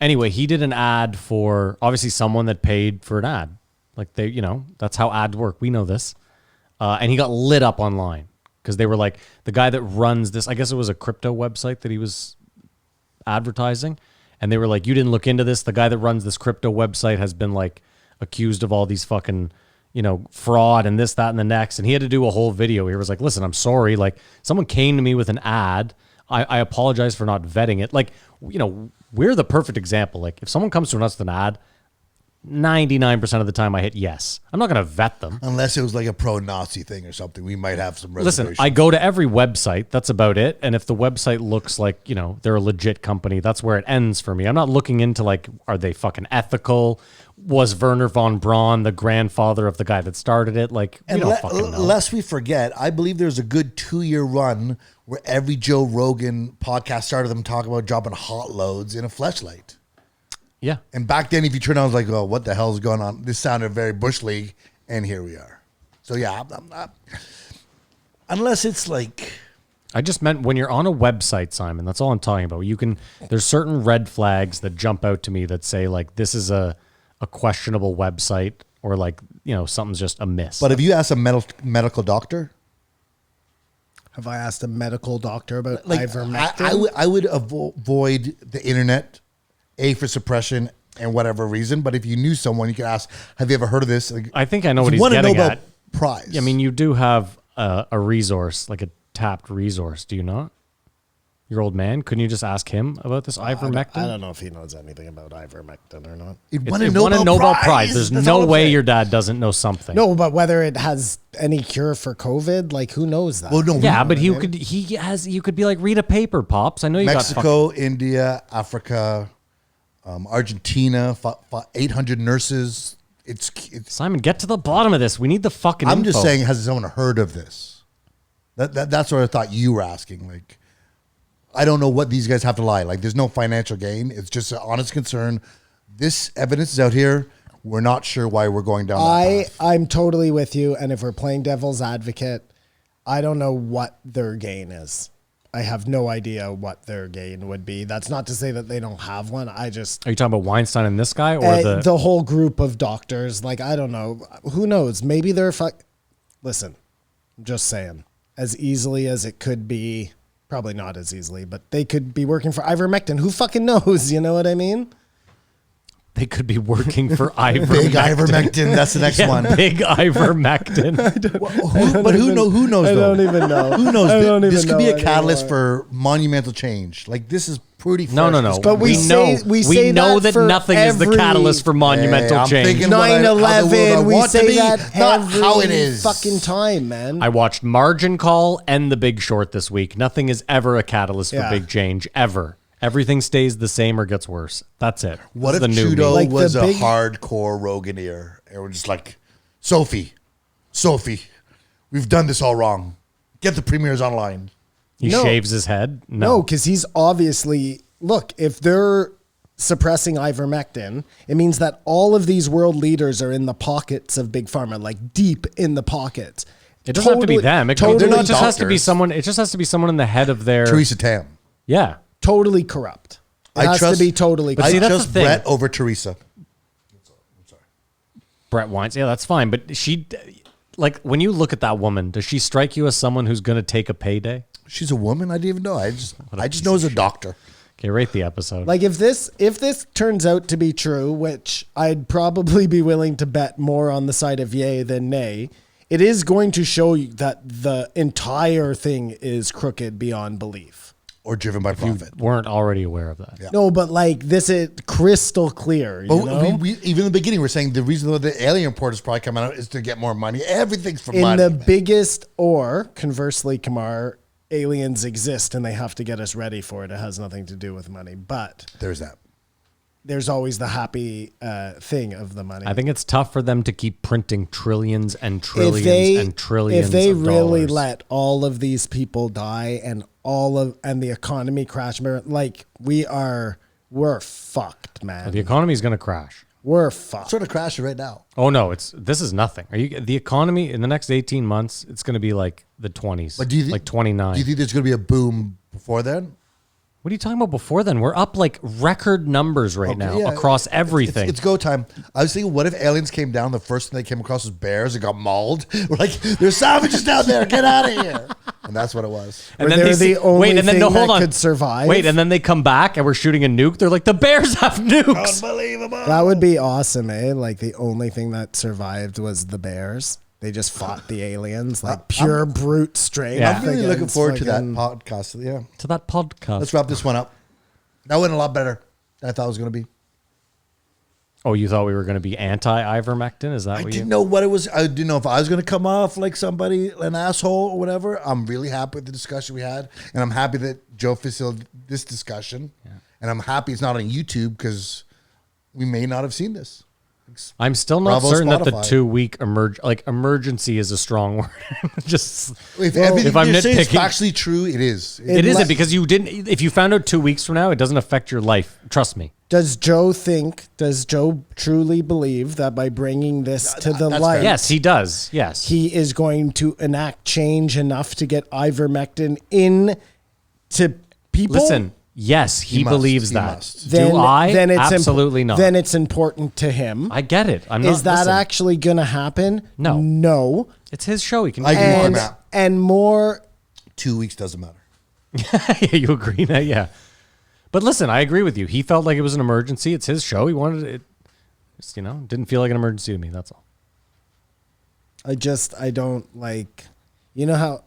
Anyway, he did an ad for obviously someone that paid for an ad. Like that's how ads work. We know this. And he got lit up online because they were like, the guy that runs this, I guess it was a crypto website that he was advertising. And they were like, you didn't look into this. The guy that runs this crypto website has been like accused of all these fucking, fraud and this, that, and the next. And he had to do a whole video. He was like, listen, I'm sorry. Like someone came to me with an ad. I apologize for not vetting it. Like, we're the perfect example. Like if someone comes to us with an ad, 99% of the time I hit yes. I'm not going to vet them. Unless it was like a pro-Nazi thing or something. We might have some reservations. Listen, I go to every website. That's about it. And if the website looks like, they're a legit company, that's where it ends for me. I'm not looking into like, are they fucking ethical? Was Werner von Braun the grandfather of the guy that started it? Like, we don't fucking know. Lest we forget, I believe there's a good 2-year run where every Joe Rogan podcast started them talking about dropping hot loads in a fleshlight. Yeah. And back then, if you turn on, I was like, oh, what the hell is going on? This sounded very Bush League, and here we are. So, yeah, I'm not, unless it's like... I just meant when you're on a website, Simon, that's all I'm talking about. There's certain red flags that jump out to me that say, like, this is a questionable website or, like, something's just amiss. But if you ask a medical doctor... Have I asked a medical doctor about like, ivermectin? I would avoid the internet... for suppression and whatever reason. But if you knew someone, you could ask, have you ever heard of this? Like, I think I know what he's getting at. Prize. I mean, you do have a resource, like a tapped resource, do you not? Your old man? Couldn't you just ask him about this ivermectin? I don't know if he knows anything about ivermectin or not. It won a Nobel Prize. There's That's no way your dad doesn't know something. No, but whether it has any cure for COVID, like who knows that? Well, no, yeah, but you could be like, read a paper, Pops. I know you Mexico, India, Africa, Argentina, 800 nurses. It's Simon, get to the bottom of this. We need the fucking I'm info. just saying, has someone heard of this? That's what I thought you were asking. Like, I don't know what these guys have to lie. Like, there's no financial gain. It's just an honest concern. This evidence is out here. We're not sure why we're going down that path. I'm totally with you. And if we're playing devil's advocate, I don't know what their gain is. I have no idea what their gain would be. That's not to say that they don't have one. Are you talking about Weinstein and this guy, or the whole group of doctors? Like, I don't know. Who knows? Maybe they're Listen, I'm just saying. As easily as it could be, probably not as easily, but they could be working for ivermectin. Who fucking knows? You know what I mean? They could be working for ivermectin. Big ivermectin. That's the next one. Big ivermectin. Who knows? I don't even know. Who knows? This could be a anymore. catalyst for monumental change. Like, this is pretty fresh. No. But we know that nothing is the catalyst for monumental change. 9/11. We say that not every how it is. fucking time, man. I watched Margin Call and The Big Short this week. Nothing is ever a catalyst for big change, ever. Everything stays the same or gets worse. That's it. What if Trudeau was a hardcore Roganeer? And we're just like, Sophie, we've done this all wrong. Get the premiers online. He shaves his head? No, because he's obviously... Look, if they're suppressing ivermectin, it means that all of these world leaders are in the pockets of Big Pharma, like deep in the pockets. It doesn't have to be them. It just has to be someone. It just has to be someone in the head of their... Theresa Tam. Yeah. Totally corrupt. It has to be totally corrupt. I trust Bret over Theresa. I'm sorry. Bret Weinstein. Yeah, that's fine. But she... Like, when you look at that woman, does she strike you as someone who's going to take a payday? She's a woman? I didn't even know. I just know as a doctor. Okay, rate the episode. Like, if this turns out to be true, which I'd probably be willing to bet more on the side of yay than nay, it is going to show you that the entire thing is crooked beyond belief. Or driven by profit. Weren't already aware of that. Yeah. No, but like this is crystal clear. You But know? we, even in the beginning, we're saying the reason that the alien report is probably coming out is to get more money. Everything's for In money. the man. biggest, or conversely, Kamar, aliens exist and they have to get us ready for it. It has nothing to do with money. But There's that. there's always the happy thing of the money. I think it's tough for them to keep printing trillions and trillions and trillions. If they of really dollars. let all of these people die and the economy crash, like we're fucked, man. the economy is going to crash. We're fucked. Sort of crashing right now. Oh no, this is nothing. The economy in the next 18 months? It's going to be like the 20s, But do you like 29. Do you think there's going to be a boom before then? What are you talking about before then? We're up like record numbers right now yeah. across everything. It's go time. I was thinking, what if aliens came down? The first thing they came across was bears and got mauled. We're like, there's savages down there. Get out of here. And that's what it was. and They're they the only wait, and then thing no, hold that on. could survive. Wait, and then they come back and we're shooting a nuke. They're like, the bears have nukes. Unbelievable. That would be awesome, eh? Like the only thing that survived was the bears. They just fought the aliens, like pure brute strength. Yeah. I'm really looking against forward to that fucking- podcast. Yeah. To that podcast. Let's wrap this one up. That went a lot better than I thought it was going to be. Oh, you thought we were going to be anti-ivermectin? Is that I what didn't you? know what it was. I didn't know if I was going to come off like somebody, an asshole or whatever. I'm really happy with the discussion we had. And I'm happy that Joe facilitated this discussion. Yeah. And I'm happy it's not on YouTube because we may not have seen this. I'm still not Bravo, certain that the Spotify. 2-week emergency is a strong word. Just If if I'm you're saying it's nitpicking, factually true, it is. it isn't like- because you didn't. If you found out 2 weeks from now, it doesn't affect your life. Trust me. Does Joe truly believe that by bringing this to the that's light, fair. Yes, he does. Yes. he is going to enact change enough to get ivermectin in to people? Listen. Yes, he must. believes He that. must. Do I? Absolutely not. Then it's important to him. I get it. I'm not. Is that listen, actually going to happen? No. No. It's his show. He can. I agree with And, that. and more 2 weeks doesn't matter. Yeah, you agree that? Yeah. But listen, I agree with you. He felt like it was an emergency. It's his show. He wanted it. Just, didn't feel like an emergency to me. That's all. I don't like, you know how,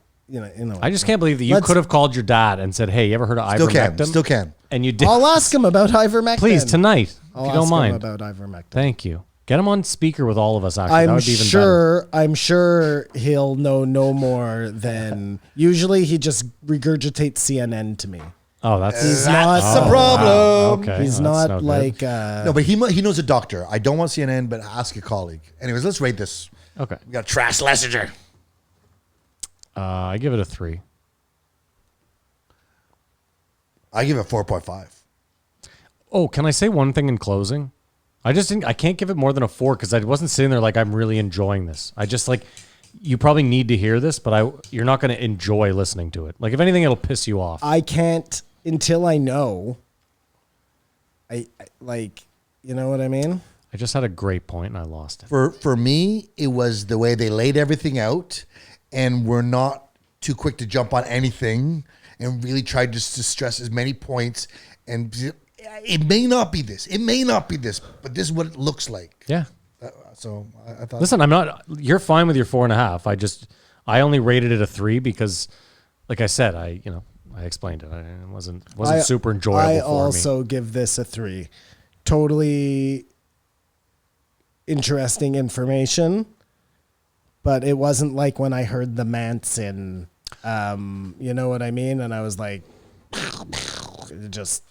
I just can't believe that you Let's- could have called your dad and said, "Hey, you ever heard of Still ivermectin?" can. Still can. And you did. I'll ask him about ivermectin. Please tonight, I'll if you don't ask mind. him about ivermectin. Thank you. Get him on speaker with all of us. Actually, that I'm would be even better. I'm sure he'll know no more than usually he just regurgitates CNN to me. Oh, that's He's That's not the problem. wow, okay. He's Well, that's not no good. like No, but he knows a doctor. I don't want CNN, but ask a colleague. Anyways, let's rate this. Okay. We got Trash Schlesinger. I give it a 3. I give it 4.5. Oh, can I say one thing in closing? I can't give it more than a 4 because I wasn't sitting there like I'm really enjoying this. I just like, you probably need to hear this, but you're not going to enjoy listening to it. Like if anything, it'll piss you off. I can't until I know. I like, you know what I mean? I just had a great point and I lost it. For me, it was the way they laid everything out, and we're not too quick to jump on anything, and really tried just to stress as many points. And it may not be this. It may not be this, but this is what it looks like. Yeah. So I thought. Listen, you're fine with your 4.5. I only rated it a 3 because, like I said, I explained it. It wasn't super enjoyable I for me. also give this a 3. Totally interesting information, but it wasn't like when I heard the Manson, you know what I mean? And I was like,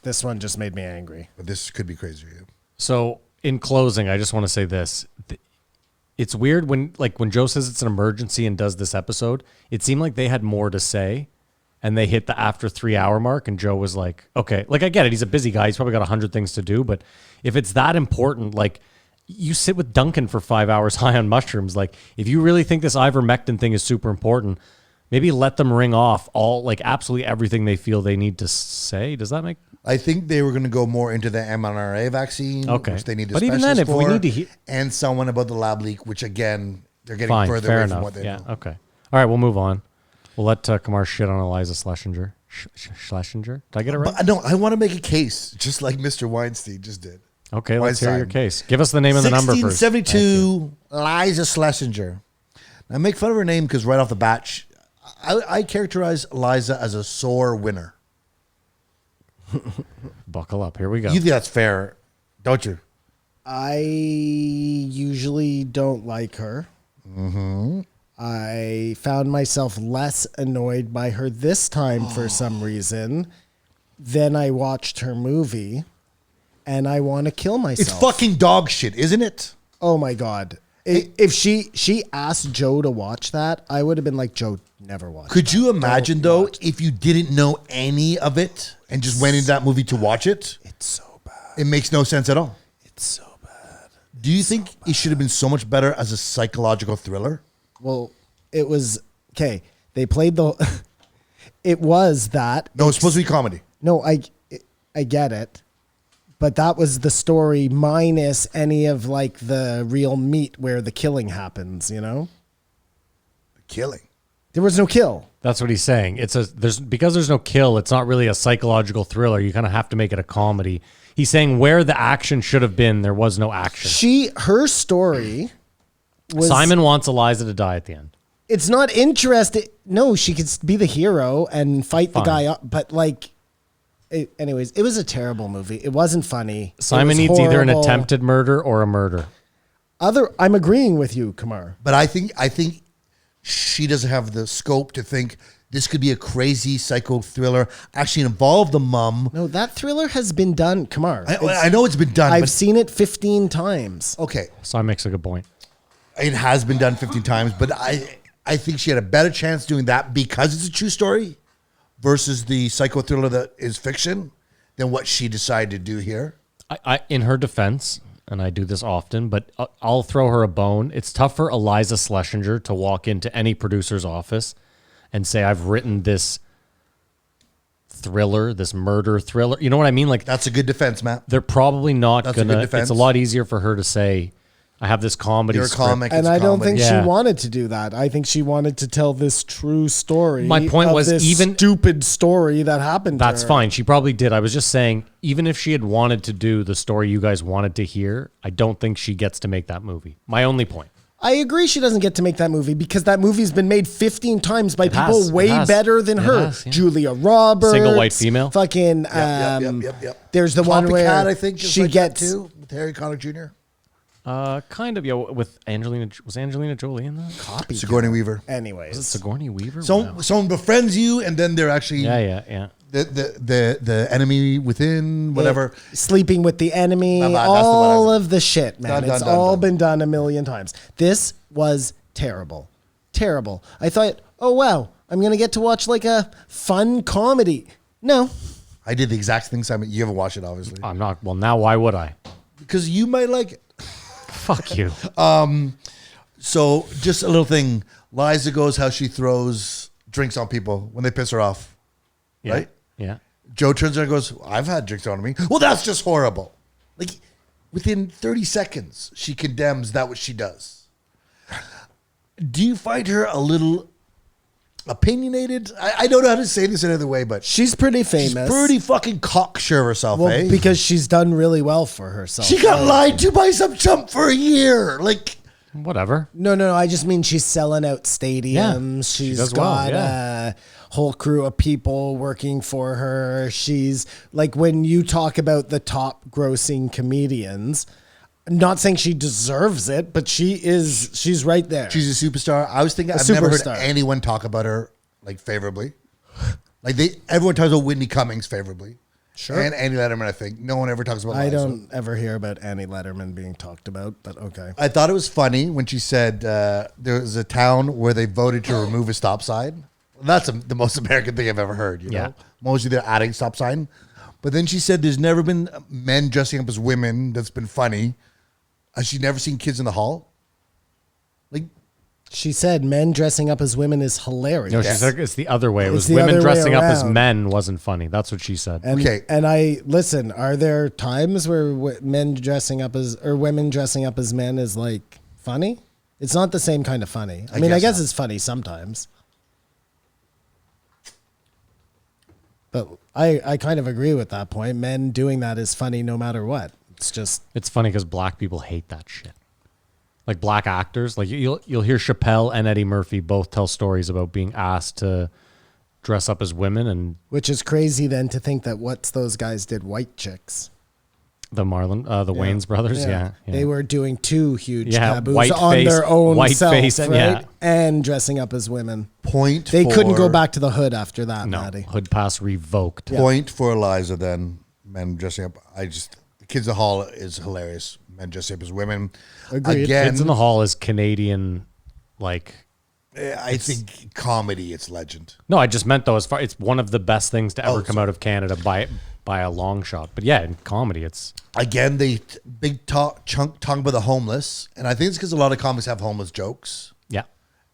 this one just made me angry. But this could be crazy. So in closing, I just want to say this. It's weird when Joe says it's an emergency and does this episode, it seemed like they had more to say and they hit the after 3 hour mark and Joe was like, okay, like I get it. He's a busy guy. He's probably got 100 things to do. But if it's that important, like you sit with Duncan for 5 hours high on mushrooms. Like if you really think this ivermectin thing is super important, maybe let them ring off absolutely everything they feel they need to say. Does that make? I think they were going to go more into the mRNA vaccine, Okay. which they need to. But even then, if we need to and someone about the lab leak, which again they're getting Fine, further fair away enough. from what they Yeah, know. okay. All right, we'll move on. We'll let Kamar shit on Iliza Shlesinger. Shlesinger? Did I get it right? But no, I want to make a case, just like Mr. Weinstein just did. Okay, let's hear your Weinstein. case. Give us the name and the number first. 1672, Iliza Shlesinger. I make fun of her name because right off the bat, I characterize Iliza as a sore winner. Buckle up. Here we go. You think that's fair, don't you? I usually don't like her. Mm-hmm. I found myself less annoyed by her this time for some reason. Then I watched her movie, and I want to kill myself. It's fucking dog shit, isn't it? Oh my God. If she asked Joe to watch that, I would have been like, Joe, never watch Could that. you imagine, though, watch if you didn't know any of it and just went into that movie to watch it? It's so bad. It makes no sense at all. It's so bad. Do you think it should have been so much better as a psychological thriller? Well, it was, okay, they played the, it was that. No, it's supposed to be comedy. No, I get it. But that was the story minus any of like the real meat where the killing happens, you know? Killing. There was no kill. That's what he's saying. Because there's no kill, it's not really a psychological thriller. You kind of have to make it a comedy. He's saying where the action should have been, there was no action. Her story was... Simon wants Iliza to die at the end. It's not interesting. No, she could be the hero and fight the guy up, but like... anyways, it was a terrible movie. It wasn't funny. Simon needs either an attempted murder or a murder. I'm agreeing with you, Kumar. But I think she doesn't have the scope to think this could be a crazy psycho thriller. Actually involve the mom. No, that thriller has been done, Kumar. I know it's been done. I've seen it 15 times. Okay. Simon makes a good point. It has been done 15 times, but I think she had a better chance doing that because it's a true story versus the psycho thriller that is fiction than what she decided to do here. I in her defense, and I do this often, but I'll throw her a bone. It's tough for Iliza Shlesinger to walk into any producer's office and say, I've written this thriller, this murder thriller. You know what I mean? Like, that's a good defense, Matt. They're probably not That's a good gonna. defense. It's a lot easier for her to say, I have this comedy You're a script. comic. And it's I don't comedy. think Yeah. she wanted to do that. I think she wanted to tell this true story. My point of was this even- stupid story that happened to That's her. fine. She probably did. I was just saying, even if she had wanted to do the story you guys wanted to hear, I don't think she gets to make that movie. My only point. I agree she doesn't get to make that movie because that movie's been made 15 times by people has. It way has. better than It her. has, yeah. Julia Roberts. Single white female. Fucking, Yep. there's the one where Copycat, I think, is she like that gets... too, with Harry Connick Jr. Kind of, yeah. With Angelina, was Angelina Jolie in that? Copy. Sigourney Weaver. Anyways. Was it Sigourney Weaver? So Wow. someone befriends you, and then they're actually Yeah. the enemy within, whatever. Sleeping with the enemy, Blah, blah, that's the all one I- of the shit, man. Done, It's done, all done. been done a million times. This was terrible. Terrible. I thought, oh, wow, I'm going to get to watch like a fun comedy. No. I did the exact thing, Simon. You haven't watched it, obviously. I'm not. Well, now why would I? Because you might like it. Fuck you. So just a little thing. Liza goes how she throws drinks on people when they piss her off. Yeah. Right? Yeah. Joe turns around and goes, I've had drinks on me. Well, that's just horrible. Like, within 30 seconds, she condemns that what she does. Do you find her a little opinionated? I don't know how to say this another way, but She's pretty she's famous. pretty fucking cocksure of herself, well, eh? because she's done really well for herself. She got lied to by some chump for a year. Like, Whatever. No. I just mean she's selling out stadiums. Yeah, she She's does well, got a whole crew of people working for her. She's like, when you talk about the top grossing comedians, I'm not saying she deserves it, but she's right there. she's a superstar. I was thinking, A I've never heard superstar. anyone talk about her like favorably. Like everyone talks about Whitney Cummings favorably. Sure. And Andy Letterman, I think. No one ever talks about I Liza. don't ever hear about Annie Letterman being talked about, but okay. I thought it was funny when she said there was a town where they voted to remove a stop sign. That's the most American thing I've ever heard. You Yeah. know, mostly they're adding stop sign. But then she said there's never been men dressing up as women that's been funny. Has she never seen Kids in the Hall? Like, She said men dressing up as women is hilarious. No, she said it's the other way. It It's was the women other way dressing up as around. men wasn't funny. That's what she said. And, Okay. And I listen. Are there times where men dressing up as or women dressing up as men is like funny? It's not the same kind of funny. I mean, I guess guess not. it's funny sometimes. But I kind of agree with that point. Men doing that is funny no matter what. It's just It's funny because black people hate that shit. like black actors. Like you'll hear Chappelle and Eddie Murphy both tell stories about being asked to dress up as women, and Which is crazy then to think that what's those guys did white chicks. the Wayans brothers. Yeah. They were doing two huge Yeah, taboos white on face- their own white self, face and- right? yeah. And dressing up as women. Point. They couldn't go for- back to the hood after that, No, Maddie. hood pass revoked. Point for Iliza then. Men dressing up. The Kids in the Hall is hilarious. Men dressing up as women. Agreed. Again, Kids in the Hall is Canadian, like. I think comedy, it's legend. No, I just meant though, it's one of the best things to ever come sorry. out of Canada by a long shot. But yeah, in comedy, it's Again, they big chunk talking about the homeless, and I think it's because a lot of comics have homeless jokes, yeah.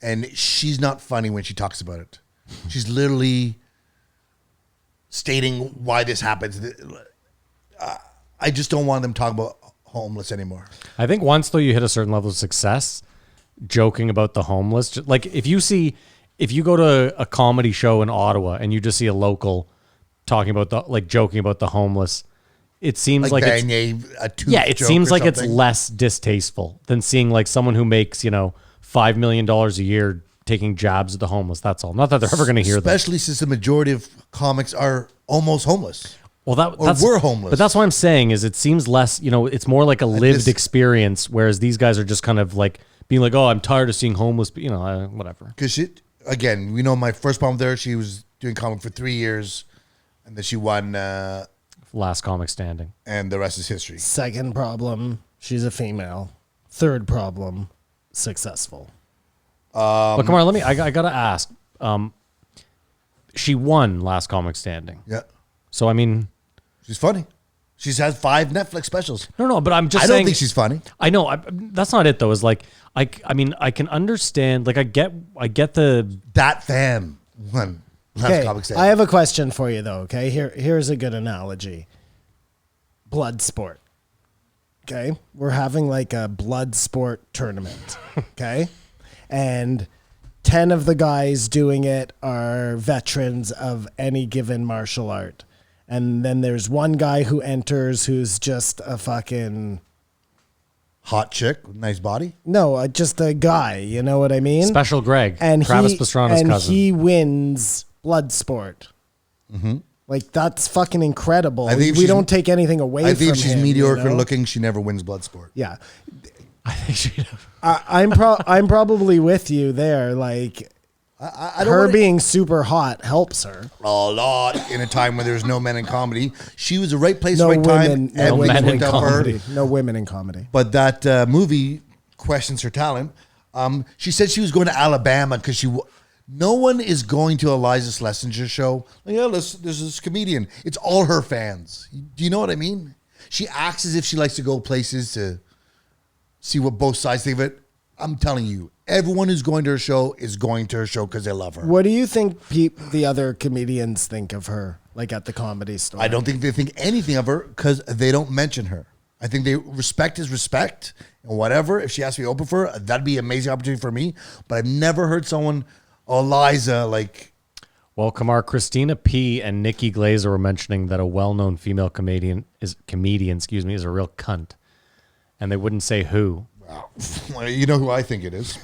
and she's not funny when she talks about it. She's literally stating why this happens. I just don't want them talking about homeless anymore. I think once though you hit a certain level of success, joking about the homeless, like if you go to a comedy show in Ottawa and you just see a local talking about joking about the homeless, it seems like it's, a tooth it joke seems or like it's something. less distasteful than seeing like someone who makes $5 million a year taking jabs at the homeless. That's all. Not that they're ever going to hear that. Especially since the majority of comics are almost homeless. Well, that's we're homeless. But that's what I'm saying is it seems less, it's more like a lived experience, whereas these guys are just kind of like being like, oh, I'm tired of seeing homeless, whatever. Because again, we know my first problem there, she was doing comic for 3 years, and then she won, Last comic standing. and the rest is history. Second problem, she's a female. Third problem, successful. But come on, I got to ask. She won Last Comic Standing. Yeah. So, I mean, She's funny. She's had 5 Netflix specials. no, but I'm just I saying. don't think she's funny. I know. That's not it, though. Is like, I mean, I can understand. Like, I get the. That fan won Last Okay, Comic Standing. I have a question for you though. Okay, here's a good analogy. Blood sport. Okay, we're having like a blood sport tournament. Okay, and 10 of the guys doing it are veterans of any given martial art, and then there's one guy who enters who's just a fucking Hot chick with nice body. just a guy. You know what I mean? Special Greg. And Travis he, Pastrana's and cousin. he wins blood sport. Like that's fucking incredible. I think We she's- don't take anything away from I him. think if she's mediocre you know? looking, she never wins Bloodsport. Yeah, I think she. I'm probably with you there. Like I don't her wanna- being super hot helps her. a lot in a time when there's no men in comedy. She was the right place, No right time, women, and no things men in worked out for her. comedy. No women in comedy. But that movie questions her talent. She said she was going to Alabama because no one is going to Iliza Shlesinger show. Like, yeah, there's this comedian. It's all her fans. Do you know what I mean? She acts as if she likes to go places to see what both sides think of it. I'm telling you, everyone who's going to her show is going to her show because they love her. What do you think the other comedians think of her? Like at the Comedy Store? I don't think they think anything of her because they don't mention her. I think they respect is respect and whatever. If she has to be open for her, that'd be an amazing opportunity for me. But I've never heard someone, Iliza, like, Well, Kamar, Christina P. and Nikki Glazer were mentioning that a well-known female comedian is a real cunt, and they wouldn't say who. well, you know who I think it is.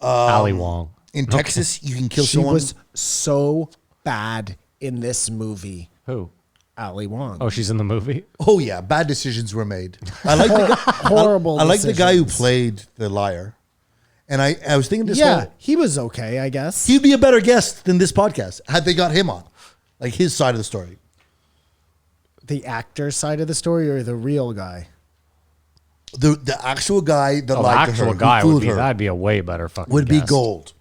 Ali Wong. In Texas, you can kill She someone. was so bad in this movie. Who? Ali Wong. Oh, she's in the movie. Oh yeah, bad decisions were made. I like the guy, Horrible I like the guy who decisions. played the liar, and I was thinking this. Yeah, whole, he was okay, I guess. he'd be a better guest than this podcast had they got him on, like his side of the story. The actor side of the story or the real guy? The actual guy that Oh, the lied to her, actual who guy fooled would be. her, That'd be a way better fucking. would be guest. gold.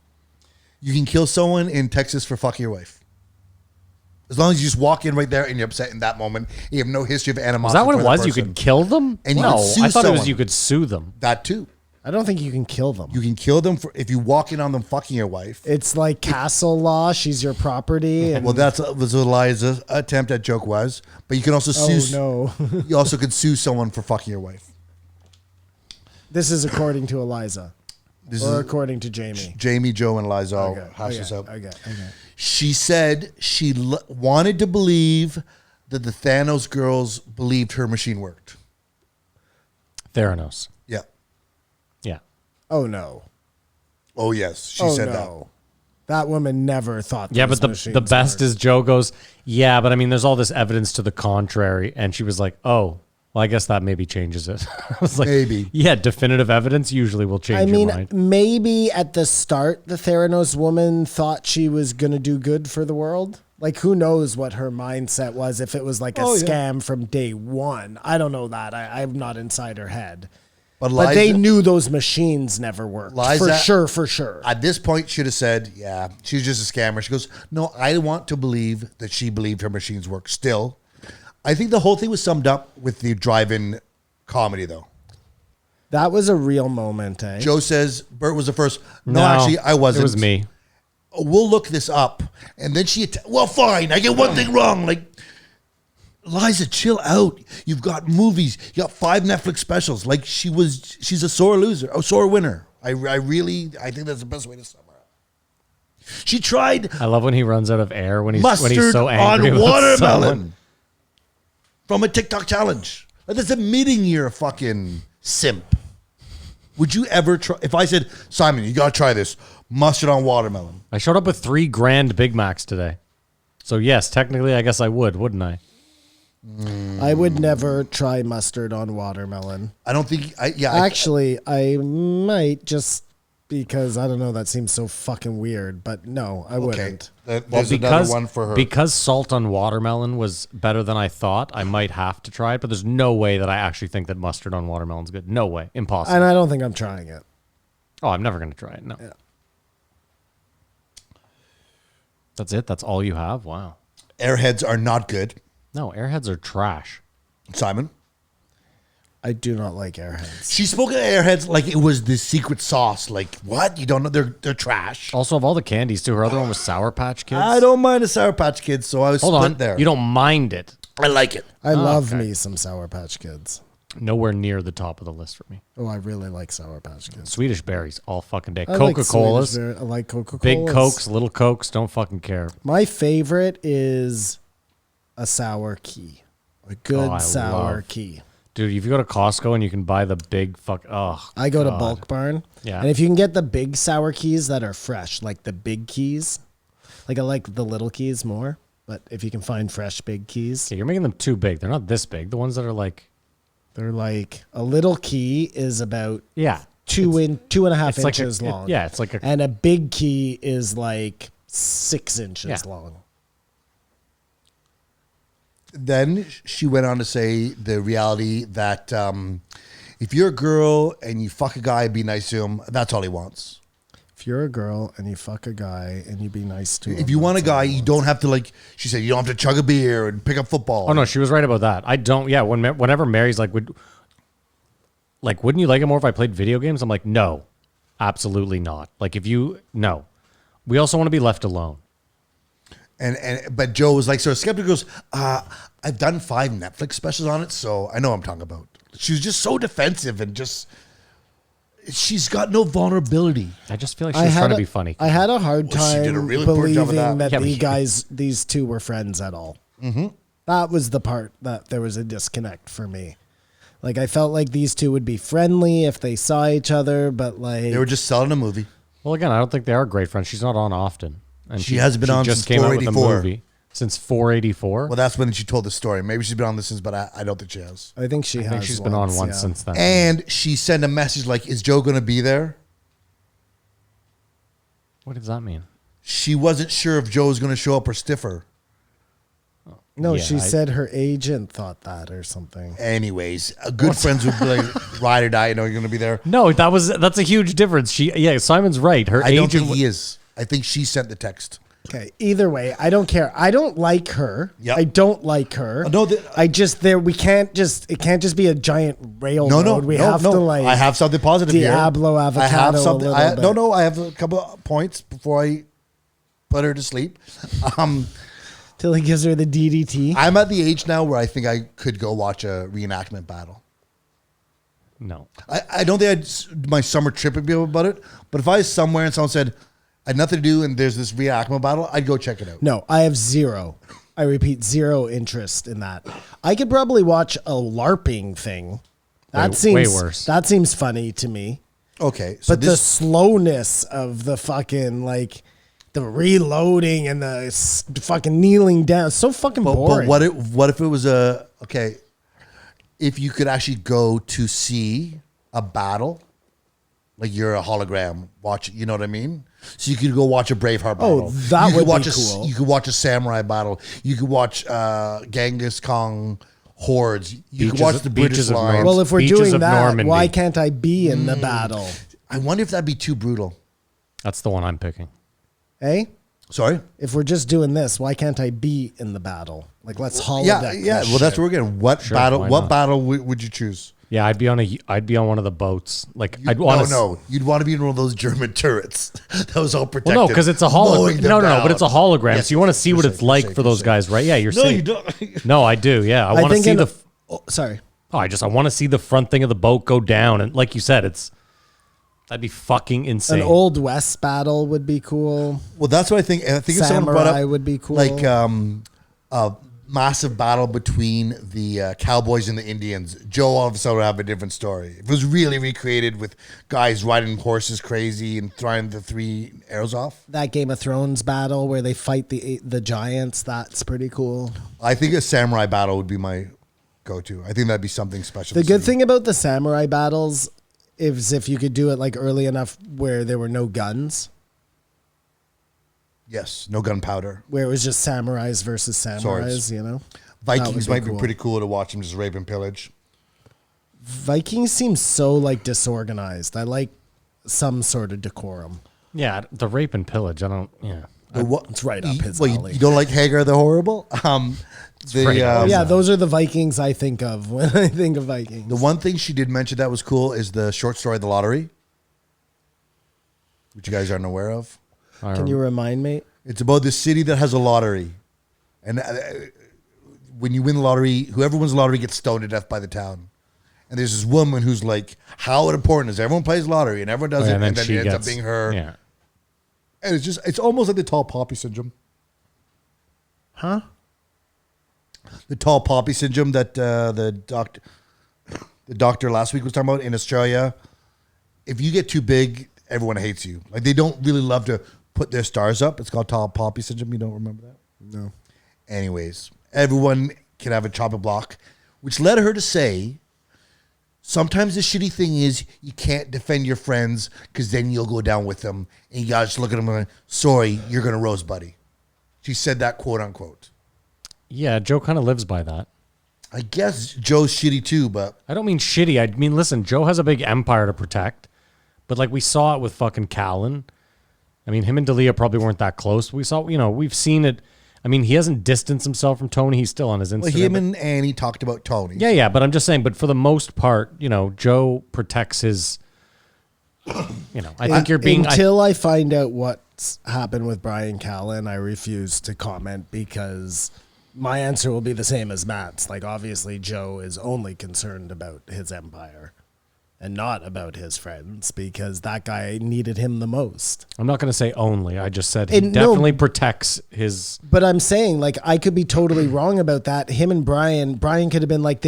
You can kill someone in Texas for fucking your wife. As long as you just walk in right there and you're upset in that moment, you have no history of Is animosity. that what for it that was? You person. could kill them? And you no, could sue I thought it was someone. you could sue them. that too. I don't think you can kill them. You can kill them for if you walk in on them fucking your wife. It's like castle law. She's your property. And, Well, that's was what Eliza's attempt at joke was. But you can also sue. oh no, You also could sue someone for fucking your wife. this is according to Iliza, This or is according to Jamie. Jamie, Joe, and Eliza all Okay, hash okay, this out. okay. She said she wanted to believe that the Thanos girls believed her machine worked. Theranos. Yeah. Oh, no. Oh, yes. She said that. That woman never thought Yeah, those but the machines best worked. is Joe goes, yeah, but I mean, there's all this evidence to the contrary. And she was like, oh, well, I guess that maybe changes it. I was like, Maybe. Yeah, definitive evidence usually will change your mind. Maybe at the start, the Theranos woman thought she was going to do good for the world. Like, who knows what her mindset was if it was like a scam from day one. I don't know that. I'm not inside her head. But they knew those machines never worked. For sure. At this point, she'd have said, yeah, she's just a scammer. She goes, no, I want to believe that she believed her machines work still. I think the whole thing was summed up with the drive-in comedy, though. That was a real moment, eh? Joe says Bert was the first. No, actually, I wasn't. It was me. We'll look this up. And then well, fine, I get one thing wrong. Like, Liza, chill out. You've got movies. You got 5 Netflix specials. Like, she's a sore loser, a sore winner. I think that's the best way to sum her up. She tried. I love when he runs out of air when he's mustard so angry on with watermelon someone. from a TikTok challenge. Like, that's admitting you're a fucking simp. Would you ever try? If I said, Simon, you got to try this mustard on watermelon. I showed up with 3 grand Big Macs today. So yes, technically, I guess I would, wouldn't I? I would never try mustard on watermelon. I don't think. Actually, I might just because I don't know. That seems so fucking weird. But no, I wouldn't. There's another one for her. Because salt on watermelon was better than I thought, I might have to try it. But there's no way that I actually think that mustard on watermelon is good. No way. Impossible. And I don't think I'm trying it. Oh, I'm never going to try it. No. Yeah. That's it? That's all you have? Wow. Airheads are not good. No, Airheads are trash. Simon? I do not like Airheads. She spoke of Airheads like it was the secret sauce. Like, what? You don't know? They're trash. Also, of all the candies, too, her other one was Sour Patch Kids. I don't mind the Sour Patch Kids, so I was split there. You don't mind it. I like it. I love me some Sour Patch Kids. Nowhere near the top of the list for me. Oh, I really like Sour Patch Kids. Swedish berries all fucking day. I like Coca-Colas. Swedish berry. I like Coca-Colas. Big Cokes, little Cokes, don't fucking care. My favorite is a sour key. A good sour key. Dude, if you go to Costco and you can buy the big I go to Bulk Barn. Yeah. And if you can get the big sour keys that are fresh, like the big keys, like I like the little keys more, but if you can find fresh big keys. Yeah, you're making them too big. They're not this big. The ones that are like... They're like, a little key is about Yeah. 2.5 inches long. Yeah, it's like a... And a big key is like 6 inches long. Then she went on to say the reality that if you're a girl and you fuck a guy, be nice to him, that's all he wants. If you're a girl and you fuck a guy and you be nice to him. If you want a guy, you don't have to she said, you don't have to chug a beer and pick up football. Oh, no, she was right about that. I don't... Yeah, whenever Mary's like, wouldn't you like it more if I played video games? I'm like, no, absolutely not. Like, no. We also want to be left alone. But Joe was like, so skeptical, goes, I've done 5 Netflix specials on it, so I know what I'm talking about. She was just so defensive and she's got no vulnerability. I just feel like she was trying to be funny. I had a hard time she did a really poor job of believing that. that these two were friends at all. Mm-hmm. That was the part that there was a disconnect for me. Like, I felt like these two would be friendly if they saw each other, but like... They were just selling a movie. Well, again, I don't think they are great friends. She's not on often. And she hasn't been on just since came out with a 484. movie. Since 484? Well, that's when she told the story. Maybe she's been on this since, but I don't think she has. I think she has. I think she's been on once since then. And she sent a message like, is Joe going to be there? What does that mean? She wasn't sure if Joe was going to show up or stiffer. No, she said her agent thought that or something. Anyways, good friends would be like, ride or die, you know you're going to be there. No, that's a huge difference. Simon's right. Her I agent... don't think he is. I think she sent the text. Okay. Either way, I don't care. I don't like her. Yep. I don't like her. No, it can't just be a giant railroad. I have something positive here. Diablo avocado. I have something. I have a couple of points before I put her to sleep. Till he gives her the DDT. I'm at the age now where I think I could go watch a reenactment battle. No. I don't think my summer trip would be about it. But if I was somewhere and someone said, I had nothing to do and there's this reenactment battle, I'd go check it out. No, I have I repeat, zero interest in that. I could probably watch a LARPing thing. That seems way worse. That seems funny to me. Okay, so But the slowness of the fucking like the reloading and the fucking kneeling down, so fucking boring. But what if it was if you could actually go to see a battle, like you're a hologram, watch it, you know what I mean? So you could go watch a Braveheart battle. That you would could watch be cool. You could watch a samurai battle. You could watch Genghis Khan hordes. You could Beaches- watch the British beaches of lines. Norm- Well, if we're Beaches doing of that, Normandy. why can't I be in the battle? I wonder if that'd be too brutal. That's the one I'm picking. Hey, Sorry? if we're just doing this, why can't I be in the battle? Like, let's holodeck. Yeah. this Well, that's shit. where we're getting. What Sure, battle? why What not? battle would you choose? Yeah, I'd be on one of the boats. Like I'd want No, you'd want to be in one of those German turrets that was all protected. Well, no, because it's a mowing hologram. them No, down. but it's a hologram, Yes, so you want to see you're what safe, it's you're like safe, for you're those safe. guys, right? Yeah, you're No, safe. you don't. No, I do. Yeah, I want to think see in the. sorry. I want to see the front thing of the boat go down, and like you said, that'd be fucking insane. An Old West battle would be cool. Well, that's what I think. I think if someone brought Samurai up would be cool. like a massive battle between the Cowboys and the Indians. Joe all of a sudden would have a different story. If it was really recreated with guys riding horses crazy and throwing the 3 arrows off. That Game of Thrones battle where they fight the giants, that's pretty cool. I think a samurai battle would be my go-to. I think that'd be something special. The to good see. thing about the samurai battles is if you could do it like early enough where there were no guns, Yes, no gunpowder. where it was just samurais versus samurais, Swords. you know? That would Vikings be might be cool. pretty cool to watch them just rape and pillage. Vikings seem so like disorganized. I like some sort of decorum. Yeah, the rape and pillage. I don't. Yeah, It's right up his Well, alley. you don't like Hagar the Horrible? right up. Yeah, those are the Vikings I think of when I think of Vikings. The one thing she did mention that was cool is the short story, The Lottery, which you guys aren't aware of. Can you remind me? It's about this city that has a lottery. And when you win the lottery, whoever wins the lottery gets stoned to death by the town. And there's this woman who's like, how important is it? Everyone plays lottery and everyone does it. And then she it ends gets up being her. Yeah, And it's almost like the tall poppy syndrome. Huh? The tall poppy syndrome that the doctor last week was talking about in Australia. If you get too big, everyone hates you. Like they don't really love to put their stars up. It's called tall poppy syndrome. You don't remember that? No. Anyways, everyone can have a chopping block, which led her to say, sometimes the shitty thing is you can't defend your friends because then you'll go down with them. And you got to just look at them and go, sorry, you're going to roast buddy. She said that quote unquote. yeah. Joe kind of lives by that. I guess Joe's shitty too, but I don't mean shitty. I mean, listen, Joe has a big empire to protect, but like we saw it with fucking Callan. I mean, him and D'Elia probably weren't that close. We saw, we've seen it. I mean, he hasn't distanced himself from Tony. He's still on his Instagram. well, him but- and Annie talked about Tony. yeah. But I'm just saying. But for the most part, Joe protects his. I think you're being. Until I find out what's happened with Brian Callen, I refuse to comment because my answer will be the same as Matt's. Like, obviously, Joe is only concerned about his empire and not about his friends because that guy needed him the most. I'm not going to say only. I just said he And no- definitely protects his. But I'm saying, like, I could be totally wrong about that. Him and Brian could have been like,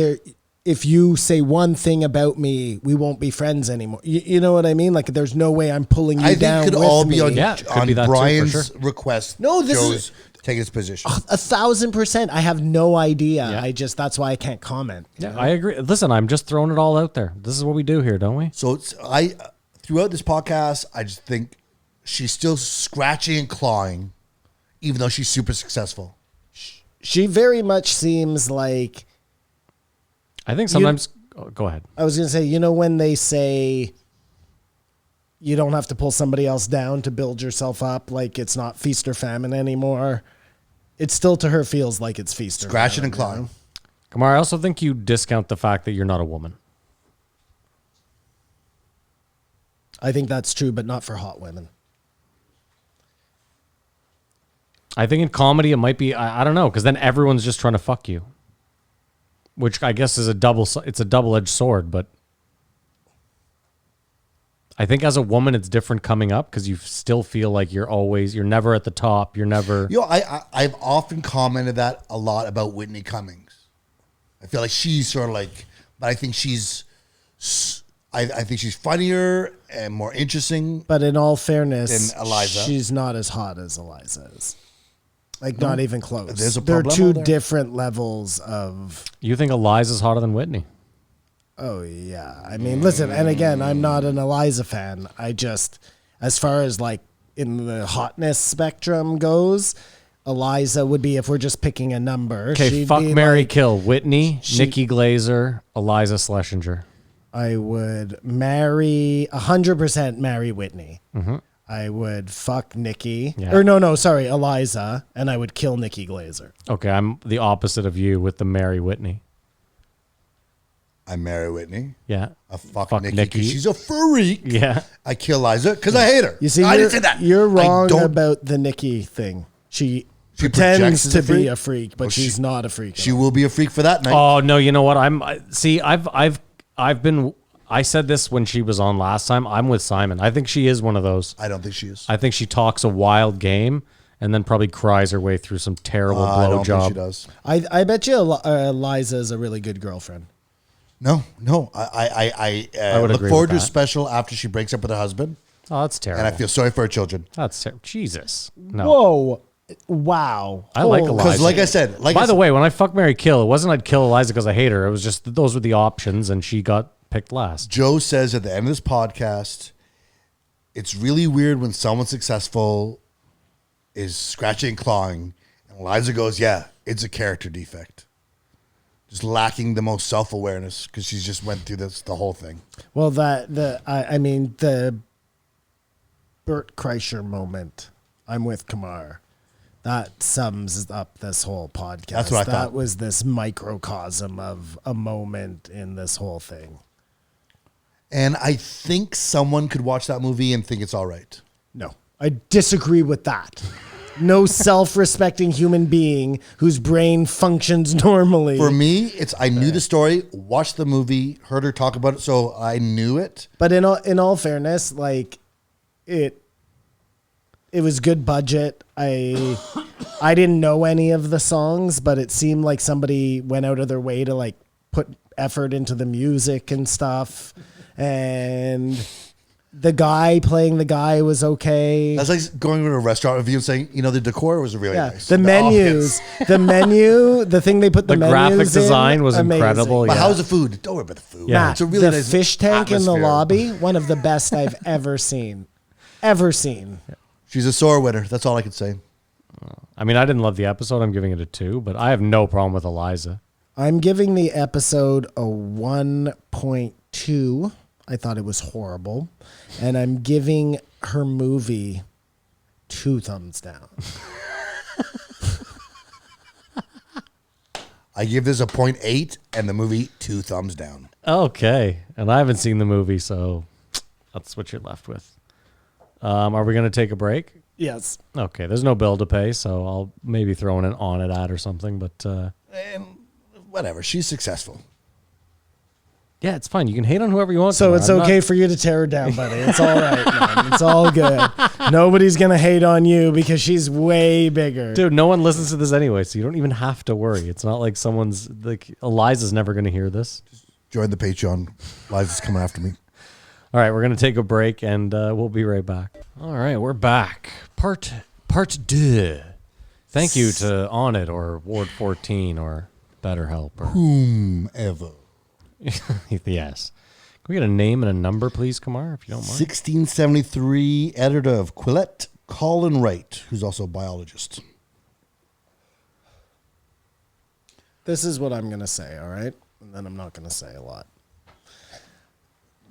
if you say one thing about me, we won't be friends anymore. You know what I mean? Like, there's no way I'm pulling you I think down it could with all me. be on, Yeah, it could on be that too, for Brian's sure. request. No, this Joe's is- taking his position. 1,000%. I have no idea. Yeah. That's why I can't comment. Yeah, I agree. Listen, I'm just throwing it all out there. This is what we do here, don't we? So throughout this podcast, I just think she's still scratching and clawing, even though she's super successful. She very much seems like, I think sometimes. Go ahead. I was going to say, when they say you don't have to pull somebody else down to build yourself up, like it's not feast or famine anymore. It still to her feels like it's feast or Scratching and famine. clawing. Kamar, I also think you discount the fact that you're not a woman. I think that's true, but not for hot women. I think in comedy it might be. I don't know, because then everyone's just trying to fuck you, which I guess is a double-edged sword. But I think as a woman, it's different coming up because you still feel like you're never at the top. You're never. I've often commented that a lot about Whitney Cummings. I feel like she's sort of like, but I think she's I think she's funnier and more interesting. But in all fairness, Than Iliza. she's not as hot as Iliza is. Like, not even close. There's a They're problemo two there. different levels of... You think Eliza's hotter than Whitney? Oh, yeah. I mean, listen, and again, I'm not an Iliza fan. I just, as far as like in the hotness spectrum goes, Iliza would be, if we're just picking a number. Okay, she'd fuck, be marry, like- kill. Whitney, Nikki Glazer, Iliza Shlesinger. I would 100% marry Whitney. I would fuck Nikki. Yeah. Or no, sorry, Iliza. And I would kill Nikki Glazer. Okay, I'm the opposite of you with the marry Whitney. I marry Whitney. Yeah. I fuck, Fuck Nikki. Nikki. 'Cause she's a freak. Yeah. I kill Liza because I hate her. You see, I you're, didn't say that. you're I wrong don't- about the Nikki thing. She projects pretends as to a freak? be a freak, but Well, she's not a freak. at She all. will be a freak for that night. Oh no, you know what? I've been. I said this when she was on last time. I'm with Simon. I think she is one of those. I don't think she is. I think she talks a wild game and then probably cries her way through some terrible I don't think she blowjob. does. I bet you Liza is a really good girlfriend. No. I would look agree forward to with a that. special after she breaks up with her husband, Oh, that's terrible. and I feel sorry for her children. That's Jesus. No. Whoa. Wow. I like Holy- Eliza. Because, like I said, By the way, when I fuck Mary Kill, it wasn't I'd kill Eliza because I hate her. It was just those were the options, and she got picked last. Joe says at the end of this podcast, it's really weird when someone successful is scratching and clawing, and Eliza goes, "Yeah, it's a character defect." Just lacking the most self-awareness because she's just went through the whole thing. Well, I mean, the Bert Kreischer moment, I'm with Kamar. That sums up this whole podcast. That's what I that thought. was this microcosm of a moment in this whole thing. And I think someone could watch that movie and think it's all right. No, I disagree with that. No self-respecting human being whose brain functions normally. For me, it's I knew the story, watched the movie, heard her talk about it, so I knew it. But in all fairness, like it was good budget. I didn't know any of the songs, but it seemed like somebody went out of their way to like put effort into the music and stuff. And the guy playing the guy was okay. That's like going to a restaurant review and saying, the decor was really Yeah, nice. the menus, the thing they put the menus graphic in, design was amazing. incredible. But Yeah. how's the food? Don't worry about the food. Yeah. It's a really the nice fish tank in the atmosphere. lobby, one of the best I've ever seen. She's a sore winner. That's all I can say. I mean, I didn't love the episode. I'm giving it a 2, but I have no problem with Eliza. I'm giving the episode a 1.2. I thought it was horrible. And I'm giving her movie 2 thumbs down. I give this a 0.8 and the movie 2 thumbs down. Okay, and I haven't seen the movie, so that's what you're left with. Are we going to take a break? Yes. Okay, there's no bill to pay, so I'll maybe throw in an on it ad or something, but Whatever. She's successful. yeah, it's fine. You can hate on whoever you want. So Kumar. it's I'm not- okay for you to tear her down, buddy. It's all right, man. It's all good. Nobody's going to hate on you because she's way bigger. Dude, no one listens to this anyway, so you don't even have to worry. It's not like someone's like Eliza's never going to hear this. Join the Patreon. Liza's coming after me. All right, we're going to take a break and we'll be right back. All right, we're back. Part 2. Thank you to On It or Ward 14 or BetterHelp or Whomever. yes. Can we get a name and a number, please, Kamar, if you don't mind? 1673 editor of Quillette, Colin Wright, who's also a biologist. This is what I'm going to say, all right? And then I'm not going to say a lot.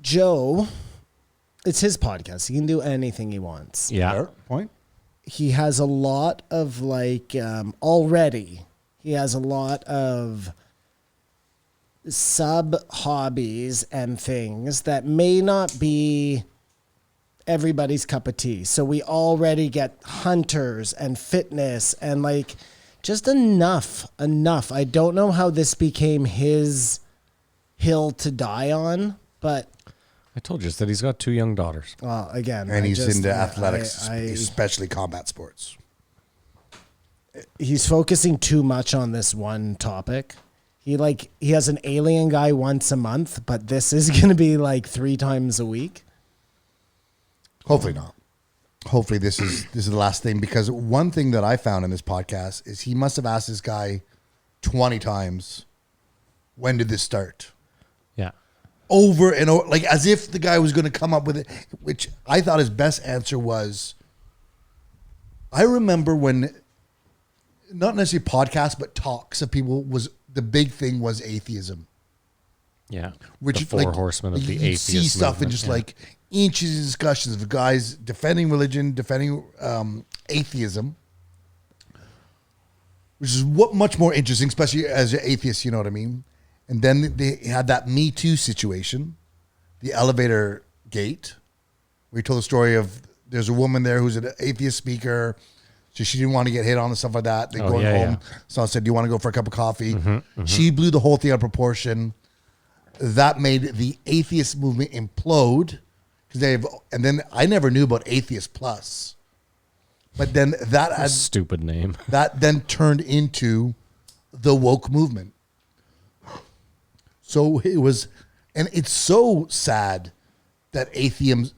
Joe, it's his podcast. He can do anything he wants. Yeah. Fair point. He has a lot of already, he has a lot of sub hobbies and things that may not be everybody's cup of tea. So we already get hunters and fitness and just enough. I don't know how this became his hill to die on, but I told you that he's got 2 young daughters. again, And he's into I- athletics, I- especially combat sports. he's focusing too much on this one topic. He has an alien guy once a month, but this is going to be like 3 times a week. Hopefully not. Hopefully this is the last thing, because one thing that I found in this podcast is he must have asked this guy 20 times, when did this start? Yeah. Over and over, like as if the guy was going to come up with it, which I thought his best answer was, I remember when, not necessarily podcasts, but talks of people, was the big thing was atheism. Yeah. Which the four horsemen of the you atheist see stuff movement, and just like inches of discussions of guys defending religion, defending atheism, which is what much more interesting, especially as an atheist, you know what I mean? And then they had that Me Too situation, the elevator gate. We told the story of there's a woman there who's an atheist speaker. So she didn't want to get hit on and stuff like that. They're going home. Yeah. So I said, do you want to go for a cup of coffee? She blew the whole thing out of proportion. That made the atheist movement implode. And then I never knew about Atheist Plus. But then that had, stupid name. That then turned into the woke movement. So it was, and it's so sad that atheism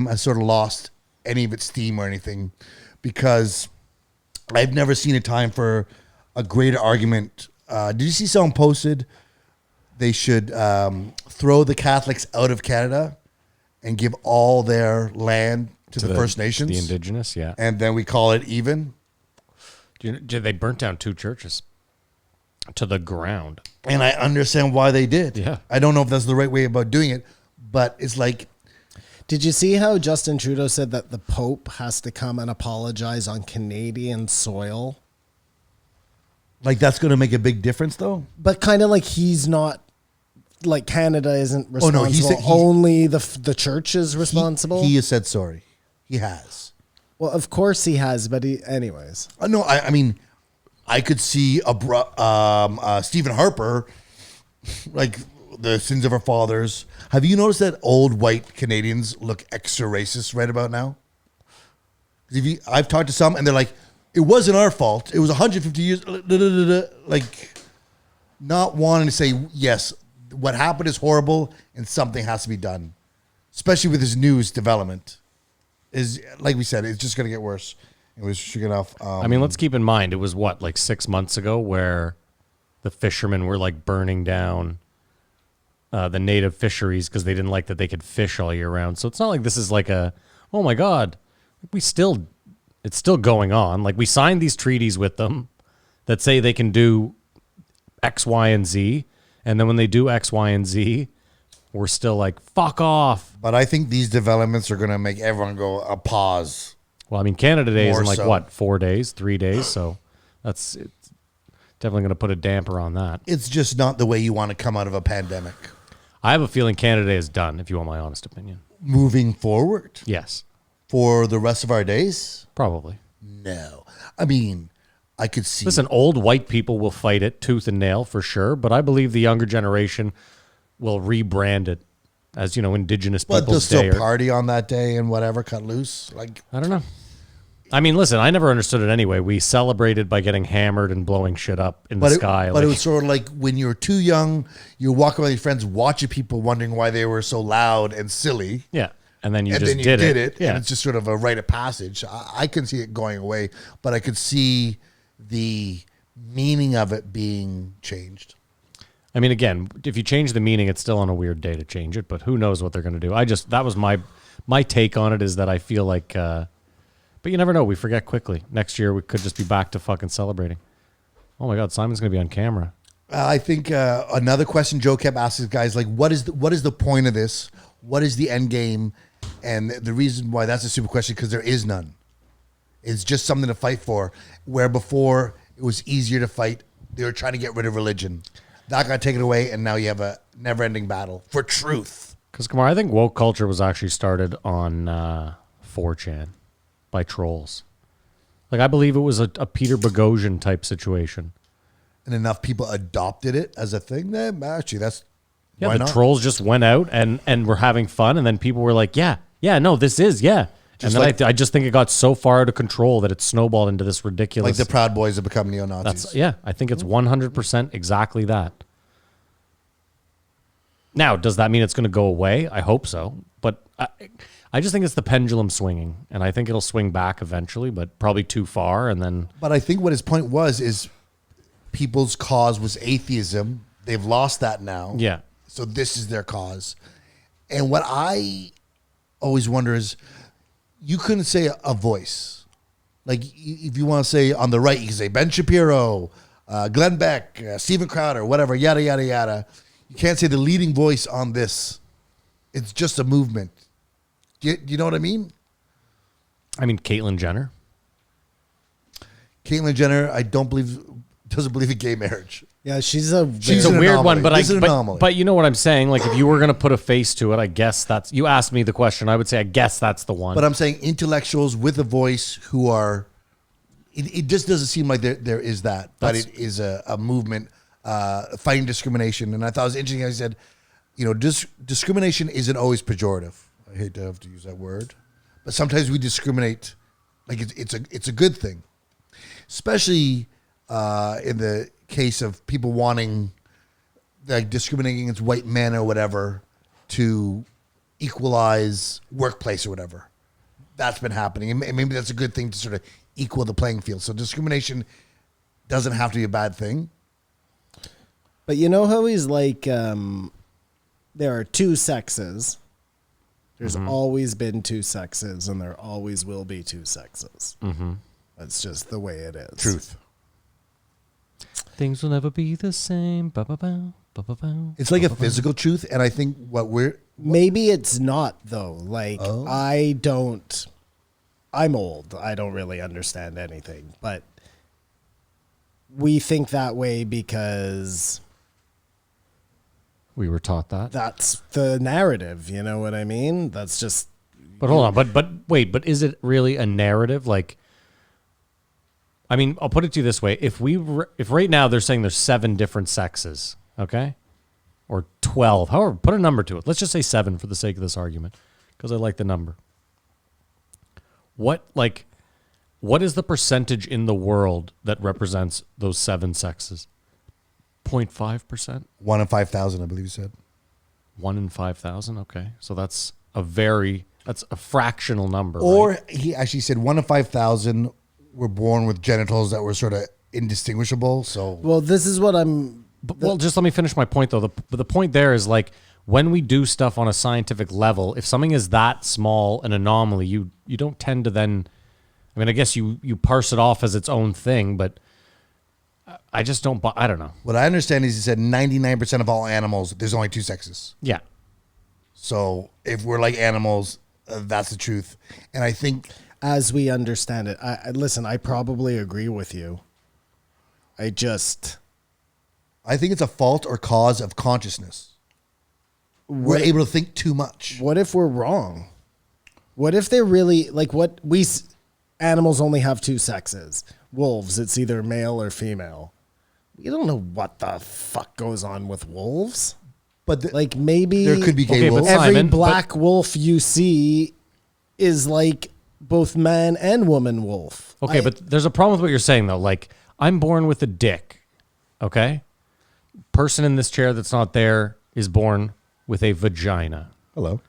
has sort of lost any of its steam or anything, because I've never seen a time for a greater argument. Did you see someone posted they should throw the Catholics out of Canada and give all their land to the First Nations? The Indigenous, yeah. And then we call it even? They burnt down 2 churches to the ground. And I understand why they did. Yeah. I don't know if that's the right way about doing it, but it's like... Did you see how Justin Trudeau said that the Pope has to come and apologize on Canadian soil? Like that's going to make a big difference, though? But kind of like he's not, like Canada isn't responsible. Oh, no, he said only the church is responsible? He has said sorry. He has. Well, of course he has, but anyways. No, I mean, I could see Stephen Harper, like the sins of our fathers. Have you noticed that old white Canadians look extra racist right about now? I've talked to some, and they're like, it wasn't our fault. It was 150 years. Like, not wanting to say, yes, what happened is horrible, and something has to be done. Especially with this news development. Is like we said, it's just going to get worse. It was sure enough. I mean, let's keep in mind, it was like 6 months ago where the fishermen were like burning down the native fisheries because they didn't like that they could fish all year round. So it's not like this is like oh my God, it's still going on. Like we signed these treaties with them that say they can do X, Y, and Z. And then when they do X, Y, and Z, we're still like, fuck off. But I think these developments are going to make everyone go a pause. Well, I mean, Canada Day is in like, so. what, 4 days, 3 days? So it's definitely going to put a damper on that. It's just not the way you want to come out of a pandemic. I have a feeling Canada Day is done, if you want my honest opinion. Moving forward? Yes. For the rest of our days? Probably. No. I mean, I could see. Listen, old white people will fight it tooth and nail for sure, but I believe the younger generation will rebrand it as, Indigenous But they'll Peoples Day. still party on that day and whatever, cut loose. Like, I don't know. I mean, listen, I never understood it anyway. We celebrated by getting hammered and blowing shit up in the sky. But it was sort of like when you were too young, you were walking with your friends, watching people, wondering why they were so loud and silly. Yeah. And then you And just then you did it. Yeah. And it's just sort of a rite of passage. I can see it going away, but I could see the meaning of it being changed. I mean, again, if you change the meaning, it's still on a weird day to change it, but who knows what they're going to do. That was my take on it, is that I feel like, but you never know. We forget quickly. Next year, we could just be back to fucking celebrating. Oh my God, Simon's going to be on camera. I think another question Joe kept asking guys, like, what is the point of this? What is the end game? And the reason why that's a super question, because there is none. It's just something to fight for, where before it was easier to fight. They were trying to get rid of religion. That got taken away, and now you have a never-ending battle for truth. Because, Kumar, I think woke culture was actually started on 4chan by trolls. Like, I believe it was a Peter Boghossian type situation. And enough people adopted it as a thing. Actually, that's why the trolls just went out and were having fun, and then people were like, yeah, no, this is, yeah. And then I just think it got so far out of control that it snowballed into this ridiculous. Like the Proud Boys have become neo-Nazis. I think it's 100% exactly that. Now, does that mean it's going to go away? I hope so. But I just think it's the pendulum swinging, and I think it'll swing back eventually, but probably too far, and then... But I think what his point was is people's cause was atheism. They've lost that now. Yeah. So this is their cause. And what I always wonder is, you couldn't say a voice. Like, if you want to say on the right, you can say Ben Shapiro, Glenn Beck, Steven Crowder, whatever, yada, yada, yada. You can't say the leading voice on this. It's just a movement. Do you know what I mean? I mean, Caitlyn Jenner. Caitlyn Jenner, doesn't believe in gay marriage. Yeah, she's It's a an weird anomaly. one, but This is an anomaly. but you know what I'm saying? Like, if you were going to put a face to it, I guess that's... You asked me the question. I would say, I guess that's the one. But I'm saying intellectuals with a voice who are... It just doesn't seem like there is that. But it is a movement fighting discrimination. And I thought it was interesting. I said, discrimination isn't always pejorative. I hate to have to use that word. But sometimes we discriminate. Like, it's a good thing. Especially in the case of people wanting, like, discriminating against white men or whatever to equalize workplace or whatever. That's been happening. And maybe that's a good thing to sort of equal the playing field. So discrimination doesn't have to be a bad thing. But you know how he's like, there are two sexes. There's always been two sexes, and there always will be two sexes. Mm-hmm. That's just the way it is. Truth. Things will never be the same. Ba-ba-bow, ba-ba-bow, It's like a ba-ba-bow. physical truth. And I think Maybe it's not, though. Like, I'm old. I don't really understand anything. But we think that way because We were taught that. that's the narrative. You know what I mean? That's just... But hold on. But wait. But is it really a narrative? Like, I mean, I'll put it to you this way: if right now they're saying there's 7 different sexes, okay, or 12, however, put a number to it. Let's just say 7 for the sake of this argument, because I like the number. What is the percentage in the world that represents those 7 sexes? 0.5%? 1 in 5,000, I believe you said. 1 in 5,000. Okay, so that's a fractional number. Or right? he actually said 1 in 5,000 were born with genitals that were sort of indistinguishable. So Well, this is what I'm... Well, just let me finish my point, though. The point there is, like, when we do stuff on a scientific level, if something is that small, an anomaly, you don't tend to then... I mean, I guess you parse it off as its own thing, but I just don't... I don't know. what I understand is he said 99% of all animals, there's only 2 sexes. Yeah. So if we're like animals, that's the truth. And I think... As we understand it. Listen, I probably agree with you. I think it's a fault or cause of consciousness. We're able to think too much. What if we're wrong? What if they're really... Like, animals only have 2 sexes. Wolves, it's either male or female. You don't know what the fuck goes on with wolves. But Like, maybe... there could be gay Okay, but wolves. every Simon, black wolf you see is like both man and woman wolf. Okay, but there's a problem with what you're saying, though. Like, I'm born with a dick, okay? Person in this chair that's not there is born with a vagina. Hello.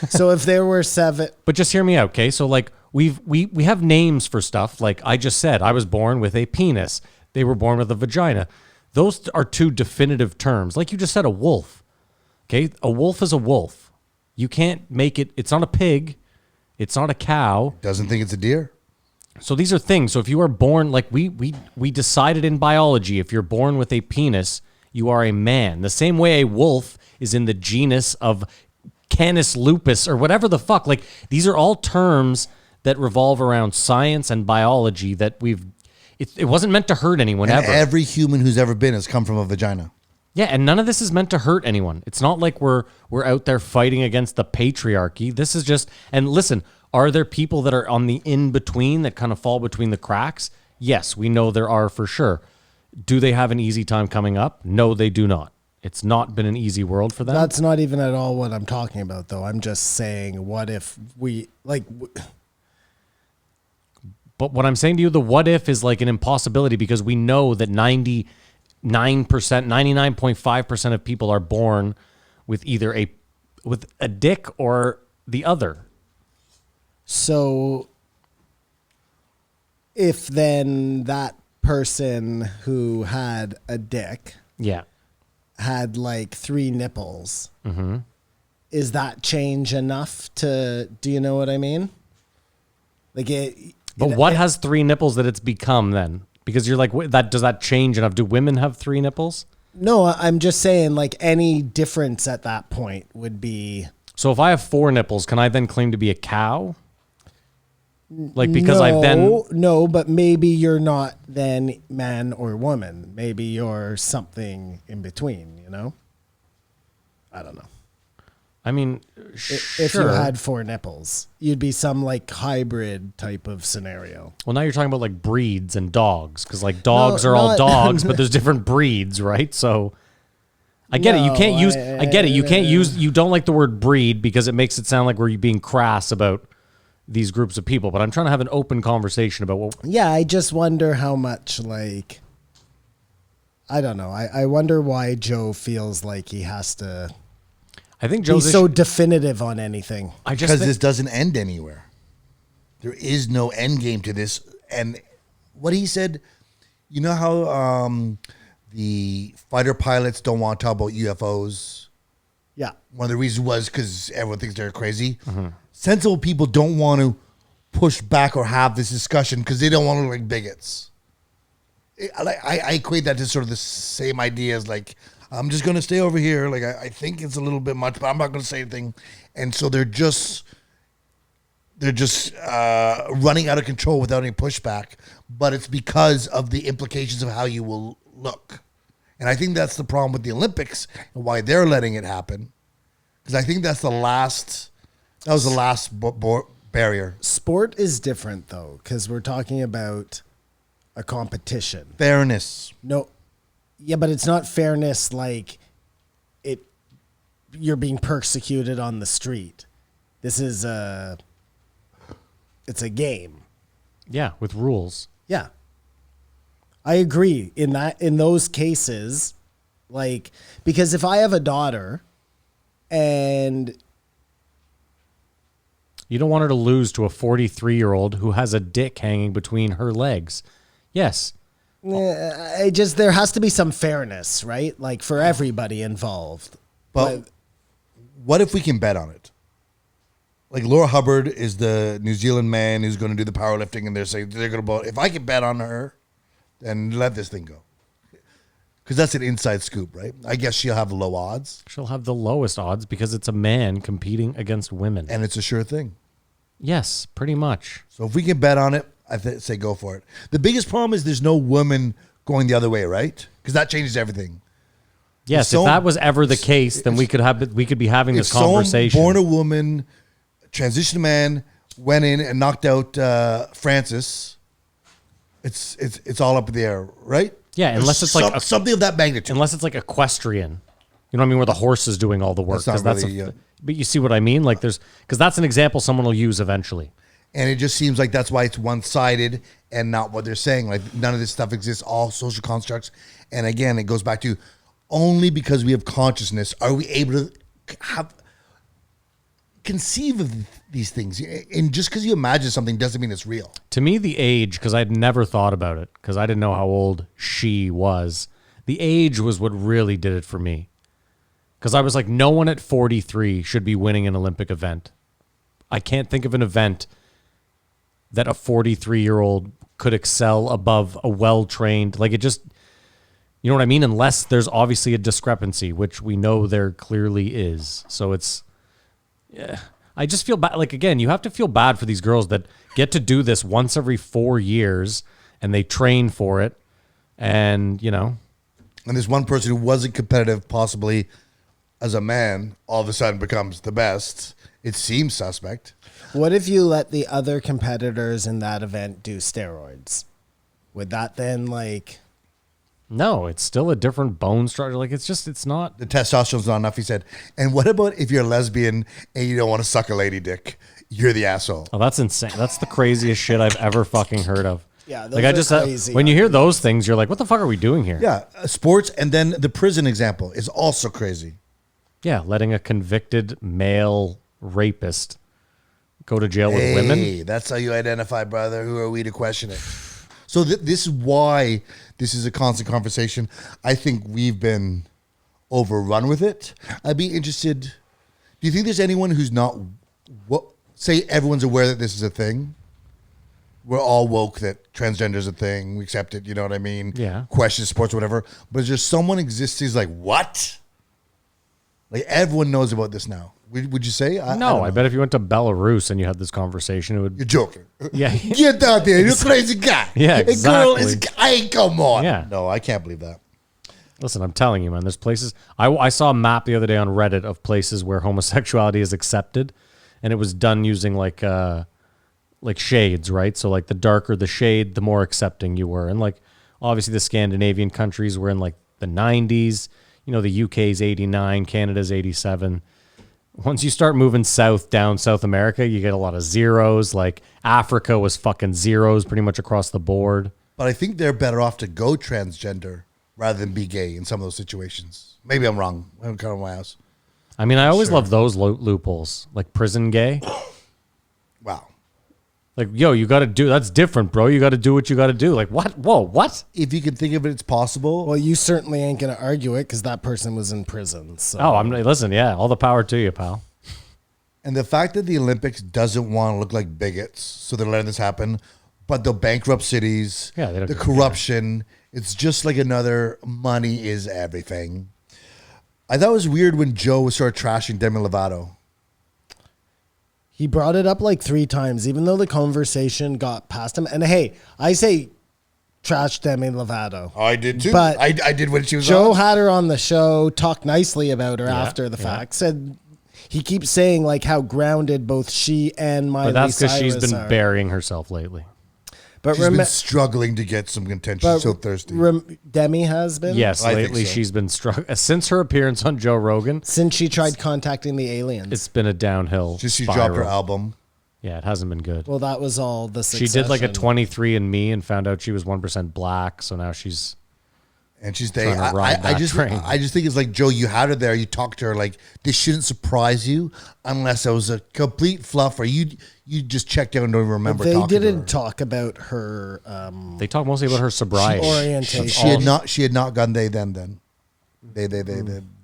So if there were 7... But just hear me out, okay? So, like, we have names for stuff. Like I just said, I was born with a penis. They were born with a vagina. Those are 2 definitive terms. Like you just said, a wolf. Okay? A wolf is a wolf. You can't make it... It's not a pig. It's not a cow. Doesn't think it's a deer. So these are things. So if you are born... Like we decided in biology, if you're born with a penis, you are a man. The same way a wolf is in the genus of Canis lupus or whatever the fuck. Like these are all terms that revolve around science and biology that it wasn't meant to hurt anyone And ever. every human who's ever been has come from a vagina. Yeah, and none of this is meant to hurt anyone. It's not like we're out there fighting against the patriarchy. This is just... And listen, are there people that are on the in-between that kind of fall between the cracks? Yes, we know there are for sure. Do they have an easy time coming up? No, they do not. It's not been an easy world for them. That's not even at all what I'm talking about, though. I'm just saying, what if we like? But what I'm saying to you, the what if is like an impossibility because we know that 99.5% of people are born with either a dick or the other. So, if then that person who had a dick Yeah. had like 3 nipples, is that change enough to? Do you know what I mean? Like it. But what has 3 nipples that it's become then? Because you're like, that does that change enough? Do women have 3 nipples? No, I'm just saying, like, any difference at that point would be. So if I have 4 nipples, can I then claim to be a cow? Like, because I've then. No, but maybe you're not then man or woman. Maybe you're something in between, you know? I don't know. I mean, If you sure. had 4 nipples, you'd be some like hybrid type of scenario. Well, now you're talking about like breeds and dogs, because like dogs No, are all not- dogs, but there's different breeds, right? So I get it. You can't use. I get it. You can't use. You don't like the word breed because it makes it sound like we're being crass about these groups of people. But I'm trying to have an open conversation about what. Yeah, I just wonder how much like. I don't know. I wonder why Joe feels like he has to. I think Joe's He's so definitive on anything. I just Because think, this doesn't end anywhere. There is no end game to this. And what he said, you know how the fighter pilots don't want to talk about UFOs? Yeah. One of the reasons was because everyone thinks they're crazy. Sensible people don't want to push back or have this discussion because they don't want to look like bigots. I equate that to sort of the same idea as like, I'm just going to stay over here. Like, I think it's a little bit much, but I'm not going to say anything. And so they're just running out of control without any pushback. But it's because of the implications of how you will look. And I think that's the problem with the Olympics and why they're letting it happen. Because I think that was the last barrier. Sport is different though, because we're talking about a competition. Fairness. No. Yeah, but it's not fairness like you're being persecuted on the street. This is it's a game. yeah, with rules. Yeah. I agree in those cases, like, because if I have a daughter and You don't want her to lose to a 43-year-old who has a dick hanging between her legs. Yes. there has to be some fairness, right? Like for everybody involved. But what if we can bet on it? Like Laura Hubbard is the New Zealand man who's going to do the powerlifting, and they're saying they're going to. If I can bet on her, then let this thing go. Because that's an inside scoop, right? I guess she'll have low odds, She'll have the lowest odds because it's a man competing against women. and it's a sure thing. Yes, pretty much. So if we can bet on it, I say go for it. The biggest problem is there's no woman going the other way, right? Because that changes everything. Yes, So- if that was ever the case, then we could be having this If someone conversation. born a woman, transitioned man, went in and knocked out Francis, it's all up in the air, right? Yeah, unless it's like something of that magnitude. unless it's like equestrian. You know what I mean? Where the horse is doing all the work. That's not 'cause really, but you see what I mean? Like because that's an example someone will use eventually. And it just seems like that's why it's one-sided and not what they're saying. Like none of this stuff exists, all social constructs. And again, it goes back to only because we have consciousness are we able to conceive of these things. And just because you imagine something doesn't mean it's real. To me, the age, because I'd never thought about it, because I didn't know how old she was. The age was what really did it for me. Because I was like, no one at 43 should be winning an Olympic event. I can't think of an event that a 43-year-old could excel above a well-trained, like it just, you know what I mean? Unless there's obviously a discrepancy, which we know there clearly is. So it's, yeah, I just feel bad. Like, again, you have to feel bad for these girls that get to do this once every 4 years and they train for it. And, you know. And there's one person who wasn't competitive, possibly as a man, all of a sudden becomes the best. It seems suspect. What if you let the other competitors in that event do steroids? Would that then like No, it's still a different bone structure. Like it's not. The testosterone's not enough, he said. And what about if you're a lesbian and you don't want to suck a lady dick? You're the asshole. Oh, that's insane. That's the craziest shit I've ever fucking heard of. Yeah, like I just when you hear those things, you're like, what the fuck are we doing here? Yeah, sports, and then the prison example is also crazy. Yeah, letting a convicted male rapist go to jail with women. Hey, that's how you identify, brother. Who are we to question it? So this is why this is a constant conversation. I think we've been overrun with it. I'd be interested. Do you think there's anyone who's not, say everyone's aware that this is a thing? We're all woke that transgender is a thing. We accept it. You know what I mean? Yeah. Question sports, whatever. But is there someone exists who's like, what? Like everyone knows about this now. Would you say? No, I bet if you went to Belarus and you had this conversation, it would. You're joking. Yeah. Get out there. You're a crazy guy. Yeah, exactly. A girl is, hey, come on. Yeah. No, I can't believe that. Listen, I'm telling you, man, there's places. I saw a map the other day on Reddit of places where homosexuality is accepted, and it was done using like shades, right? So like the darker the shade, the more accepting you were. And like obviously the Scandinavian countries were in like the 90s. You know, the UK's 89, Canada's 87. Once you start moving south, down South America, you get a lot of zeros. Like Africa was fucking zeros pretty much across the board. But I think they're better off to go transgender rather than be gay in some of those situations. Maybe I'm wrong. I haven't come to my house. I mean, I always love those loopholes, like prison gay. Wow. Like, yo, you got to do, that's different, bro. You got to do what you got to do. Like, what? Whoa, what? If you can think of it, it's possible. Well, you certainly ain't going to argue it because that person was in prison. So. Oh, listen, yeah, all the power to you, pal. And the fact that the Olympics doesn't want to look like bigots, so they're letting this happen, but they'll bankrupt cities, Yeah, they don't the give a corruption, it's just like another money is everything. I thought it was weird when Joe started trashing Demi Lovato. He brought it up like 3 times, even though the conversation got past him. And hey, I say trash Demi Lovato. I did too. But I did when she was Joe on. had her on the show, talked nicely about her after the fact. Said he keeps saying like how grounded both she and Miley But that's because Cyrus she's been are. burying herself lately. But She's been struggling to get some contention. She's so thirsty. Demi has been? Yes, I think lately so. she's been struggling. Since her appearance on Joe Rogan, Since she tried contacting the aliens. it's been a downhill Just she spiral. dropped her album. Yeah, it hasn't been good. Well, that was all the She did like a Succession. 23andMe and found out she was 1% black, so now she's... And she's Trying dating. to ride that train. I just think it's like, Joe, you had her there. You talked to her like this shouldn't surprise you unless it was a complete fluff or you just checked out and don't even remember. They talking to didn't her. talk about her They talk mostly about her sobriety. orientation. She had not gone. They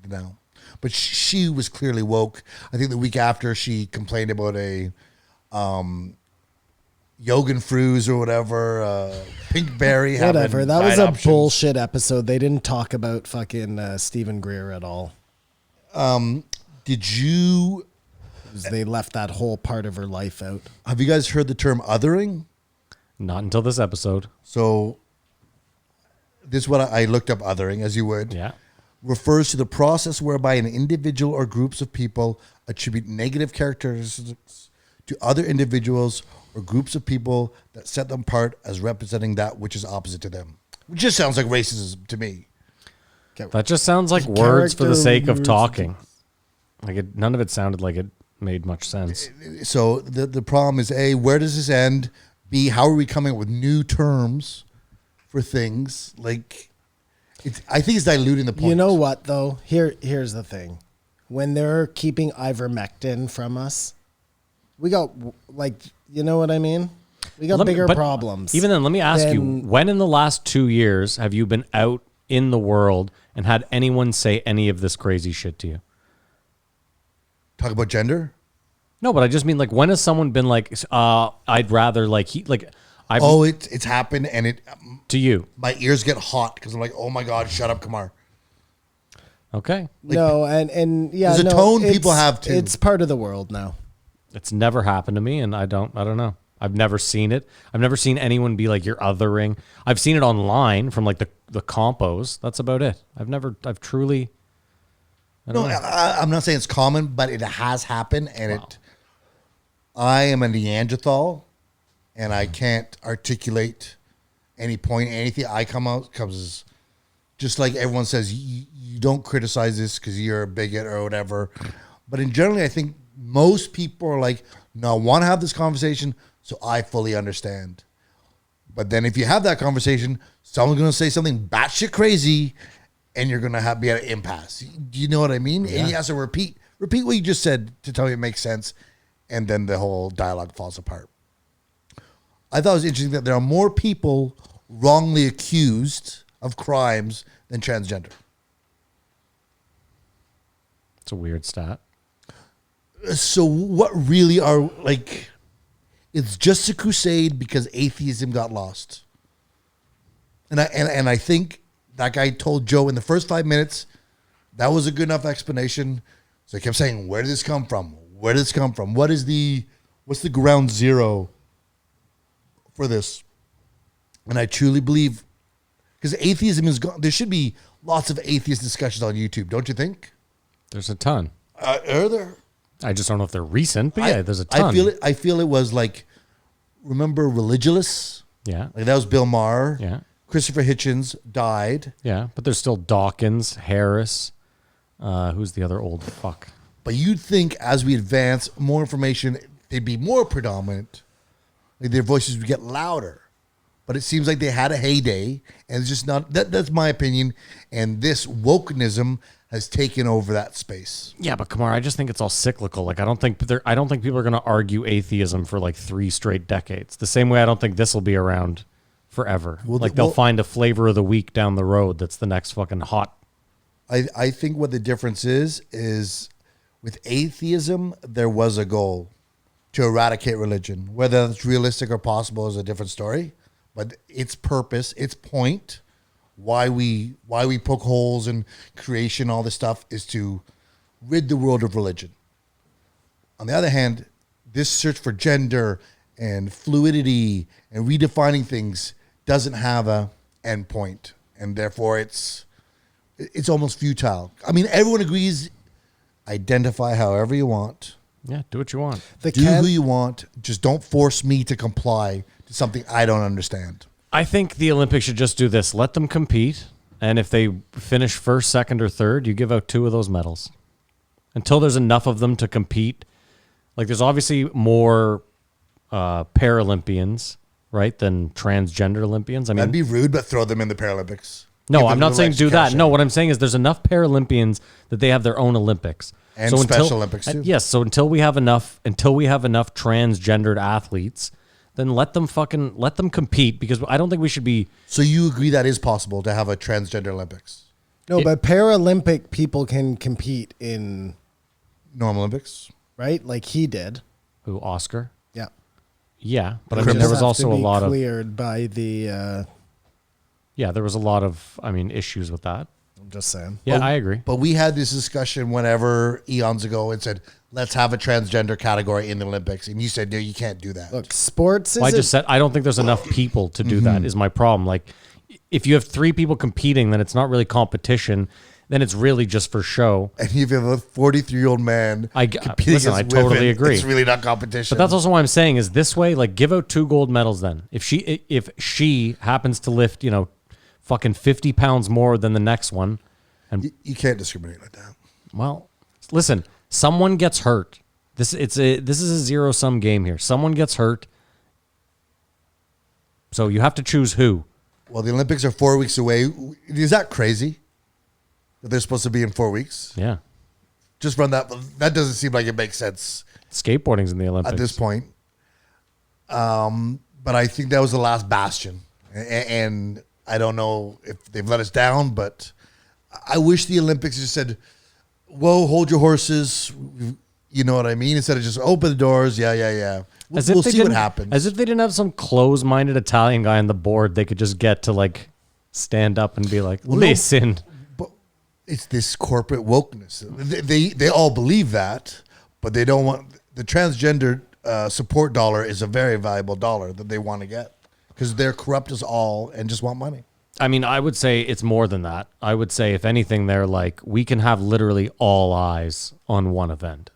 now, but she was clearly woke. I think the week after she complained about a Yogan Fruz or whatever, Pinkberry. Whatever. having That was diet a options. bullshit episode. They didn't talk about fucking Stephen Greer at all. Did you? 'Cause they left that whole part of her life out. Have you guys heard the term othering? Not until this episode. So, this is what I looked up. Othering, as you would. Yeah. Refers to the process whereby an individual or groups of people attribute negative characteristics to other individuals or groups of people that set them apart as representing that which is opposite to them. Which just sounds like racism to me. That just sounds like words for the sake of talking. Like none of it sounded like it made much sense. So the problem is, A, where does this end? B, how are we coming up with new terms for things? Like, I think it's diluting the point. You know what, though? Here's the thing. When they're keeping ivermectin from us, we got, like, you know what I mean? We got bigger problems. Even then, let me ask you, when in the last 2 years have you been out in the world and had anyone say any of this crazy shit to you? Talk about gender? No, but I just mean, like, when has someone been like, I'd rather, like, It's happened, and it to you. my ears get hot because I'm like, oh my God, shut up, Kamar. Okay. no, and yeah, there's a no, tone it's- people have, too. It's part of the world now. It's never happened to me, and I don't know. I've never seen it. I've never seen anyone be like, you're othering. I've seen it online from like the compos. That's about it. I've truly. No, I'm not saying it's common, but it has happened, and I am a Neanderthal, and I can't articulate any point, anything. I comes just like everyone says, you don't criticize this because you're a bigot or whatever. But in generally, I think most people are like, no, I want to have this conversation, so I fully understand. But then if you have that conversation, someone's going to say something batshit crazy, and you're going to be at an impasse. Do you know what I mean? Yeah. And he has to repeat what you just said to tell you it makes sense, and then the whole dialogue falls apart. I thought it was interesting that there are more people wrongly accused of crimes than transgender. It's a weird stat. So what really are, like, it's just a crusade because atheism got lost. And I think that guy told Joe in the first 5 minutes, that was a good enough explanation. So he kept saying, where did this come from? Where did this come from? What's the ground zero for this? And I truly believe, because atheism is gone. There should be lots of atheist discussions on YouTube, don't you think? There's a ton. Are there? I just don't know if they're recent, but yeah, there's a ton. I feel it was like, remember Religulous? Yeah. Like that was Bill Maher. Yeah. Christopher Hitchens died. Yeah, but there's still Dawkins, Harris. Who's the other old fuck? But you'd think as we advance, more information, they'd be more predominant. Like their voices would get louder. But it seems like they had a heyday, and it's just not. That's my opinion. And this wokenism has taken over that space. Yeah, but Kumar, I just think it's all cyclical. Like I don't think people are going to argue atheism for like 3 straight decades. The same way I don't think this will be around forever. They'll find a flavor of the week down the road that's the next fucking hot. I think what the difference is with atheism, there was a goal to eradicate religion. Whether that's realistic or possible is a different story. But its purpose, its point, why we poke holes in creation, all this stuff, is to rid the world of religion. On the other hand, this search for gender and fluidity and redefining things doesn't have a end point, and therefore it's almost futile. I mean, everyone agrees, identify however you want. Yeah, do what you want. Do who you want. Just don't force me to comply to something I don't understand. I think the Olympics should just do this. Let them compete. And if they finish first, second, or third, you give out 2 of those medals. Until there's enough of them to compete. Like there's obviously more Paralympians, right, than transgender Olympians. I mean, that'd be rude, but throw them in the Paralympics. No, I'm not saying do that. No, what I'm saying is there's enough Paralympians that they have their own Olympics. And Special Olympics too. Yes, so until we have enough transgendered athletes, then let them compete, because I don't think we should be. So you agree that is possible to have a transgender Olympics? No, but Paralympic people can compete in normal Olympics, right? Like he did. Who, Oscar? Yeah. Yeah, but I mean, there was also a lot of cleared by the. Yeah, there was a lot of, issues with that. I'm just saying. Yeah, I agree. But we had this discussion whenever eons ago and said, let's have a transgender category in the Olympics. And you said, no, you can't do that. Look, sports is. I just said, I don't think there's enough people to do that, is my problem. Like, if you have 3 people competing, then it's not really competition. Then it's really just for show. And if you have a 43-year-old man competing I totally agree. It's really not competition. But that's also why I'm saying is this way, like, give out 2 gold medals then. If she happens to lift, fucking 50 pounds more than the next one. And you can't discriminate like that. Well, listen, someone gets hurt. This is a zero-sum game here. Someone gets hurt. So you have to choose who. Well, the Olympics are 4 weeks away. Is that crazy? That they're supposed to be in 4 weeks? Yeah. Just run that. That doesn't seem like it makes sense. Skateboarding's in the Olympics. At this point. But I think that was the last bastion. And I don't know if they've let us down, but I wish the Olympics just said, whoa, hold your horses. You know what I mean? Instead of just open the doors. Yeah. We'll see what happens. As if they didn't have some close-minded Italian guy on the board they could just get to, like, stand up and be like, listen. No, but it's this corporate wokeness. They all believe that, but they don't want... The transgender support dollar is a very valuable dollar that they want to get because they're corrupt as all and just want money. I mean, I would say it's more than that. I would say, if anything, they're like, we can have literally all eyes on one event.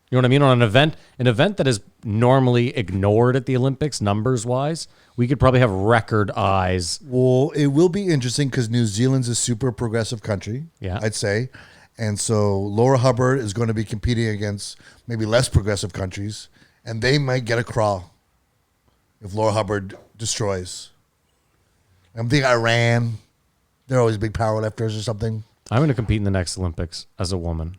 You know what I mean? On an event that is normally ignored at the Olympics, numbers wise, we could probably have record eyes. Well, it will be interesting because New Zealand's a super progressive country, Yeah. I'd say. And so Laura Hubbard is going to be competing against maybe less progressive countries, and they might get a crawl if Laura Hubbard destroys. I'm thinking Iran. They're always big power lifters or something. I'm going to compete in the next Olympics as a woman.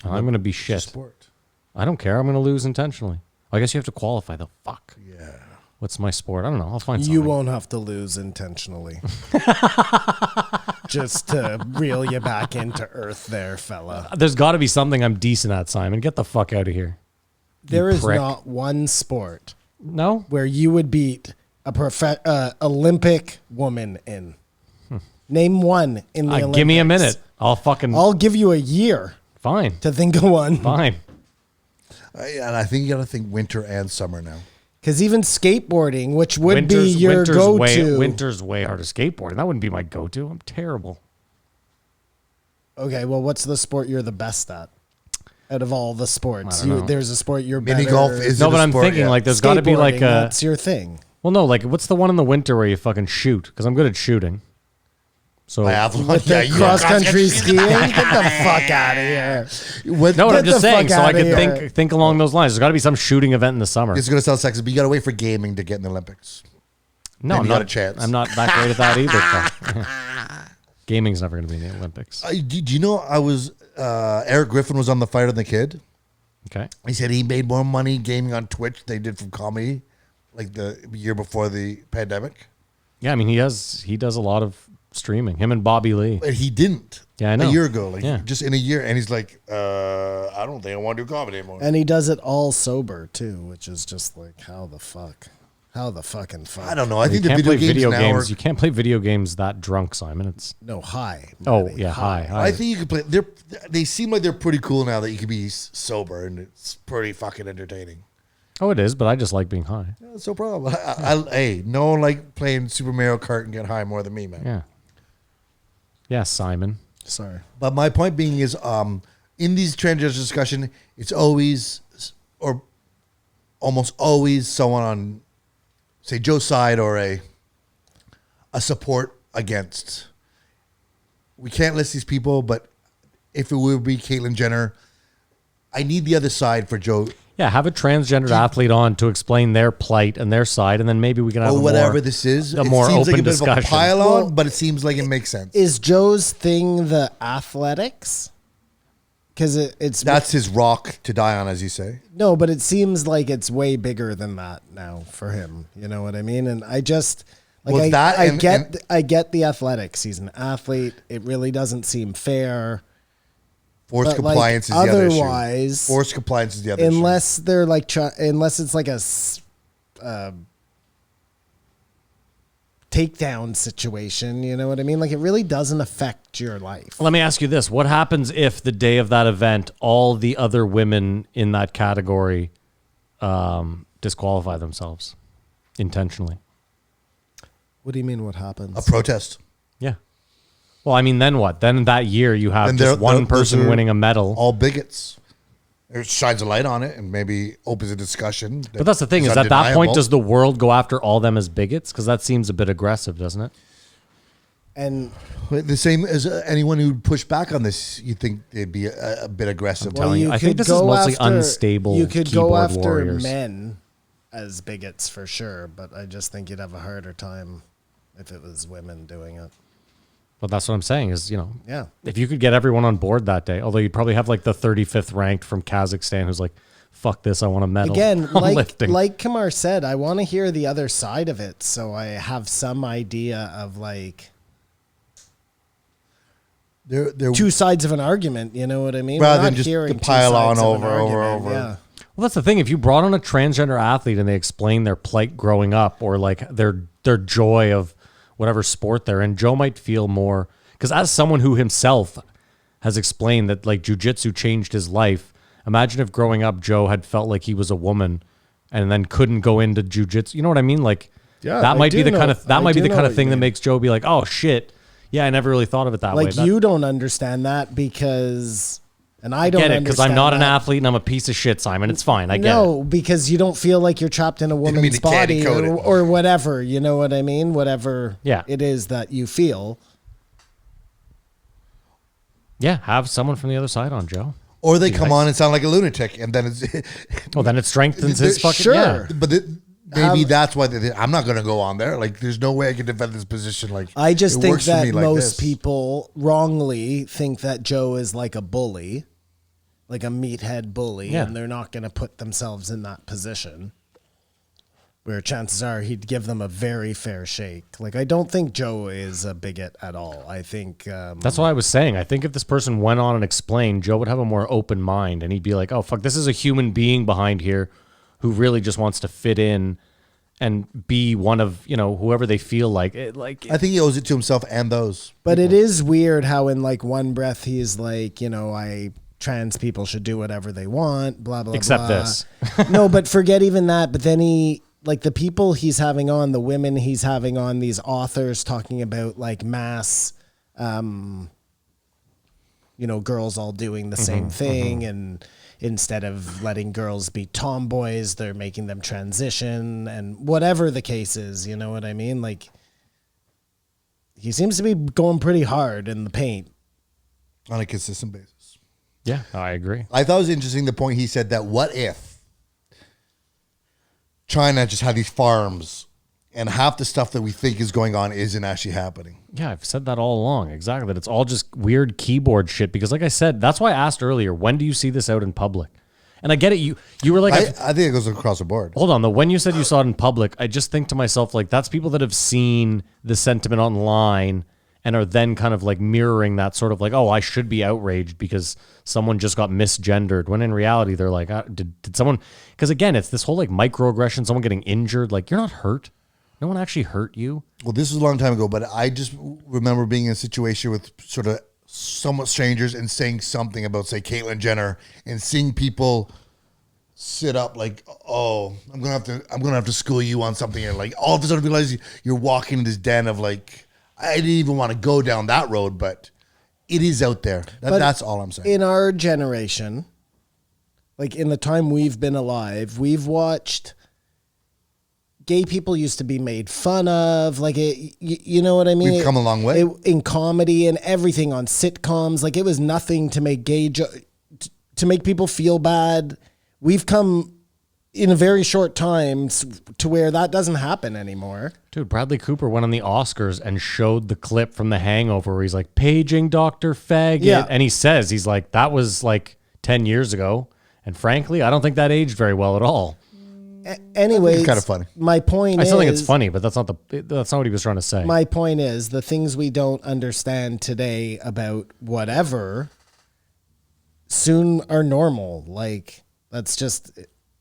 And I'm going to be shit. Sport. I don't care. I'm going to lose intentionally. I guess you have to qualify, though. Fuck. Yeah. What's my sport? I don't know. I'll find something. You won't have to lose intentionally. Just to reel you back into earth there, fella. There's got to be something I'm decent at, Simon. Get the fuck out of here. There is prick. not one sport No? where you would beat a Olympic woman in. Name one in the Olympics. Give me a minute. I'll give you a year Fine. to think of one. Fine. And I think you got to think winter and summer now. Because even skateboarding, which would be your go-to. Winter's way harder. Skateboarding. That wouldn't be my go-to. I'm terrible. Okay, well, what's the sport you're the best at? Out of all the sports, I don't know. there's a sport you're Mini better. golf is No, it but a I'm sport? thinking Yeah. like there's got to be like Skateboarding, a. that's your thing. Well, no, like what's the one in the winter where you fucking shoot? Because I'm good at shooting. So Biathlon. With Yeah, the you cross-country skiing? Get the fuck out of here. What, no, Get I'm just the saying. fuck So I outta could here. think along those lines. There's got to be some shooting event in the summer. It's going to sound sexist, but you got to wait for gaming to get in the Olympics. No, Then I'm you got not a chance. I'm not that great at that either. Gaming's never going to be in the Olympics. Do you know I was Eric Griffin was on The Fighter Than the Kid? Okay. He said he made more money gaming on Twitch than they did from comedy, like the year before the pandemic. Yeah, I mean he does a lot of streaming. Him and Bobby Lee. But he didn't. Yeah, I know. A year ago, Yeah. just in a year, and he's like, I don't think I want to do comedy anymore. And he does it all sober, too, which is just like, how the fuck? How the fucking fuck? I don't know. I think You the can't play video video games now games. You can't play video games that drunk, Simon. It's No, high. oh Matty, yeah, high. I think you can play. They seem like they're pretty cool now that you can be sober, and it's pretty fucking entertaining. Oh, it is, but I just like being high. That's no problem. Hey, no one like playing Super Mario Kart and get high more than me, man. Yeah. Yeah, Simon. Sorry. But my point being is, in these transgender discussion, it's always or almost always someone on, say, Joe's side or a support against. We can't list these people, but if it would be Caitlyn Jenner, I need the other side for Joe. Yeah, have a transgendered athlete on to explain their plight and their side, and then maybe we can have Or a whatever more, this is. a It more seems open like a bit of a discussion. pile on, Well, but it seems like it makes sense. Is Joe's thing the athletics? Because it's That's his rock to die on, as you say. no, but it seems like it's way bigger than that now for him. You know what I mean? And I just like Well, that and- I get the athletics. He's an athlete. It really doesn't seem fair. Forced But, like, compliance is the other issue. otherwise, Forced compliance is the other issue. Unless they're like unless it's like a takedown situation, you know what I mean? Like it really doesn't affect your life. Let me ask you this. What happens if the day of that event, all the other women in that category disqualify themselves intentionally? What do you mean? What happens? A protest. Yeah. Well, I mean, then what? Then that year you have Then just they're- one those person are winning a medal. All bigots. It shines a light on it and maybe opens a discussion. But that's the thing is at that undeniable. point, does the world go after all them as bigots? Because that seems a bit aggressive, doesn't it? And The same as anyone who'd push back on this, you think they'd be a bit aggressive. telling you, I think could this is go mostly unstable You could go keyboard after warriors. men as bigots for sure, but I just think you'd have a harder time if it was women doing it. But that's what I'm saying is, you know, Yeah. if you could get everyone on board that day, although you'd probably have like the 35th ranked from Kazakhstan who's like, fuck this, I want a medal. Again, on like lifting. like Kamar said, I want to hear the other side of it, so I have some idea of like They're two sides of an argument. You know what I mean? Rather We're than not just hearing the two pile sides on of an over, argument, Yeah. Well, that's the thing. If you brought on a transgender athlete and they explain their plight growing up or like their joy of whatever sport they're in, Joe might feel more, because as someone who himself has explained that like jujitsu changed his life, imagine if growing up Joe had felt like he was a woman and then couldn't go into jujitsu. You know what I mean? Like Yeah, that I might be do the kind know- of that I might be do the know kind of what thing you that mean. makes Joe be like, oh shit, yeah, I never really thought of it that way. Like That- you don't understand that because, And I don't get it because I'm understand not an that. athlete and I'm a piece of shit, Simon. It's fine. I get it. No, because you don't feel like you're trapped in a mean woman's to candy body coat it. or whatever. You know what I mean? Whatever Yeah. it is that you feel. Yeah, have someone from the other side on, Joe. Or they come on and sound like a lunatic, and then it's. Well, then it strengthens his fucking. Sure. Yeah. But maybe that's why I'm not going to go on there. Like, there's no way I can defend this position. Like, I just it think works for that me like most this. people wrongly think that Joe is like a bully, like a meathead bully, Yeah. and they're not going to put themselves in that position. Where chances are he'd give them a very fair shake. Like, I don't think Joe is a bigot at all. I think That's what I was saying. I think if this person went on and explained, Joe would have a more open mind and he'd be like, oh, fuck, this is a human being behind here who really just wants to fit in and be one of, whoever they feel like. I think he owes it to himself and those. But it is weird how in like one breath he's like, trans people should do whatever they want, blah, blah, Except blah. this. No, but forget even that. But then like the people he's having on, the women he's having on, these authors talking about like mass, girls all doing the same thing. And instead of letting girls be tomboys, they're making them transition and whatever the case is, you know what I mean? Like, he seems to be going pretty hard in the paint. On a consistent basis. Yeah, I agree. I thought it was interesting the point he said that what if China just had these farms and half the stuff that we think is going on isn't actually happening. Yeah, I've said that all along. Exactly. That it's all just weird keyboard shit. Because like I said, that's why I asked earlier, when do you see this out in public? And I get it. You were like, I think it goes across the board. hold on though. When you said you saw it in public, I just think to myself, like, that's people that have seen the sentiment online and are then kind of like mirroring that sort of like, oh, I should be outraged because someone just got misgendered. When in reality, they're like, did someone, because again, it's this whole like microaggression, someone getting injured. Like, you're not hurt. No one actually hurt you. Well, this was a long time ago, but I just remember being in a situation with sort of somewhat strangers and saying something about, say, Caitlyn Jenner, and seeing people sit up like, oh, I'm gonna have to school you on something, and like all of a sudden realize you're walking in this den of like, I didn't even want to go down that road, but it is out there. That's all I'm saying. In our generation, like in the time we've been alive, we've watched gay people used to be made fun of, like you know what I mean? We've come a long way. In comedy and everything on sitcoms. Like, it was nothing to make to make people feel bad. We've come in a very short time to where that doesn't happen anymore. Dude, Bradley Cooper went on the Oscars and showed the clip from The Hangover where he's like, paging Dr. Faggot. Yeah. And he says, he's like, that was like 10 years ago. And frankly, I don't think that aged very well at all. Anyways, It's kind of funny. My point I is, still think it's funny, but that's not what he was trying to say. my point is the things we don't understand today about whatever soon are normal. Like, that's just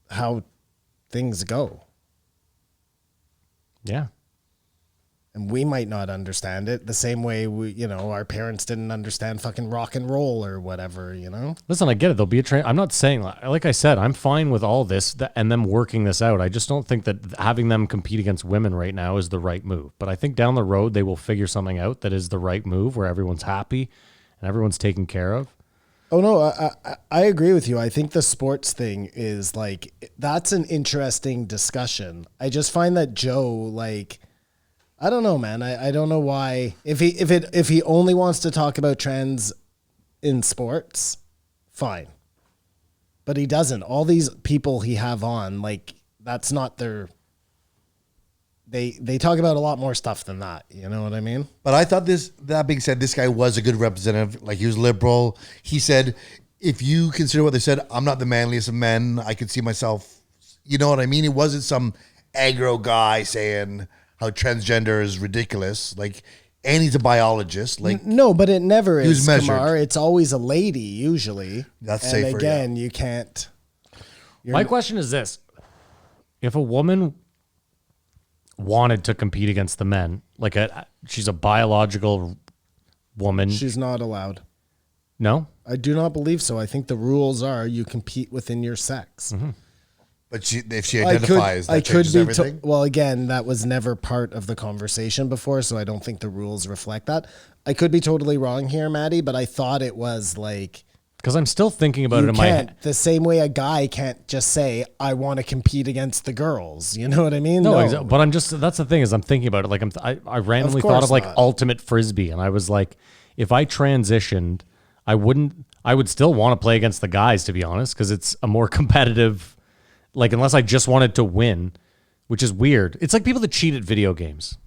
how things go. Yeah. And we might not understand it the same way our parents didn't understand fucking rock and roll or whatever, Listen, I get it. There'll be a train. I'm not saying, like I said, I'm fine with all this and them working this out. I just don't think that having them compete against women right now is the right move. But I think down the road, they will figure something out that is the right move where everyone's happy and everyone's taken care of. Oh, no, I agree with you. I think the sports thing is like, that's an interesting discussion. I just find that Joe, like, I don't know, man. I don't know why. If he only wants to talk about trends in sports, fine. But he doesn't. All these people he have on, like, that's not their. They talk about a lot more stuff than that. You know what I mean? But I thought that being said, this guy was a good representative. Like, he was liberal. He said, if you consider what they said, I'm not the manliest of men. I could see myself, you know what I mean? It wasn't some aggro guy saying how transgender is ridiculous. Like, and he's a biologist. Like, No, but it never He was is, measured. Kamar. It's always a lady, usually. That's and safer, again, you can't. My question is this. If a woman wanted to compete against the men, like she's a biological woman. She's not allowed. No? I do not believe so. I think the rules are you compete within your sex. Mm-hmm. but if she identifies, that changes everything. Well, again, that was never part of the conversation before, so I don't think the rules reflect that. I could be totally wrong here, Maddie, but I thought it was like Because I'm still thinking about it You in my can't, head. the same way a guy can't just say, I want to compete against the girls. You know what I mean? No, but I'm just, that's the thing is I'm thinking about it. Like I randomly thought of course like not. ultimate frisbee. And I was like, if I transitioned, I would still want to play against the guys, to be honest, because it's a more competitive, like unless I just wanted to win, which is weird. It's like people that cheat at video games.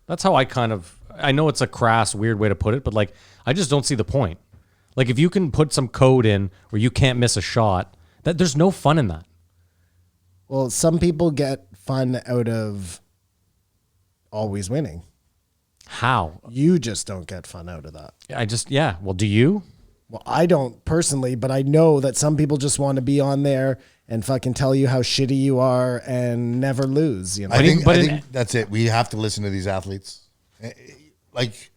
That's how I know it's a crass, weird way to put it, but like, I just don't see the point. Like if you can put some code in where you can't miss a shot, that there's no fun in that. Well, some people get fun out of always winning. How? You just don't get fun out of that. Yeah. Well, do you? Well, I don't personally, but I know that some people just want to be on there and fucking tell you how shitty you are and never lose. You know, I think that's it. We have to listen to these athletes. Like,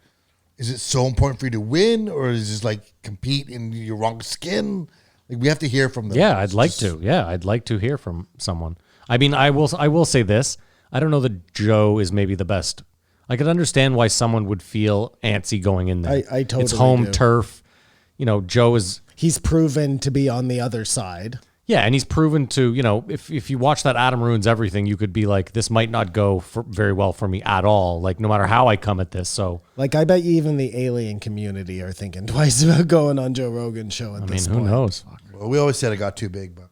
is it so important for you to win, or is it just like compete in your wrong skin? Like, we have to hear from them. Yeah, I'd like to. Yeah, I'd like to hear from someone. I mean, I will say this. I don't know that Joe is maybe the best. I could understand why someone would feel antsy going in there. I totally It's home do. turf. You know, Joe is. He's proven to be on the other side. Yeah, and he's proven to, you know, if you watch that Adam Ruins Everything, you could be like, this might not go very well for me at all. Like, no matter how I come at this. So, Like, I bet you even the alien community are thinking twice about going on Joe Rogan's show at this who point. knows? Well, we always said it got too big, but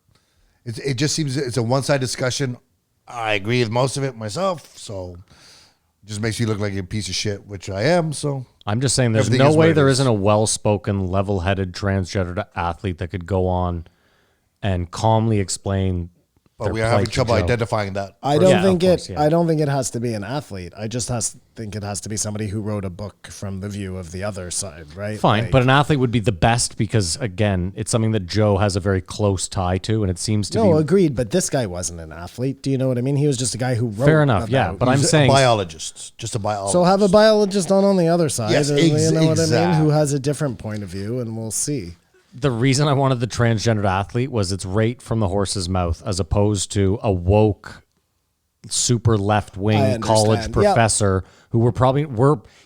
it just seems it's a one-side discussion. I agree with most of it myself, so it just makes you look like a piece of shit, which I am. So I'm just saying there's Everything no is what way it there is. isn't a well-spoken, level-headed transgender athlete that could go on and calmly explain. but their we are having plight to trouble Joe. identifying that. I don't Yeah, of think course, yeah. I don't think it has to be an athlete. I just think it has to be somebody who wrote a book from the view of the other side, right? Fine, Like, but an athlete would be the best because, again, it's something that Joe has a very close tie to, and it seems to no, be agreed. But this guy wasn't an athlete. Do you know what I mean? He was just a guy who wrote. fair enough. Yeah, about- but I'm He's saying a biologist, just a biologist. So have a biologist on the other side. Yes, or, you know what I mean? exact. Who has a different point of view, and we'll see. the reason I wanted the transgendered athlete was it's right from the horse's mouth, as opposed to a woke, super left I wing understand. college Yep. professor who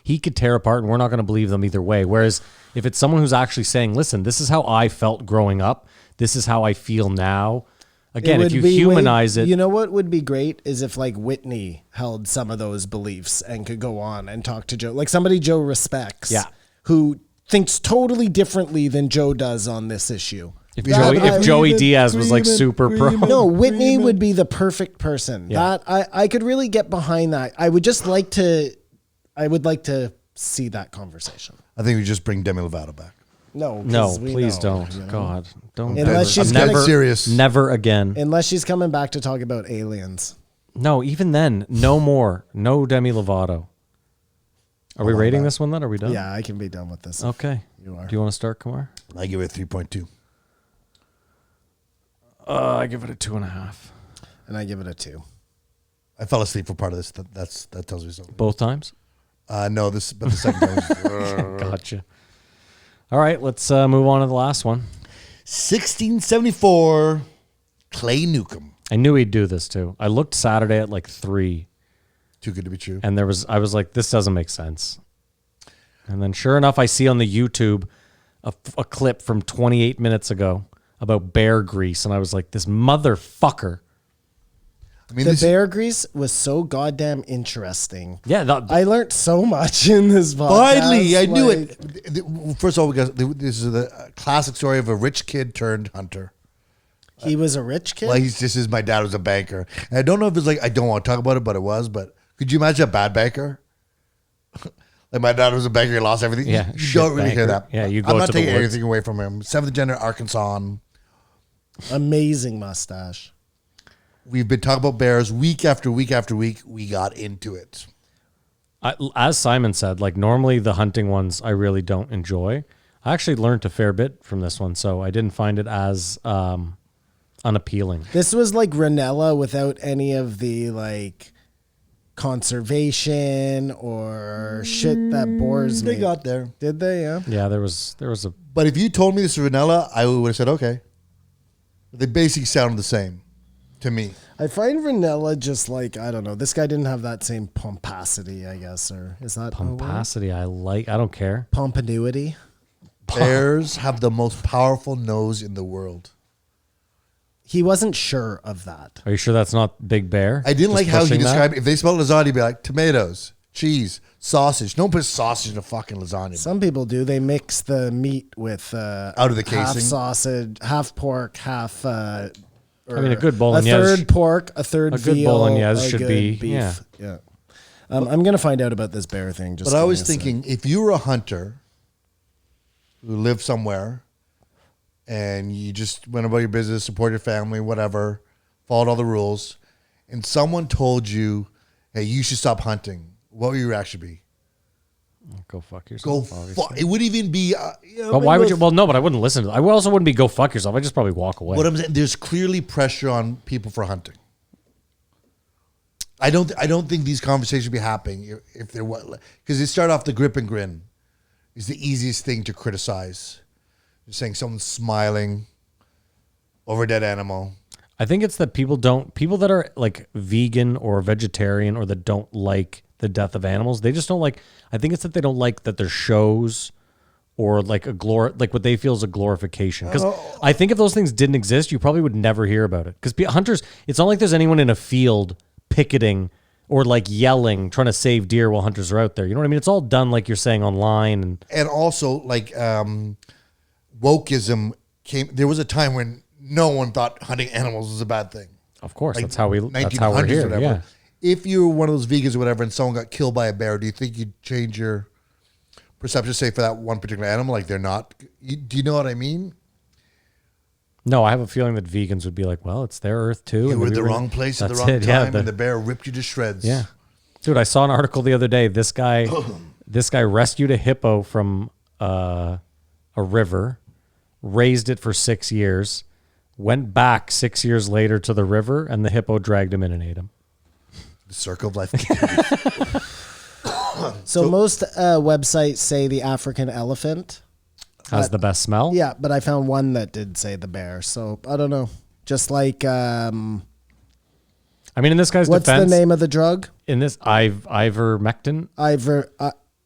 he could tear apart, and we're not going to believe them either way. Whereas if it's someone who's actually saying, "Listen, this is how I felt growing up. This is how I feel now." Again, It if would you be humanize it, you know what would be great is if like Whitney held some of those beliefs and could go on and talk to Joe, like somebody Joe respects, Yeah. who thinks totally differently than Joe does on this issue. if, Yeah, Joey, but if Joey agreement, Diaz was like super pro, No, Whitney would be the perfect person. Yeah. That I could really get behind that. I would like to see that conversation. I think we just bring Demi Lovato back. No, no, 'cause we please know, don't. you know? God, don't. Unless ever- she's never, gonna- serious. never again. Unless she's coming back to talk about aliens. No, even then, no more. No Demi Lovato. Are we rating this one then? Are we done? Yeah, I can be done with this. Okay. You are. Do you want to start, Kumar? I give it 3.2. I give it a 2.5. And I give it a 2. I fell asleep for part of this. That tells me something. Both times? No, but the second time. Was, Gotcha. All right, let's move on to the last one. 1674, Clay Newcomb. I knew he'd do this too. I looked Saturday at like 3, Too good to be true. and I was like, this doesn't make sense. And then sure enough, I see on the YouTube a clip from 28 minutes ago about bear grease, and I was like, this motherfucker. I mean, The this, bear grease was so goddamn interesting. Yeah, I learned so much in this podcast. finally, I knew like- it. First of all, this is the classic story of a rich kid turned hunter. He was a rich kid? Well, this is my dad was a banker. And I don't know if it's like, I don't want to talk about it, but it was. But could you imagine a bad banker? Like my dad was a banker, he lost everything. Yeah, You shit don't really hear banker. that. Yeah, you go I'm not to the taking woods. anything away from him. Seventh gender Arkansas. Amazing mustache. We've been talking about bears week after week after week. We got into it. As Simon said, like normally the hunting ones I really don't enjoy. I actually learned a fair bit from this one, so I didn't find it as unappealing. This was like Ranella without any of the like conservation or shit that bores me. They got there. Did they? Yeah. Yeah, there was a But if you told me this was vanilla, I would have said, okay. They basically sound the same to me. I find Ranella just like, I don't know. This guy didn't have that same pomposity, I guess, or is that a word? pomposity. I don't care. Pompanouity? Bears have the most powerful nose in the world. He wasn't sure of that. Are you sure that's not Big Bear? I didn't Just like how he pushing that? described it. If they spelled lasagna, he'd be like tomatoes, cheese, sausage. Don't put sausage in a fucking lasagna. Some people do. They mix the meat with Out of the half casing? Half half pork, half. I mean, a good bolognese. A third pork, a third A good veal, bolognese a should good be- beef. Yeah. I'm gonna find out about this bear thing. Just But I give was me a sec. thinking, if you were a hunter who lived somewhere and you just went about your business, support your family, whatever, followed all the rules, and someone told you, hey, you should stop hunting, what would your reaction be? Go fuck Go yourself. obviously. fuck. It would even be. But why would you? Well, no, but I wouldn't listen to that. I also wouldn't be go fuck yourself. I'd just probably walk away. What I'm saying, there's clearly pressure on people for hunting. I don't think these conversations would be happening if there was, because they start off the grip and grin is the easiest thing to criticize. You're saying someone's smiling over a dead animal. I think it's that people that are like vegan or vegetarian or that don't like the death of animals, they just don't like, I think it's that they don't like that there's shows or like like what they feel is a glorification. Because I think if those things didn't exist, you probably would never hear about it. Because hunters, it's not like there's anyone in a field picketing or like yelling, trying to save deer while hunters are out there. You know what I mean? It's all done like you're saying online. And also, like, wokeism came. There was a time when no one thought hunting animals was a bad thing. Of course, Like that's how we're 1900s here. or whatever. Yeah. If you were one of those vegans or whatever and someone got killed by a bear, do you think you'd change your perception, say, for that one particular animal? Like, they're not. Do you know what I mean? No, I have a feeling that vegans would be like, well, it's their earth too. You and were in maybe the wrong place at the that's wrong it, yeah, time, and the bear ripped you to shreds. Yeah. Dude, I saw an article the other day. This guy rescued a hippo from a river, raised it for 6 years, went back 6 years later to the river, and the hippo dragged him in and ate him. The circle of life continues. So most websites say the African elephant. Has the best smell? Yeah, but I found one that did say the bear. So I don't know. Just like I mean, in this guy's what's defense, the name of the drug? in this ivermectin,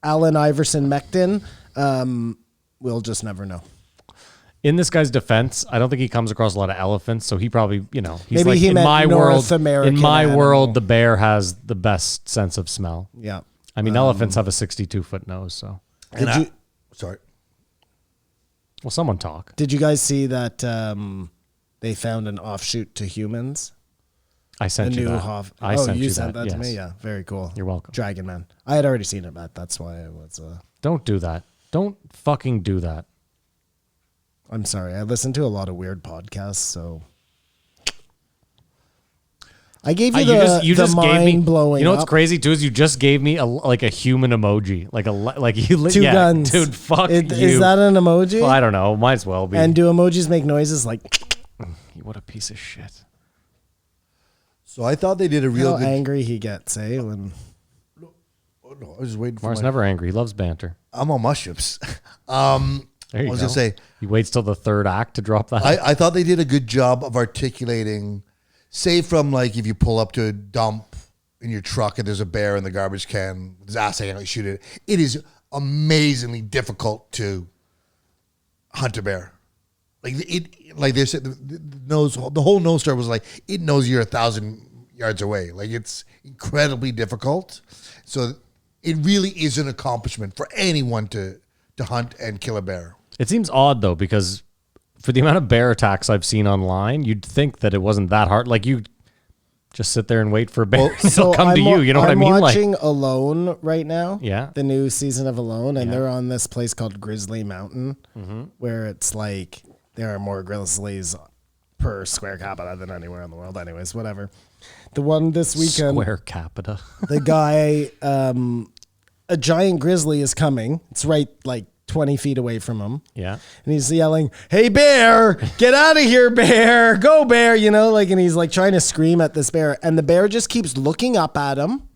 Allen Iverson Mectin. We'll just never know. in this guy's defense, I don't think he comes across a lot of elephants, so he probably, he's Maybe like, he in meant my North world, American in my animal. world, the bear has the best sense of smell. Yeah. I mean, elephants have a 62-foot nose, so. Sorry. Well, someone talk. Did you guys see that they found an offshoot to humans? I sent you that. I sent you you sent that to yes. me? Yeah, very cool. You're welcome. Dragon Man. I had already seen it, but that's why I was... Don't do that. Don't fucking do that. I'm sorry. I listen to a lot of weird podcasts, so... I gave you You just gave me. mind-blowing You know what's up. crazy too is you just gave me a human emoji, like you Two guns. dude. Fuck you. Is that an emoji? Well, I don't know. Might as well be. And do emojis make noises like... What a piece of shit. So I thought they did a real How good. angry he gets, eh? When... Oh, no, I was just waiting for. Mark's never angry. He loves banter. I'm on mushrooms. There I you was go. gonna say. He waits till the third act to drop that. I thought they did a good job of articulating, say from like if you pull up to a dump in your truck and there's a bear in the garbage can with his ass hanging out, you shoot it. It is amazingly difficult to hunt a bear. Like they said, the whole nose story was like, it knows you're 1,000 yards away. Like it's incredibly difficult. So it really is an accomplishment for anyone to hunt and kill a bear. It seems odd though because for the amount of bear attacks I've seen online, you'd think that it wasn't that hard. Like you just sit there and wait for a bear. So It'll come to you. You know what I mean? I'm Like watching Alone right now. Yeah. The new season of Alone, and they're on this place called Grizzly Mountain, where it's like there are more grizzlies per square capita than anywhere in the world. Anyways, whatever. The one this weekend, square capita. the guy, a giant grizzly is coming. It's right like 20 feet away from him. Yeah. And he's yelling, "Hey bear, get out of here, bear, go bear," and he's like trying to scream at this bear. And the bear just keeps looking up at him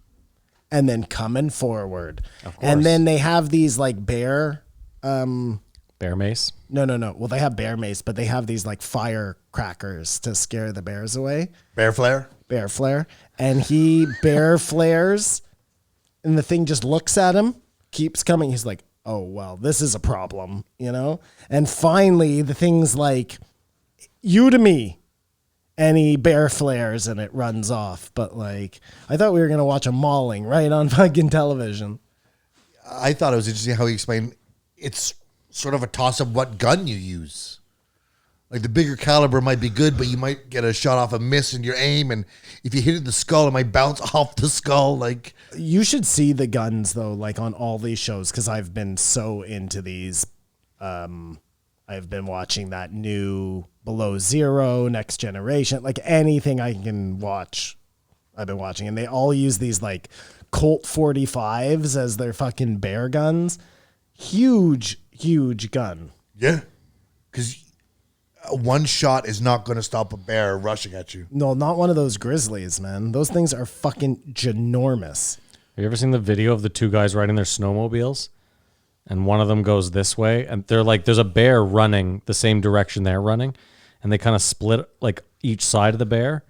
and then coming forward. Of course. And then they have these like bear, Bear mace. no. Well, they have bear mace, but they have these like firecrackers to scare the bears away. Bear flare? Bear flare. And he bear flares and the thing just looks at him, keeps coming. He's like, oh, well, this is a problem, you know? And finally, the things like, you to me, any bear flares and it runs off. But like, I thought we were going to watch a mauling right on fucking television. I thought it was interesting how he explained it's sort of a toss of what gun you use. Like the bigger caliber might be good, but you might get a shot off a miss in your aim, and if you hit it in the skull, it might bounce off the skull. Like, you should see the guns though, like on all these shows, because I've been so into these. I've been watching that new Below Zero, Next Generation, like anything I can watch, I've been watching, and they all use these like Colt 45s as their fucking bear guns. Huge gun. yeah, because one shot is not going to stop a bear rushing at you. No, not one of those grizzlies, man. Those things are fucking ginormous. Have you ever seen the video of the two guys riding their snowmobiles? And one of them goes this way, and they're like, there's a bear running the same direction they're running, and they kind of split like each side of the bear.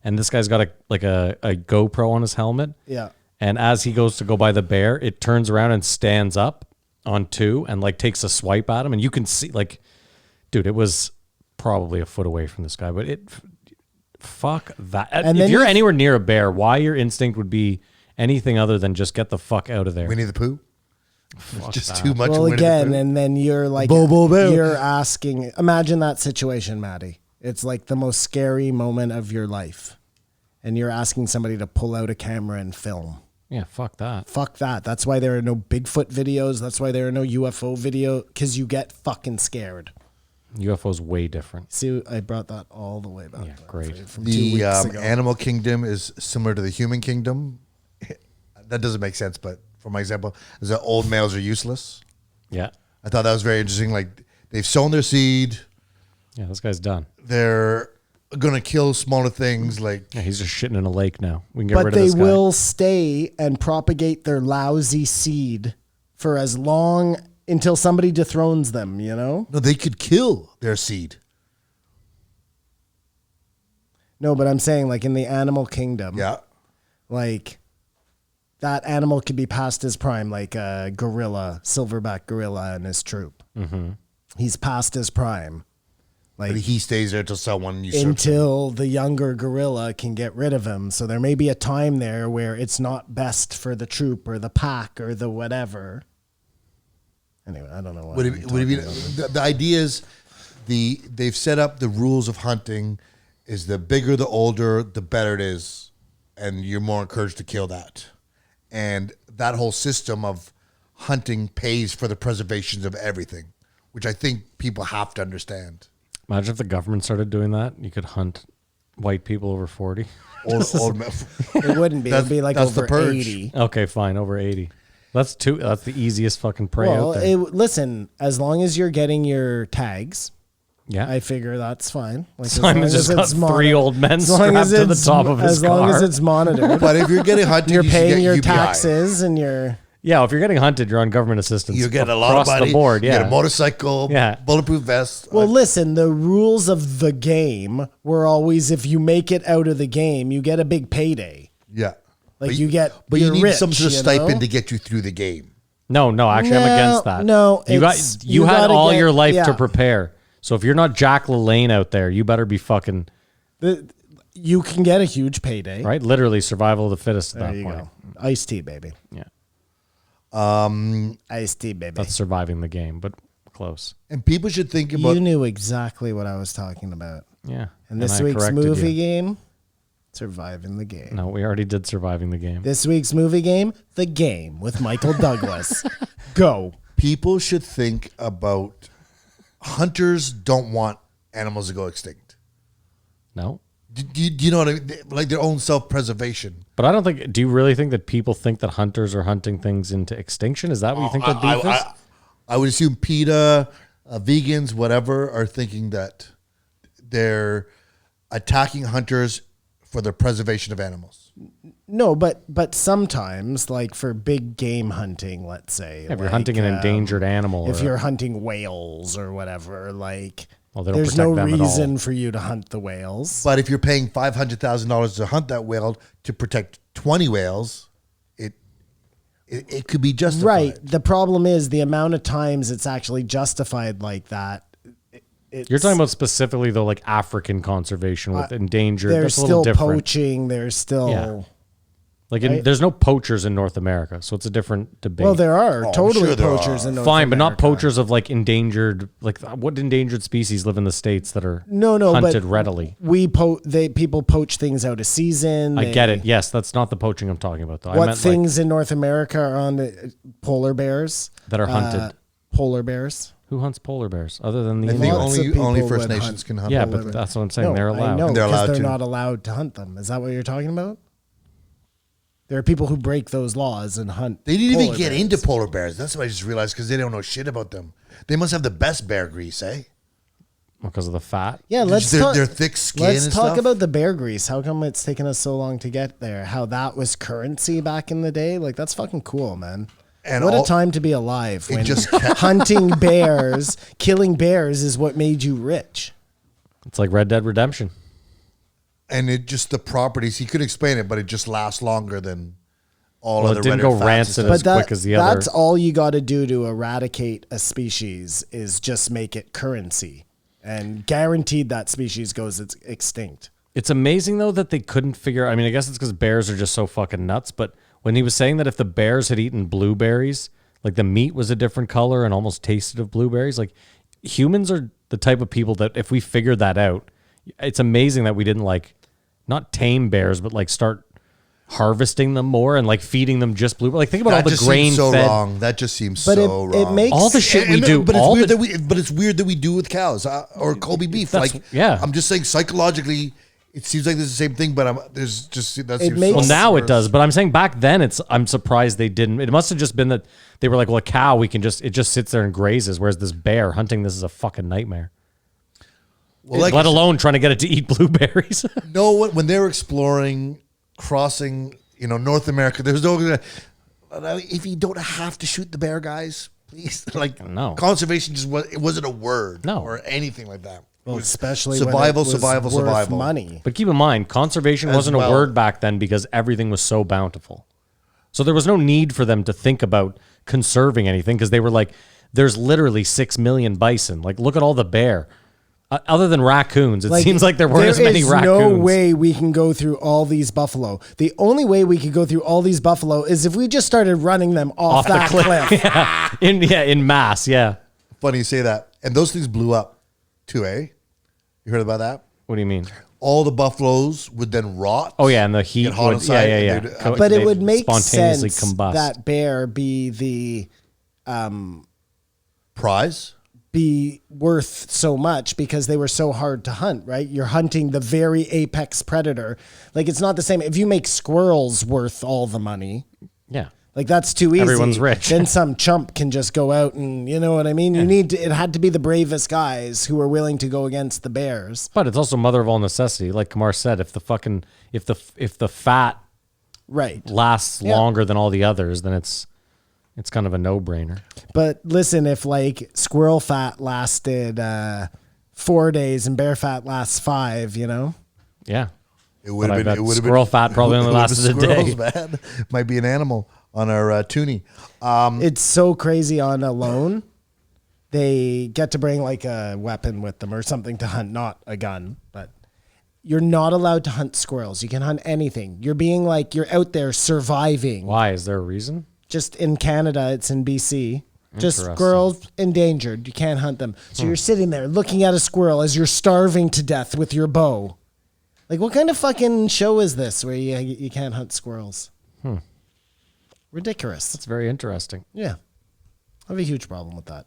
And this guy's got a GoPro on his helmet. Yeah. And as he goes to go by the bear, it turns around and stands up on two and like takes a swipe at him. And you can see, like, dude, it was probably a foot away from this guy, but fuck that. And if you're anywhere near a bear, why your instinct would be anything other than just get the fuck out of there. Winnie the Pooh? Fuck Just that. too much. Well, Winnie the again, Pooh. and then you're like, Bo. you're asking, imagine that situation, Maddie. It's like the most scary moment of your life. And you're asking somebody to pull out a camera and film. Yeah, fuck that. Fuck that. That's why there are no Bigfoot videos. That's why there are no UFO video, because you get fucking scared. UFO's way different. See, I brought that all the way back. Yeah, great. From 2 The weeks ago. animal kingdom is similar to the human kingdom. That doesn't make sense, but for my example, is that old males are useless. Yeah. I thought that was very interesting. Like, they've sown their seed. Yeah, this guy's done. They're going to kill smaller things. Like, Yeah, he's just shitting in a lake now. We can get But rid of they this guy. will stay and propagate their lousy seed for as long until somebody dethrones them, you know? no, they could kill their seed. No, but I'm saying like in the animal kingdom, Yeah. like that animal could be past his prime, like a gorilla, silverback gorilla and his troop. Mm-hmm. He's past his prime. Like But he stays there till someone usurps him. until the younger gorilla can get rid of him. So there may be a time there where it's not best for the troop or the pack or the whatever. Anyway, I don't know what Would I'm it be, talking about. the idea is they've set up the rules of hunting is the bigger, the older, the better it is. And you're more encouraged to kill that. And that whole system of hunting pays for the preservation of everything, which I think people have to understand. Imagine if the government started doing that. You could hunt white people over 40. Old It wouldn't be. It would be like that's the over purge. 80. Okay, fine, over 80. That's the easiest fucking prey Well, out there. listen, as long as you're getting your tags, Yeah. I figure that's fine. Like, as Simon's long just as got it's three old men as long as strapped to the it's- top of his As long as car. it's monitored. But if you're getting hunted, You're you should paying get your UBI. taxes and your... Yeah, if you're getting hunted, you're on government assistance. You get a lot of across money. the board. You Yeah. get a motorcycle, Yeah. bulletproof vest. Well, listen, the rules of the game were always if you make it out of the game, you get a big payday. Yeah. Like But you get, But you're you need rich, some sort of you stipend know? to get you through the game. No, actually, I'm against that. No, you you had gotta all get- your life yeah. to prepare. So if you're not Jack LaLanne out there, you better be fucking You can get a huge payday. right. Literally, survival of the fittest at There that you point. go. Iced tea, baby. Yeah, Iced tea, baby. that's surviving the game, but close. And people should think about You knew exactly what I was talking about. Yeah. And this I week's corrected movie you. game, surviving the game. No, we already did surviving the game. This week's movie game, The Game with Michael Douglas. Go. people should think about hunters don't want animals to go extinct. No, Do you know what I mean? Like their own self-preservation. but I don't think. Do you really think that people think that hunters are hunting things into extinction? Is that what you think the beef is? I would assume PETA, vegans, whatever, are thinking that they're attacking hunters for the preservation of animals. No, but sometimes, like for big game hunting, let's say. If you're hunting an endangered animal, If or- you're hunting whales or whatever, like Well, they don't there's no protect them at all. reason for you to hunt the whales. But if you're paying $500,000 to hunt that whale to protect 20 whales, it could be justified. Right. The problem is the amount of times it's actually justified like that. You're talking about specifically though, like African conservation with endangered. There's That's a little still different. poaching. There's still. Yeah. Like Right? there's no poachers in North America, so it's a different debate. Well, there are I'm totally sure there poachers are. in North Fine, but not America. poachers of like endangered. Like what endangered species live in the States that are No, hunted but readily? People poach things out of season. I get it. Yes, that's not the poaching I'm talking about though. I What meant things in North America are on the polar bears? that are hunted. Polar bears. Who hunts polar bears other than the I think Indians? Lots of only people First would Nations hunt. can hunt. Yeah, polar but bears. that's what I'm saying. No, They're I allowed. know, They're because allowed they're to. not allowed to hunt them. Is that what you're talking about? There are people who break those laws and hunt. They didn't even polar get bears. into polar bears. That's what I just realized because they don't know shit about them. They must have the best bear grease, eh? Because of the fat. Yeah, let's Their- talk. their thick skin Let's and talk stuff? about the bear grease. How come it's taken us so long to get there? How that was currency back in the day? Like that's fucking cool, man. And what all- a time to be alive when just kept- hunting bears, killing bears is what made you rich. It's like Red Dead Redemption. And it just the properties. He could explain it, but it just lasts longer than all Well, other. it didn't red go fats and rancid stuff. as quick as the other. That's all you got to do to eradicate a species is just make it currency, and guaranteed that species goes extinct. It's amazing though that they couldn't figure. I mean, I guess it's because bears are just so fucking nuts. But when he was saying that if the bears had eaten blueberries, like the meat was a different color and almost tasted of blueberries, like humans are the type of people that if we figured that out, it's amazing that we didn't like not tame bears, but like start harvesting them more and like feeding them just blueberries. Like think about That all the just grain seems so fed. wrong. That just seems But so it wrong. makes All the shit we do. But it's all weird the- that we do with cows or Kobe beef. That's- Like, yeah. I'm just saying psychologically, it seems like it's the same thing. But there's just that seems makes- Well, so now it gross. does, but I'm saying back then I'm surprised they didn't. It must have just been that they were like, well, a cow, it just sits there and grazes, whereas this bear hunting this is a fucking nightmare. Well, like Let alone trying to get it to eat blueberries. no, when they were exploring, crossing, North America, there's no. If you don't have to shoot the bear, guys, please. Like No. conservation it wasn't a word, No. or anything like that. Well, It was especially survival, when it was survival, worth survival. money. But keep in mind, conservation As wasn't well. a word back then because everything was so bountiful. So there was no need for them to think about conserving anything because they were like, there's literally 6 million bison. Like, look at all the bear. Other than raccoons, it seems like there weren't as many raccoons. There is no way we can go through all these buffalo. The only way we could go through all these buffalo is if we just started running them off that the cliff. yeah. In mass, yeah. Funny you say that. And those things blew up too, eh? You heard about that? What do you mean? All the buffaloes would then rot. Oh yeah, and the heat Get hot would, inside yeah. and they'd- Co- But it they'd would make spontaneously sense combust. that bear be worth so much because they were so hard to hunt, right? You're hunting the very apex predator. Like it's not the same. If you make squirrels worth all the money, Yeah. like that's too easy. Everyone's rich. Then some chump can just go out and you know what I mean? It had to be the bravest guys who were willing to go against the bears. But it's also mother of all necessity. Like Kamar said, if the fat Right. lasts Yeah. longer than all the others, then it's kind of a no-brainer. But listen, if like squirrel fat lasted 4 days and bear fat lasts 5, Yeah. It would But I have bet been. It would have squirrel been, fat probably only it would've lasted been a day. squirrels, man. Might be an animal on our toonie. it's so crazy on alone. They get to bring like a weapon with them or something to hunt, not a gun, but you're not allowed to hunt squirrels. You can hunt anything. You're out there surviving. Why? Is there a reason? Just in Canada, it's in BC. Just Interesting. squirrels endangered. You can't hunt them. So you're sitting there looking at a squirrel as you're starving to death with your bow. Like, what kind of fucking show is this where you can't hunt squirrels? Ridiculous. It's very interesting. Yeah. I have a huge problem with that.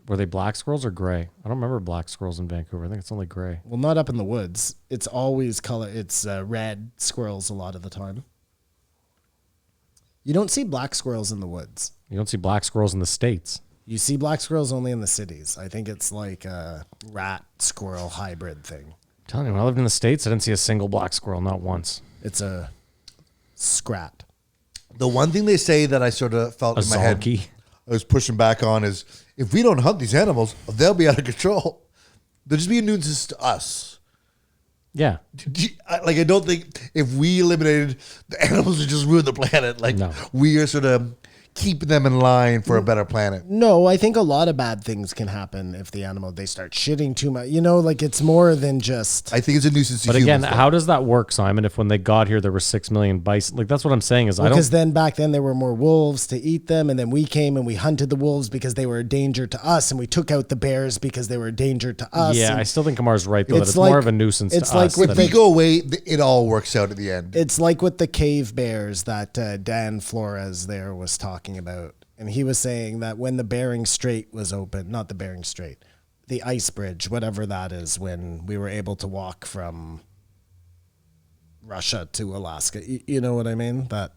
Were they black squirrels or gray? I don't remember black squirrels in Vancouver. I think it's only gray. Well, not up in the woods. It's always color. It's red squirrels a lot of the time. You don't see black squirrels in the woods. You don't see black squirrels in the States. You see black squirrels only in the cities. I think it's like a rat squirrel hybrid thing. I'm telling you, when I lived in the States, I didn't see a single black squirrel, not once. It's a scrat. The one thing they say that I sort of felt A in my head, zonkey. I was pushing back on is if we don't hunt these animals, they'll be out of control. They'll just be a nuisance to us. Yeah. I don't think if we eliminated the animals would just ruin the planet. Like No. we are sort of keep them in line for a better planet. No, I think a lot of bad things can happen if the animal, they start shitting too much. You know, like it's more than just. I think it's a nuisance to But again, humans, though. how does that work, Simon? If when they got here there were 6 million bison, like that's what I'm saying is I don't. Because then back then there were more wolves to eat them, and then we came and we hunted the wolves because they were a danger to us, and we took out the bears because they were a danger to us. Yeah, and I still think Kamar's right though. That it's it's like- more of a nuisance it's to like us. with than- If we go away, it all works out at the end. It's like with the cave bears that Dan Flores there was talking about. And he was saying that when the Bering Strait was open, not the Bering Strait, the ice bridge, whatever that is, when we were able to walk from Russia to Alaska. You know what I mean? That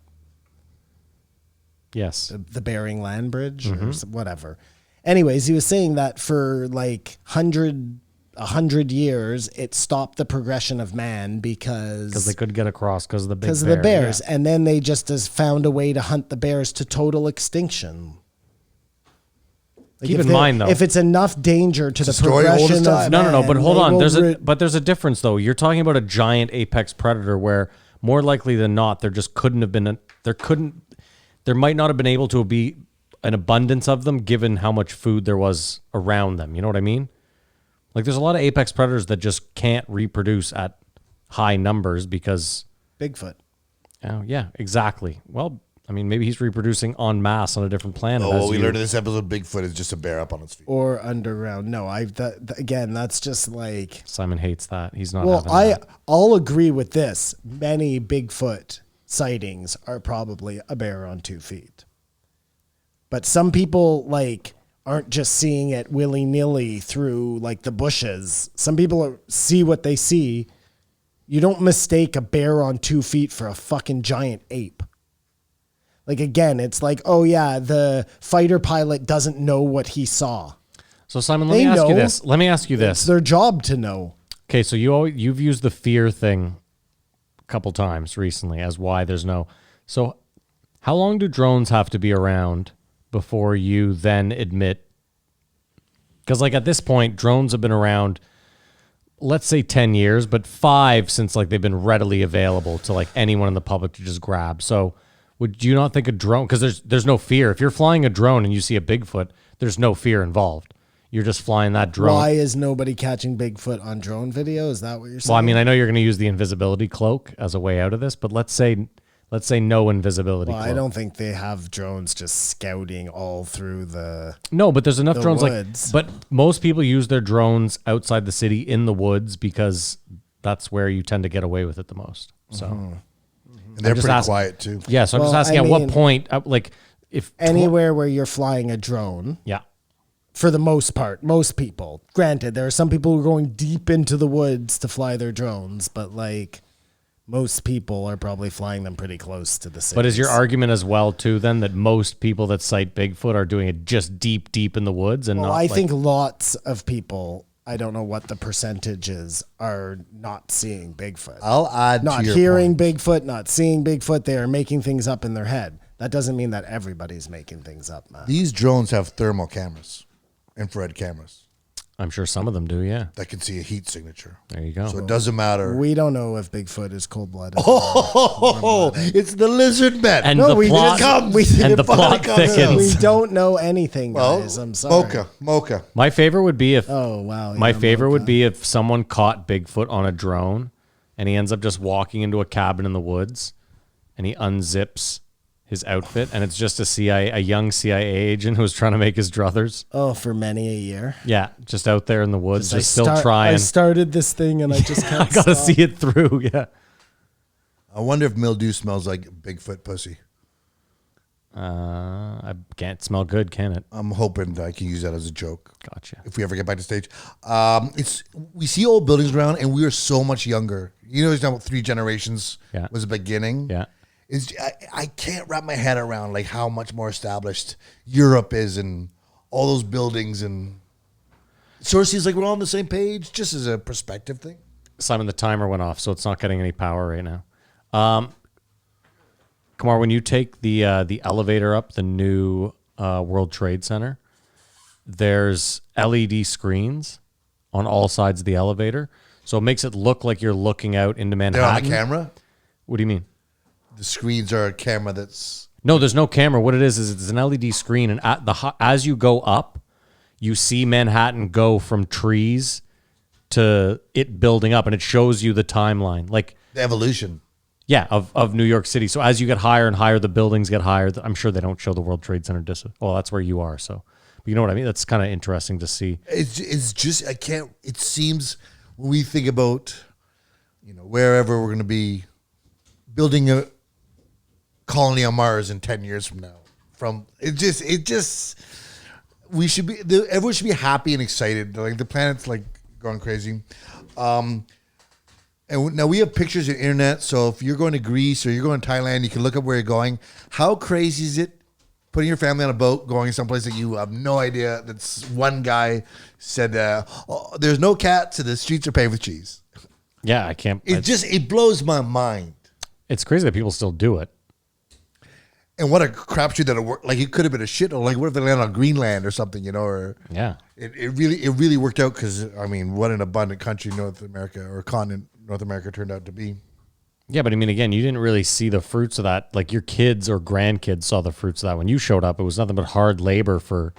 yes. the Bering Land Bridge or whatever. Anyways, he was saying that for like 100 years, it stopped the progression of man Because they couldn't get across because of the big because of bear. the bears, Yeah. and then they just has found a way to hunt the bears to total extinction. Like Keep if in they- mind, though- if it's enough danger to the a story old as progression of time. No, but man, hold they on. will There's a difference though. You're talking about a giant apex predator where more likely than not there just couldn't have been there might not have been able to be an abundance of them given how much food there was around them. You know what I mean? Like there's a lot of apex predators that just can't reproduce at high numbers because Bigfoot. oh yeah, exactly. Well, I mean maybe he's reproducing en masse on a different planet. Oh, as what we you- learned in this episode, Bigfoot is just a bear up on its feet. Or underground. No, again, that's just like. Simon hates that. He's not Well, having that. I'll agree with this. Many Bigfoot sightings are probably a bear on 2 feet. But some people like aren't just seeing it willy-nilly through like the bushes. Some people see what they see. You don't mistake a bear on 2 feet for a fucking giant ape. Like again, it's like, oh yeah, the fighter pilot doesn't know what he saw. So Simon, let They me ask you know. this. Let me ask you this. It's their job to know. Okay, so you've used the fear thing a couple times recently as why there's no. So how long do drones have to be around before you then admit? Because like at this point, drones have been around, let's say 10 years, but 5 since like they've been readily available to like anyone in the public to just grab. So would you not think a drone? Because there's no fear. If you're flying a drone and you see a Bigfoot, there's no fear involved. You're just flying that drone. Why is nobody catching Bigfoot on drone video? Is that what you're saying? Well, I mean, I know you're going to use the invisibility cloak as a way out of this, but let's say no invisibility Well, cloak. I don't think they have drones just scouting all through the. No, but there's enough the drones woods. but most people use their drones outside the city in the woods because that's where you tend to get away with it the most. So And they're just pretty asking- quiet too. yeah, so I'm just Well, asking I at what mean- point, like if Anywhere where you're flying a drone, yeah. for the most part, most people. Granted, there are some people who are going deep into the woods to fly their drones, but like most people are probably flying them pretty close to the city. But is your argument as well too then that most people that cite Bigfoot are doing it just deep in the woods and Well, not I like, think lots of people, I don't know what the percentage is, are not seeing Bigfoot. I'll add Not to your hearing point. Bigfoot, not seeing Bigfoot. They are making things up in their head. That doesn't mean that everybody's making things up, man. These drones have thermal cameras, infrared cameras I'm sure some of them do, yeah. that can see a heat signature. There you go. So it doesn't matter. We don't know if Bigfoot is cold-blooded. Oh, it's the lizard men. And No, the we plot didn't come. We and didn't the fucking plot come. We thickens. don't know anything, well, guys. I'm sorry. Mocha. My favorite would be if Oh, wow. my yeah, favorite would Mocha. be if someone caught Bigfoot on a drone and he ends up just walking into a cabin in the woods and he unzips his outfit and it's just a young CIA agent who's trying to make his druthers. Oh, for many a year. Yeah, just out there in the woods, just I still trying. I started this thing and I just can't I gotta stop. see it through. Yeah. I wonder if mildew smells like Bigfoot pussy. I can't smell good, can it? I'm hoping that I can use that as a joke. Gotcha. If we ever get back to stage, we see old buildings around, and we are so much younger. You know, he's talking about 3 generations. Yeah. Was the beginning. Yeah. I can't wrap my head around like how much more established Europe is, and all those buildings, and it sort of seems like we're all on the same page, just as a perspective thing. Simon, the timer went off, so it's not getting any power right now. Kumar, when you take the elevator up the new World Trade Center, there's LED screens on all sides of the elevator, so it makes it look like you're looking out into They're Manhattan. on the camera. What do you mean? The screens are a camera that's No, there's no camera. What it is it's an LED screen, and as you go up, you see Manhattan go from trees to it building up, and it shows you the timeline, like The evolution. yeah, of New York City. So as you get higher and higher, the buildings get higher. I'm sure they don't show the World Trade Center well, that's where you are. So, but you know what I mean? That's kind of interesting to see. It's just I can't. It seems when we think about, wherever we're going to be building a colony on Mars in 10 years from now. We should be. Everyone should be happy and excited. Like the planet's like going crazy. And now we have pictures of the internet. So if you're going to Greece or you're going to Thailand, you can look up where you're going. How crazy is it putting your family on a boat, going someplace that you have no idea? That's one guy said, there's no cats and the streets are paved with cheese. Yeah, I can't. It blows my mind. It's crazy that people still do it. And what a crapshoot that it worked. Like it could have been a shit. Or like what if they land on Greenland or something, or yeah. It really worked out because what an abundant country North America or continent North America turned out to be. Yeah, but I mean, again, you didn't really see the fruits of that. Like your kids or grandkids saw the fruits of that when you showed up. It was nothing but hard labor for.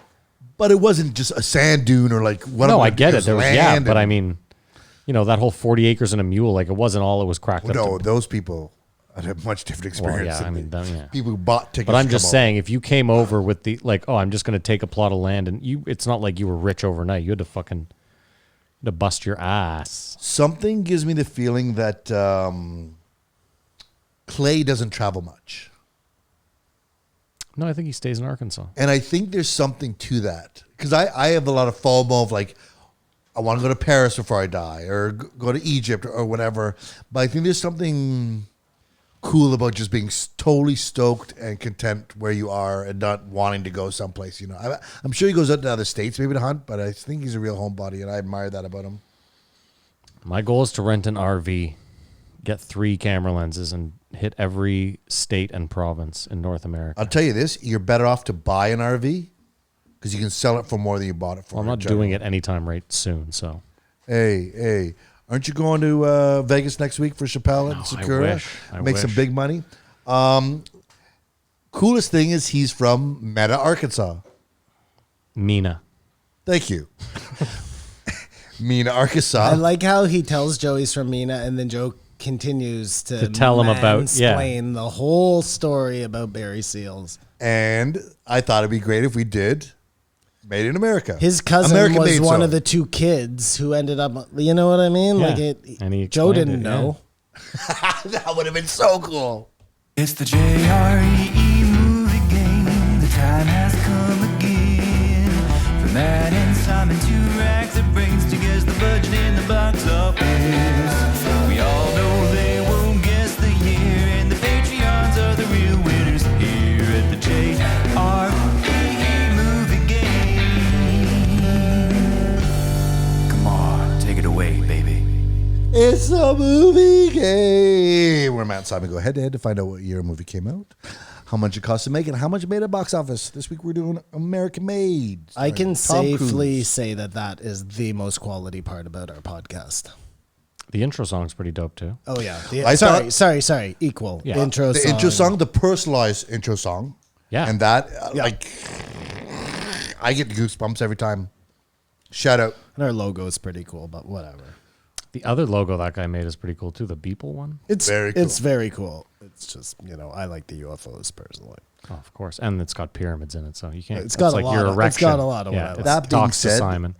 But it wasn't just a sand dune or like what. No, I get it. There was, but I mean, that whole 40 acres and a mule, like it wasn't all it was cracked up. No, those people had a much different experience. Well, yeah, people who bought tickets. But I'm just saying, if you came over with the I'm just going to take a plot of land, and it's not like you were rich overnight. You had to bust your ass. Something gives me the feeling that Clay doesn't travel much. No, I think he stays in Arkansas. And I think there's something to that. Because I have a lot of FOMO of like, I want to go to Paris before I die or go to Egypt or whatever. But I think there's something cool about just being totally stoked and content where you are and not wanting to go someplace. I'm sure he goes out to other states maybe to hunt, but I think he's a real homebody and I admire that about him. My goal is to rent an RV, get 3 camera lenses, and hit every state and province in North America. I'll tell you this, you're better off to buy an RV because you can sell it for more than you bought it for. Well, I'm not doing it anytime right soon, so. Hey. Aren't you going to Vegas next week for Chappelle and Sakura? I Make some big money. Coolest thing is he's from Meta, Arkansas. Mina. Thank you. Mena, Arkansas. I like how he tells Joe he's from Mena, and then Joe continues to tell him about explain the whole story about Barry Seals. And I thought it'd be great if we did Made in America. His cousin American was one zone. of the 2 kids who ended up, you know what I mean? Yeah. Like And he Joe explained didn't it, know. That would have been so cool. It's the JRE movie game. The time has come again. For Matt and Simon, 2 racks of brains to guess the budget in the box office. We all know they won't guess the year, and the Patreons are the real winners here at the JRE movie game. Come on, take it away, baby. It's a movie game. Where Matt and Simon go head to head to find out what year a movie came out, how much it cost to make it, and how much it made at box office. This week we're doing American Made. I can Tom safely Cruise. say that is the most quality part about our podcast. The intro song's pretty dope, too. Oh, yeah. I Sorry. Equal. Yeah. Intro The song. intro song, the personalized intro song. Yeah. And that, Yeah. I get goosebumps every time. Shout out. And our logo is pretty cool, but whatever. The other logo that guy made is pretty cool, too. The Beeple one. It's Very cool. It's very cool. It's just, I like the UFOs personally. Oh, of course. And it's got pyramids in it, so you can't. It's got it's a like lot your of- it's erection. got a lot of yeah, whatever. it That being talks to said- Simon.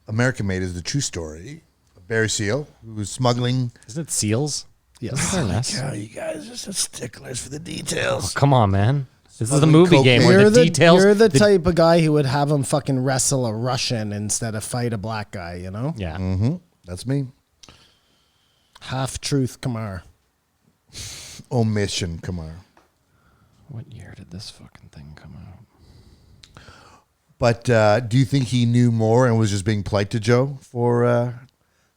American Made is the true story of Barry Seal, who was smuggling. Isn't it seals? Yes. Isn't there an S? God, you guys are such sticklers for the details. Come on, man. This is the Smuggling movie game cocaine. where the details. You're the type of guy who would have him fucking wrestle a Russian instead of fight a black guy, Yeah. Mm-hmm. That's me. Half truth, Kamar. Omission, Kamar. What year did this fucking thing come out? But do you think he knew more and was just being polite to Joe for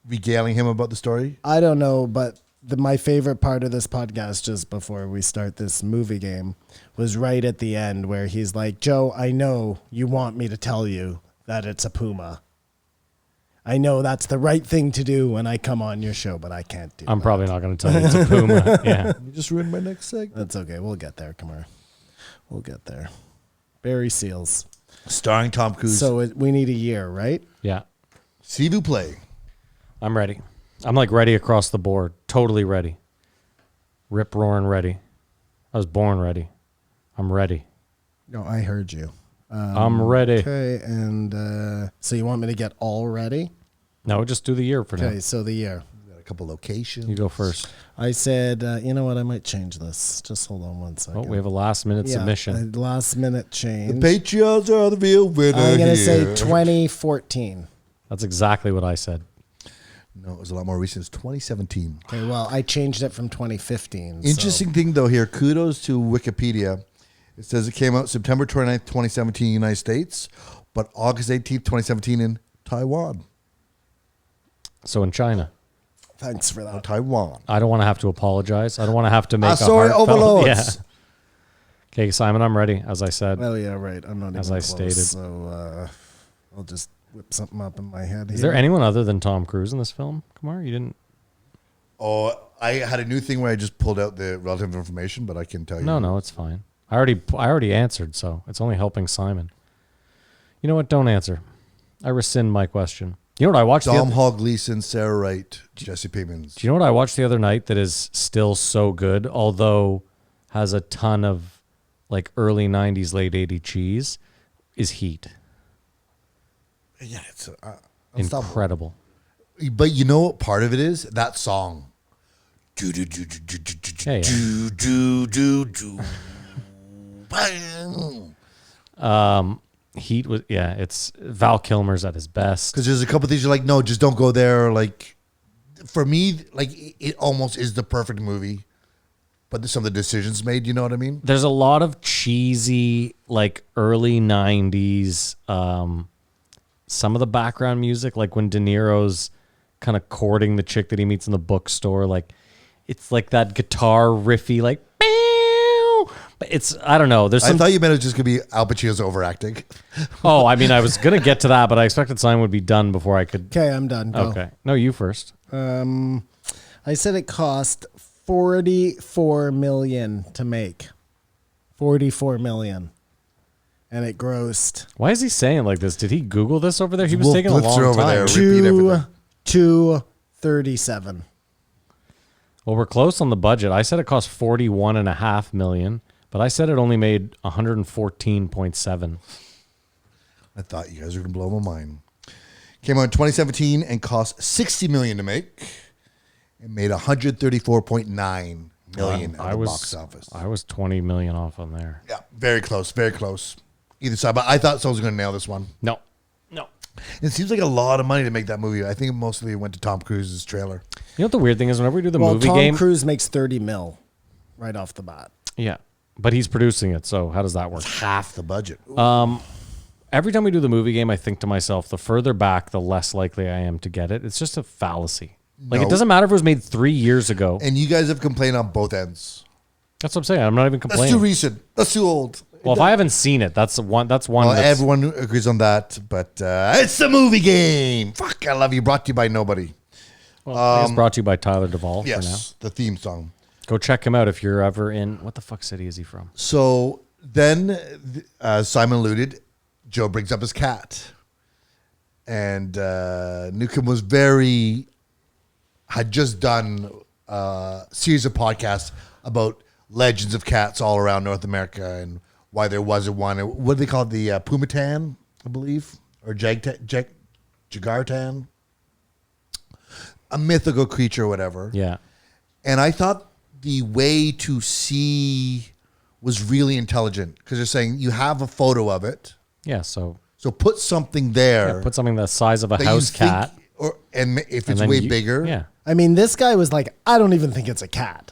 regaling him about the story? I don't know, but my favorite part of this podcast, just before we start this movie game, was right at the end where he's like, Joe, I know you want me to tell you that it's a puma. I know that's the right thing to do when I come on your show, but I can't do I'm that. probably not going to tell you it's a puma. Yeah. You just ruined my next segment. That's okay. We'll get there, Kamar. We'll get there. Barry Seals. Starring Tom Cruise. So we need a year, right? Yeah. S'il vous plaît. I'm ready. I'm like ready across the board. Totally ready. Rip roaring ready. I was born ready. I'm ready. No, I heard you. I'm ready. Okay, and so you want me to get all ready? No, just do the year for now. Okay, so the year. Got a couple locations. You go first. I said, you know what? I might change this. Just hold on one second. Oh, we have a last minute submission. Last minute change. The Patriots are the real winner. I'm going to say here. 2014. That's exactly what I said. No, it was a lot more recent. It's 2017. Okay, well, I changed it from 2015. Interesting thing, though, here. Kudos to Wikipedia. It says it came out September 29th, 2017 in the United States, but August 18th, 2017 in Taiwan. So in China. Thanks for that. Taiwan. I don't want to have to apologize. I don't want to have to make a sorry, heartfelt... overlords. Yeah. Okay, Simon, I'm ready, as I said. Well, yeah, right. I'm not As even I close, stated. so I'll just whip something up in my head. Is there anyone other than Tom Cruise in this film? Kumar, you didn't... Oh, I had a new thing where I just pulled out the relative information, but I can tell you. No, it's fine. I already answered, so it's only helping Simon. You know what? Don't answer. I rescind my question. You know what I watched? Dom Hall Gleason, Sarah Wright, Jesse Pinkman. Do you know what I watched the other night that is still so good, although has a ton of like early 90s, late 80s cheese, is Heat. Yeah, it's Incredible. But you know what part of it is? That song. Do do do do do do do Yeah, yeah. do do do do. Bang. Heat was, it's Val Kilmer's at his best. Because there's a couple things you're like, no, just don't go there. Like, for me, like it almost is the perfect movie, but there's some of the decisions made. You know what I mean? There's a lot of cheesy, like early 90s, some of the background music, like when De Niro's kind of courting the chick that he meets in the bookstore, like it's like that guitar riffy, like, but it's, I don't know. There's I some, thought you meant it was just gonna be Al Pacino's overacting. oh, I mean, I was going to get to that, but I expected Simon would be done before I could. Okay, I'm done. Go. Okay. No, you first. I said it cost $44 million to make. $44 million. And it grossed Why is he saying like this? Did he Google this over there? He was Wolf taking a Blitzer long over time. there. Repeat everything. 237. Well, we're close on the budget. I said it cost $41.5 million, but I said it only made 114.7. I thought you guys were gonna blow my mind. Came out in 2017 and cost $60 million to make. It made 134.9 million at the box office. I was 20 million off on there. Yeah, very close, very close. Either side, but I thought someone was gonna nail this one. No. It seems like a lot of money to make that movie. I think mostly it went to Tom Cruise's trailer. You know what the weird thing is? Whenever we do the movie Tom game, Cruise makes 30 mil right off the bat. yeah, but he's producing it. So how does that work? Half the budget. Every time we do the movie game, I think to myself, the further back, the less likely I am to get it. It's just a fallacy. Like No. it doesn't matter if it was made 3 years ago. And you guys have complained on both ends. That's what I'm saying. I'm not even That's complaining. too recent. That's too old. Well, if I haven't seen it, that's one. That's one. Well, that's- everyone agrees on that, but it's the movie game. Fuck, I love you. Brought to you by nobody. Well, it's brought to you by Tyler Duvall. For now. Yes, the theme song. Go check him out if you're ever in. What the fuck city is he from? So then, Simon alluded, Joe brings up his cat. And Newcomb had just done a series of podcasts about legends of cats all around North America and why there wasn't one. What do they call it? The Pumatan, I believe? Or Jagartan? A mythical creature or whatever. Yeah. And I thought the way to see was really intelligent because they're saying you have a photo of it. Yeah. So Put something there. put something the size of a that you house think- cat. and if and it's then way you- bigger. Yeah. I mean, this guy was like, I don't even think it's a cat.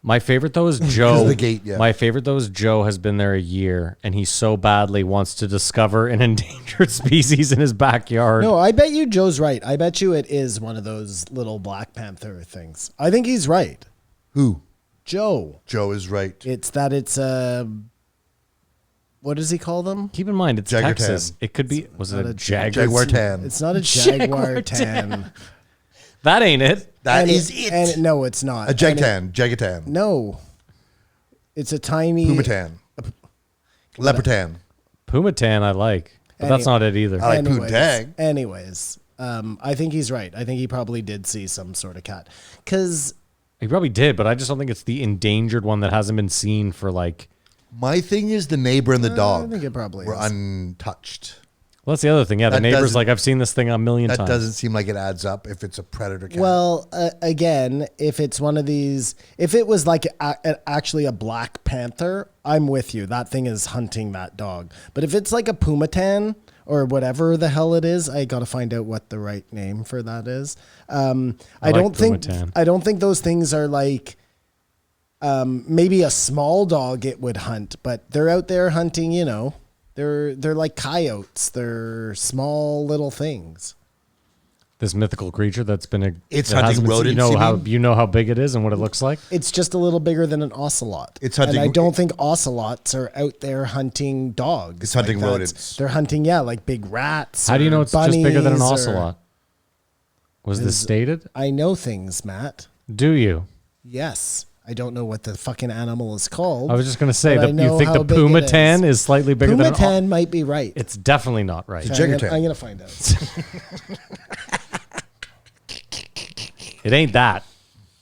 My favorite though is Joe. of the gate, yeah. My favorite though is Joe has been there a year and he so badly wants to discover an endangered species in his backyard. No, I bet you Joe's right. I bet you it is one of those little Black Panther things. I think he's right. Who? Joe. Joe is right. It's what does he call them? Keep in mind it's Jaguar Texas. tan. It could be. Was it not a a jaguar? Jaguar tan. It's not a Jaguar Jaguar tan. That ain't it. That is it. And no, it's not. A Jagtan. Jagatan. No. It's a tiny Pumatan. Leprechaun. Pumatan, I like, but that's not it either. I like Poontang. Anyways, I think he's right. I think he probably did see some sort of cat. Because He probably did, but I just don't think it's the endangered one that hasn't been seen for like. My thing is the neighbor and the dog. I think it probably were is. untouched. Well, that's the other thing. Yeah, the That neighbor's doesn't- like, I've seen this thing a million That times. doesn't seem like it adds up if it's a predator cat. Well, again, if it's one of these, if it was like actually a black panther, I'm with you. That thing is hunting that dog. But if it's like a Pumatan or whatever the hell it is, I got to find out what the right name for that is. I like don't think Pumatan. I don't think those things are like maybe a small dog it would hunt, but they're out there hunting. You know, they're like coyotes. They're small little things. This mythical creature that's been It's that hunting hasn't been seen. rodents, You know how big it is and what it looks like. It's just a little bigger than an ocelot. It's hunting- and I don't think ocelots are out there hunting dogs. It's hunting that's- rodents. They're hunting, like big rats. How do you know or it's just bigger than an bunnies or- ocelot? Was this stated? I know things, Matt. Do you? Yes. I don't know what the fucking animal is called. I was just going to say but I that know you think how the big it Pumatan is slightly bigger than an Pumatan might be right. It's definitely not right. It's a jigger I'm tail. going to find out. It ain't that.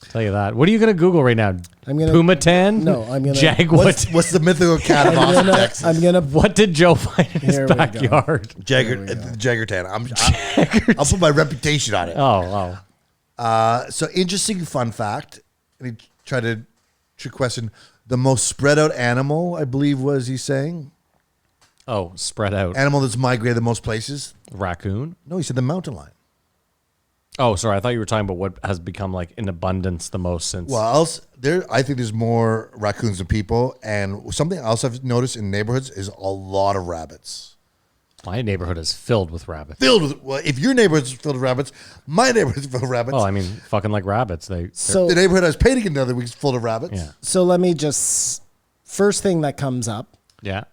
I'll tell you that. What are you going to Google right now? I'm gonna- Pumatan? No, I'm gonna- Jaguar. What's the mythical cat of Austin, Texas? I'm going to What did Joe find in his Here we go. backyard? Jaggertan. I'll put my reputation on it. Oh. So interesting fun fact. And he tried to trick question. The most spread out animal, I believe, was he saying? Oh, spread out. Animal that's migrated the most places? Raccoon? No, he said the mountain lion. Oh, sorry. I thought you were talking about what has become like in abundance the most since. Well, I think there's more raccoons than people. And something else I've noticed in neighborhoods is a lot of rabbits. My neighborhood is filled with rabbits. Well, if your neighborhood's filled with rabbits, my neighborhood's filled with rabbits. Well, I mean, fucking like rabbits. So The neighborhood I was painting in the other week is full of rabbits. Yeah. So let me just first thing that comes up. Yeah.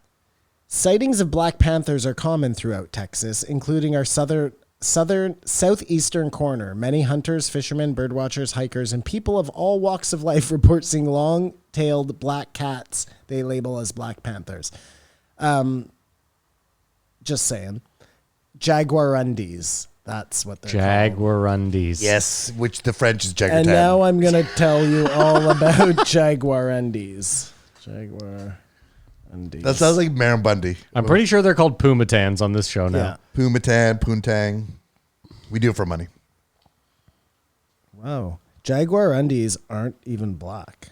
Sightings of black panthers are common throughout Texas, including our southeastern corner. Many hunters, fishermen, birdwatchers, hikers, and people of all walks of life report seeing long-tailed black cats they label as black panthers. Just saying. Jaguarundis. That's what they're called. Jaguarundis. Yes, which the French is Jaggertan. And now I'm going to tell you all about Jaguarundis. Jaguarundis. That sounds like Marin Bundy. I'm pretty sure they're called Pumatans on this show now. Yeah. Pumatan, Poontang. We do it for money. Wow. Jaguarundis aren't even black.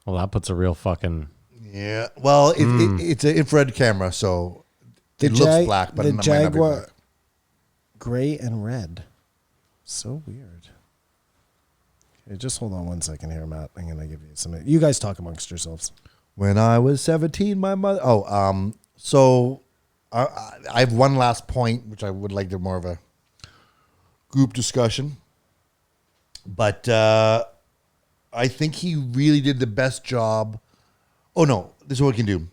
Well, that puts a real fucking. Yeah. Well, it's an infrared camera, so it looks black, but the it might not be Jaguar black. gray and red. So weird. Okay, just hold on one second here, Matt. I'm gonna give you some. You guys talk amongst yourselves. When I was 17, my mother. So I have one last point, which I would like to more of a group discussion. But I think he really did the best job. Oh, no. This is what we can do.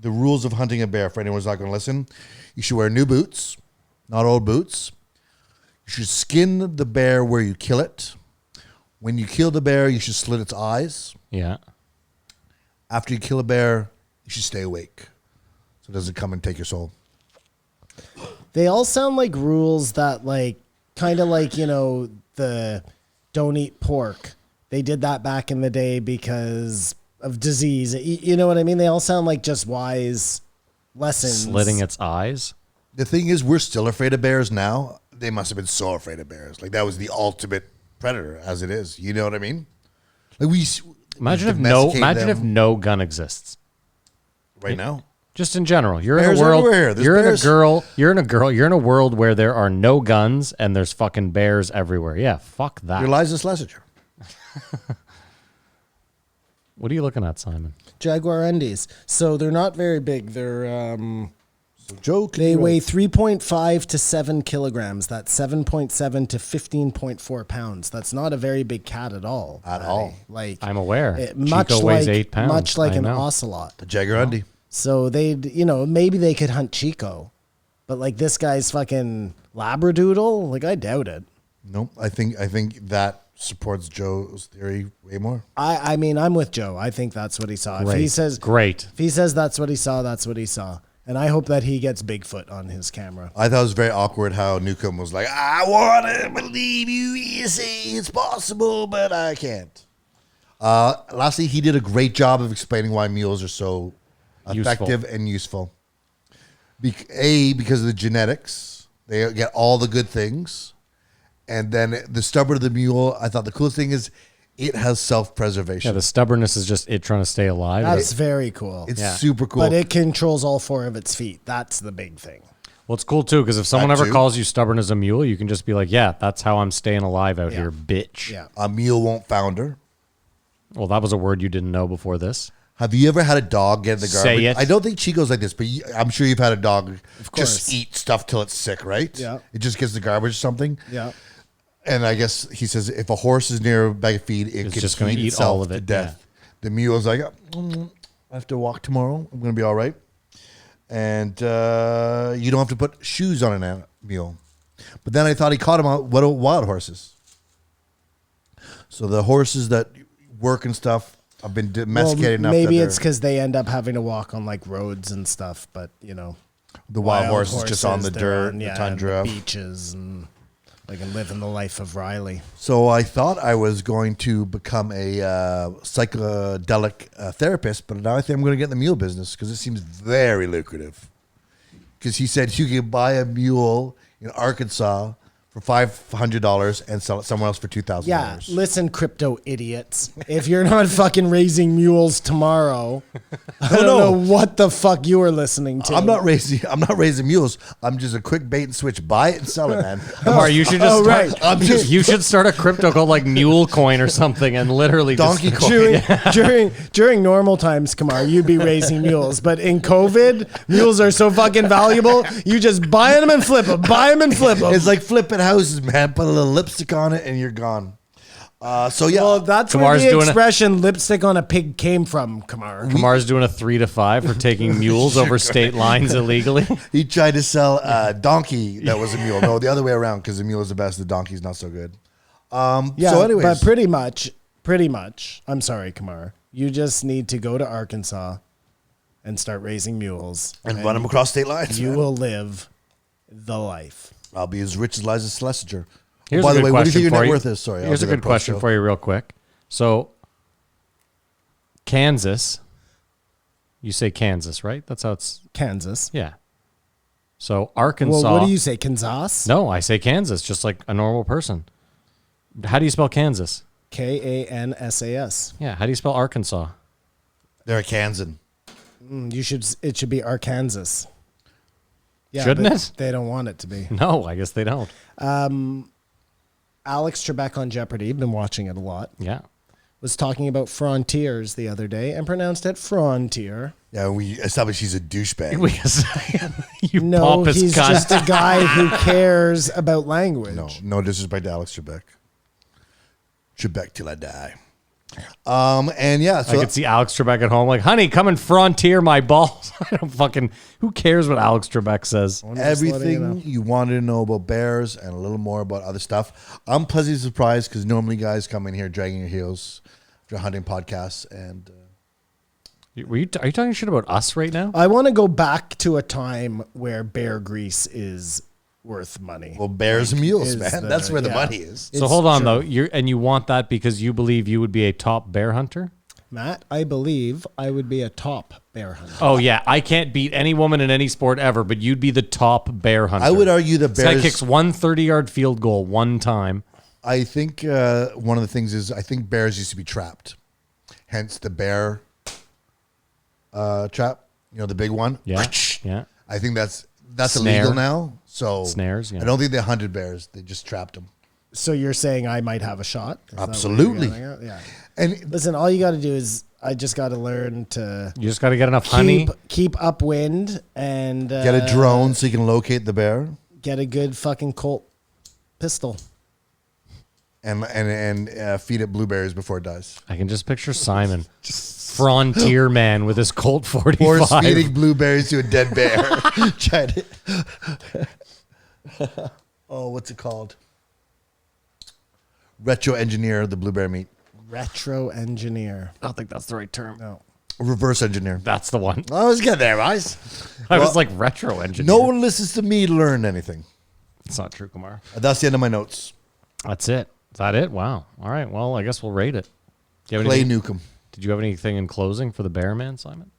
The rules of hunting a bear, for anyone who's not going to listen. You should wear new boots, not old boots. You should skin the bear where you kill it. When you kill the bear, you should slit its eyes. Yeah. After you kill a bear, you should stay awake so it doesn't come and take your soul. They all sound like rules that, like, kind of like, the don't eat pork. They did that back in the day because of disease. You know what I mean? They all sound like just wise lessons. Slitting its eyes. The thing is, we're still afraid of bears now. They must have been so afraid of bears. Like, that was the ultimate predator as it is. You know what I mean? Like, Imagine if domesticate them no gun exists. right now. Just in general, you're Bears in a world. everywhere. There's You're bears. You're in a world where there are no guns and there's fucking bears everywhere. Yeah, fuck that. You're Iliza Shlesinger. What are you looking at, Simon? Jaguarundis. So they're not very big. They're Joe, they weigh 3.5 to 7 kilograms. That's 7.7 to 15.4 pounds. That's not a very big cat at all. At all. Like I'm aware. much Chico weighs like 8 pounds. much like I an know. ocelot. The Jaguarundi. So they'd, maybe they could hunt Chico, but like this guy's fucking labradoodle. Like I doubt it. Nope. I think that supports Joe's theory way more. I mean, I'm with Joe. I think that's what he saw. If he says Great. if he says that's what he saw, that's what he saw. And I hope that he gets Bigfoot on his camera. I thought it was very awkward how Newcomb was like, I want to believe you. You say it's possible, but I can't. Lastly, he did a great job of explaining why mules are so effective and useful. Because of the genetics. They get all the good things. And then the stubborn of the mule, I thought the coolest thing is it has self-preservation. Yeah, the stubbornness is just it trying to stay alive. That's very cool. It's super cool. But it controls all 4 of its feet. That's the big thing. Well, it's cool too because if someone That ever too. calls you stubborn as a mule, you can just be like, "Yeah, that's how I'm staying alive out here, bitch." Yeah. A mule won't founder. Well, that was a word you didn't know before this. Have you ever had a dog get in the garbage? Say it. I don't think Chico's like this, but I'm sure you've had a dog course. just eat stuff till it's sick, right? Yeah. It just gets the garbage or something. Yeah. And I guess he says if a horse is near a bag of feed, it It's can just gonna feed eat itself all of to it, death. The mule's like, I have to walk tomorrow. I'm going to be all right. And you don't have to put shoes on a mule. But then I thought he caught him out. What about wild horses? So the horses that work and stuff have been domesticated enough. Maybe that it's because they end up having to walk on like roads and stuff. But the wild horse is just on the they're dirt, the and tundra. the beaches, and they can live in the life of Riley. So I thought I was going to become a psychedelic therapist, but now I think I'm going to get in the mule business because it seems very lucrative. Because he said you can buy a mule in Arkansas for $500 and sell it somewhere else for $2,000. Yeah, listen, crypto idiots. If you're not fucking raising mules tomorrow, I don't know what the fuck you were listening to. I'm not raising mules. I'm just a quick bait and switch. Buy it and sell it, man. Kamar, you should just right. you should start a crypto called like Mule Coin or something, and literally Donkey just, coin. During normal times, Kamar, you'd be raising mules. But in COVID, mules are so fucking valuable. You just buy them and flip them. Buy them and flip them. It's like flipping houses, man. Put a little lipstick on it and you're gone. So yeah, Well, that's Kamar's where the doing expression "lipstick on a pig" came from, Kamar. Kamar's doing a 3 to 5 for taking mules over state lines illegally. he tried to sell a donkey that was a mule. No, the other way around because the mule is the best. The donkey's not so good. Yeah, so anyways, but pretty much. I'm sorry, Kamar. You just need to go to Arkansas and start raising mules, and run them across state lines. You man. will live the life. I'll be as rich as Iliza Shlesinger. Here's By a the good way, what do you question think your for net you. worth is? Sorry, Here's a good question for you, real quick. So, Kansas. You say Kansas, right? That's how it's. Kansas. Yeah. So Arkansas. Well, what do you say, Kansas? No, I say Kansas, just like a normal person. How do you spell Kansas? Kansas. Yeah. How do you spell Arkansas? They're a Kansan. It should be Arkansas. Yeah, Shouldn't but it? They don't want it to be. No, I guess they don't. Alex Trebek on Jeopardy, been watching it a lot, Yeah. was talking about frontiers the other day and pronounced it frontier. Yeah, we established he's a douchebag. Because you No, pompous he's cunt. just a guy who cares about language. No disrespect to Alex Trebek. Trebek till I die. And yeah, I so could see Alex Trebek at home like, honey, come and frontier my balls. I don't fucking, who cares what Alex Trebek says? everything you wanted to know about bears and a little more about other stuff. I'm pleasantly surprised because normally guys come in here dragging your heels after hunting podcasts and Are you talking shit about us right now? I want to go back to a time where bear grease is worth money. well, bears and mules, is man. the- That's where the yeah. money is. So It's hold on true. though. You want that because you believe you would be a top bear hunter? Matt, I believe I would be a top bear hunter. Oh yeah, I can't beat any woman in any sport ever, but you'd be the top bear hunter. I would argue that This guy bears. kicks one 30-yard field goal one time. I think one of the things is I think bears used to be trapped, hence the bear trap. You know, the big one. Yeah, yeah. I think that's Snare. illegal now. So Snares, yeah. I don't think they hunted bears. They just trapped them. So you're saying I might have a shot? Is that what you're Absolutely. getting at? Yeah. And Listen, all you got to do is I just got to learn to You just got to get enough honey. keep upwind and get a drone so you can locate the bear. get a good fucking Colt pistol. And feed it blueberries before it dies. I can just picture Simon, frontier man with his Colt 45. Force feeding blueberries to a dead bear. Tried it. Oh, what's it called? Retro engineer the blueberry meat. Retro engineer. I don't think that's the right term. No. Reverse engineer. That's the one. I was good there, guys. I was like retro engineer. No one listens to me to learn anything. It's not true, Kumar. That's the end of my notes. That's it. Is that it? Wow. All right. Well, I guess we'll rate it. Do you have Clay anything- Newcomb. Did you have anything in closing for the Bear Man, Simon?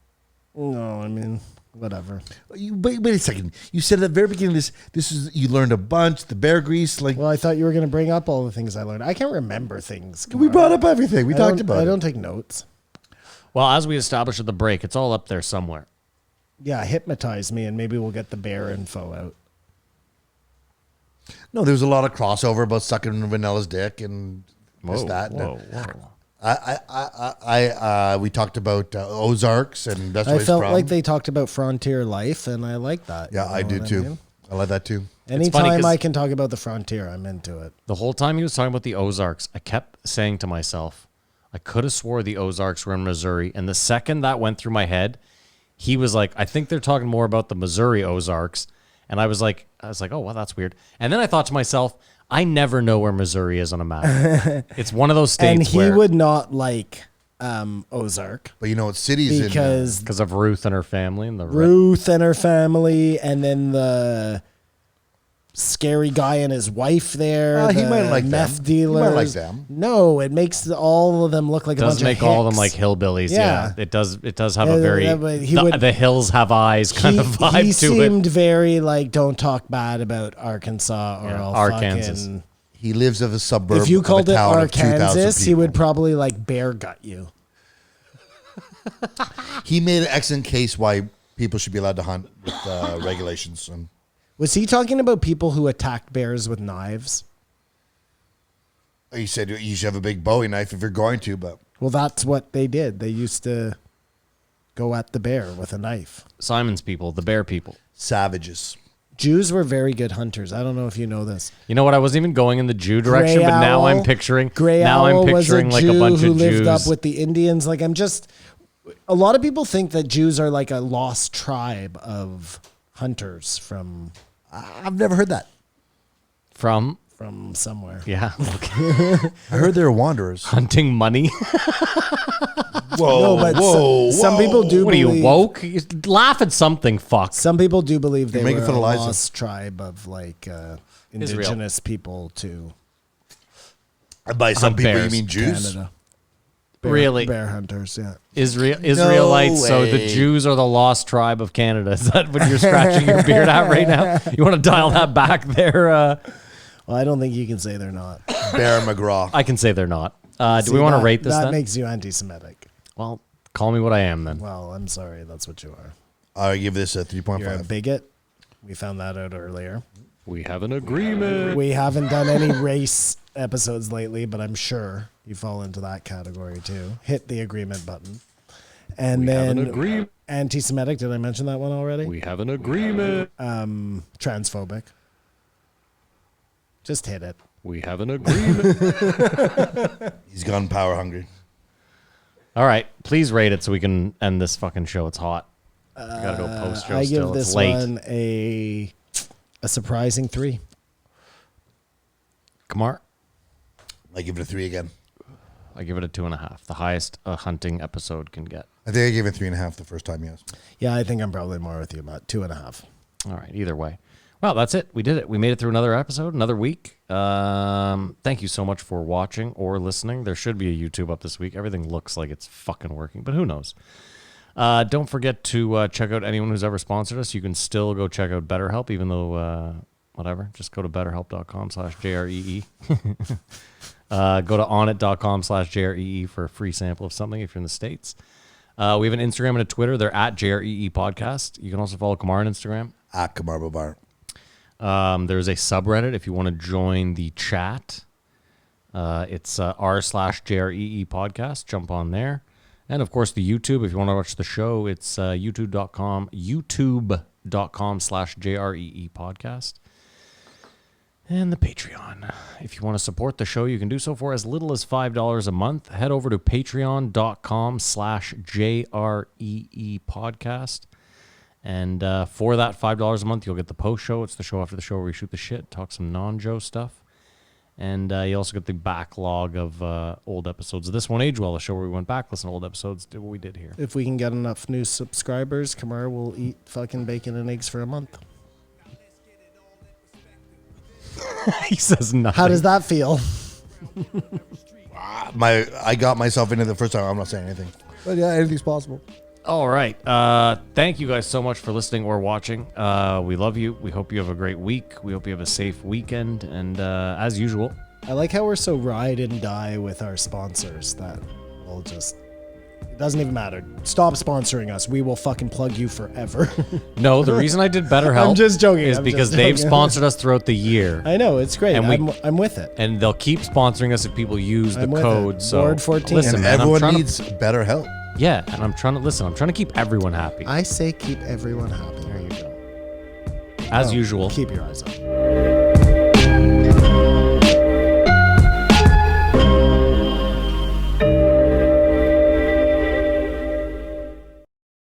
No, I mean, whatever. Wait a second. You said at the very beginning this is you learned a bunch, the bear grease, like Well, I thought you were going to bring up all the things I learned. I can't remember things. we brought up everything. We talked about I it. don't take notes. Well, as we established at the break, it's all up there somewhere. Yeah, hypnotize me, and maybe we'll get the bear info out. No, there was a lot of crossover about sucking Vanilla's dick and this, that. Whoa. We talked about Ozarks, and that's where I he's felt from. like they talked about frontier life, and I like that. Yeah, You know I do what too. mean? I like that too. funny Anytime 'cause- I can talk about the frontier, I'm into it. The whole time he was talking about the Ozarks, I kept saying to myself, I could have swore the Ozarks were in Missouri. And the second that went through my head, he was like, I think they're talking more about the Missouri Ozarks. And I was like, oh, well, that's weird. And then I thought to myself, I never know where Missouri is on a map. It's one of those states And he where, would not like Ozark But you know what cities because because of Ruth and her family and the Ruth and her family, and then the scary guy and his wife there. He the might like meth them. He dealers. might like them. No, it makes all of them look like a does bunch make of all of them like hicks. hillbillies. Yeah, Yeah. it does. It does have a very but he would- the hills have eyes kind of vibe he to seemed it. very like, don't talk bad about Arkansas or Yeah, I'll Arkansas. fucking. He lives of a suburb. If you of called a it town of 2,000 Arkansas, he people. would probably like bear gut you. He made an excellent case why people should be allowed to hunt with regulations. And Was he talking about people who attacked bears with knives? he said you should have a big Bowie knife if you're going to, but Well, that's what they did. They used to go at the bear with a knife. Simon's people, the bear people. savages. Jews were very good hunters. I don't know if you know this. You know what? I wasn't even going in the Jew direction, Gray but now I'm Owl- picturing. Gray now Owl I'm picturing was like Jew a bunch who of lived Jews. up with the Indians. Like a lot of people think that Jews are like a lost tribe of hunters from I've never heard that. from somewhere. yeah, okay. I heard they were wanderers. hunting money. Whoa, No, but some people do What are believe. you woke? You laugh at something. Fuck. Some people do believe they You're making were fun a of Liza. lost tribe of like indigenous people to And by some Hunt people, bears. you mean Jews? Canada. Really? Bear hunters, yeah. Israelites. So the way. Jews are the lost tribe of Canada. Is that what you're scratching your beard at right now? You want to dial that back there? Well, I don't think you can say they're not. Bear McGraw. I can say they're not. Do See, we want to that- rate this That then? makes you anti-Semitic. Well, call me what I am then. Well, I'm sorry, that's what you are. I give this a You're a 3.5. bigot. We found that out earlier. We have an agreement. We haven't done any race episodes lately, but I'm sure you fall into that category too. Hit the agreement button. And have an then agreement. anti-Semitic. Did I mention that one already? We have an agreement. Transphobic. Just hit it. We have an agreement. He's gone power hungry. All right, please rate it so we can end this fucking show. It's hot. You gotta go post show I still. give It's this late. one a surprising 3. Kamar, I give it a 3 again. I give it a 2.5. The highest a hunting episode can get. I think I gave it 3.5 the first time, yes. Yeah, I think I'm probably more with you about 2.5. All right, either way. Well, that's it. We did it. We made it through another episode, another week. Thank you so much for watching or listening. There should be a YouTube up this week. Everything looks like it's fucking working, but who knows? Don't forget to check out anyone who's ever sponsored us. You can still go check out BetterHelp, even though, whatever. Just go to betterhelp.com/JREE. Go to onit.com/JREE for a free sample of something if you're in the States. We have an Instagram and a Twitter. They're at JREE Podcast. You can also follow Kamar on Instagram. At Kamar Bobar. There's a subreddit if you want to join the chat. It's r/JREE podcast. Jump on there. And of course the YouTube, if you want to watch the show, it's youtube.com/JREE podcast. And the Patreon. If you want to support the show, you can do so for as little as $5 a month. Head over to patreon.com/JREE podcast. And for that $5 a month, you'll get the post show. It's the show after the show where we shoot the shit, talk some non-Joe stuff. And you also get the backlog of old episodes of This Won't Age Well, a show where we went back, listen to old episodes, did what we did here. If we can get enough new subscribers, Kamar will eat fucking bacon and eggs for a month. He says nothing. How does that feel? I got myself into the first time. I'm not saying anything. But yeah, anything's possible. All right. Thank you guys so much for listening or watching. We love you. We hope you have a great week. We hope you have a safe weekend. And as usual, I like how we're so ride and die with our sponsors that we'll just... It doesn't even matter. Stop sponsoring us. We will fucking plug you forever. no, the reason I did BetterHelp I'm just joking. is I'm because just they've joking. sponsored us throughout the year. I know, it's great. And I'm with it. And they'll keep sponsoring us if people use the I'm with code. it. So Ward 14. listen, And man, everyone I'm trying needs better help. Yeah, and I'm trying to keep everyone happy. I say keep everyone happy. There you go. As usual. Keep your eyes up.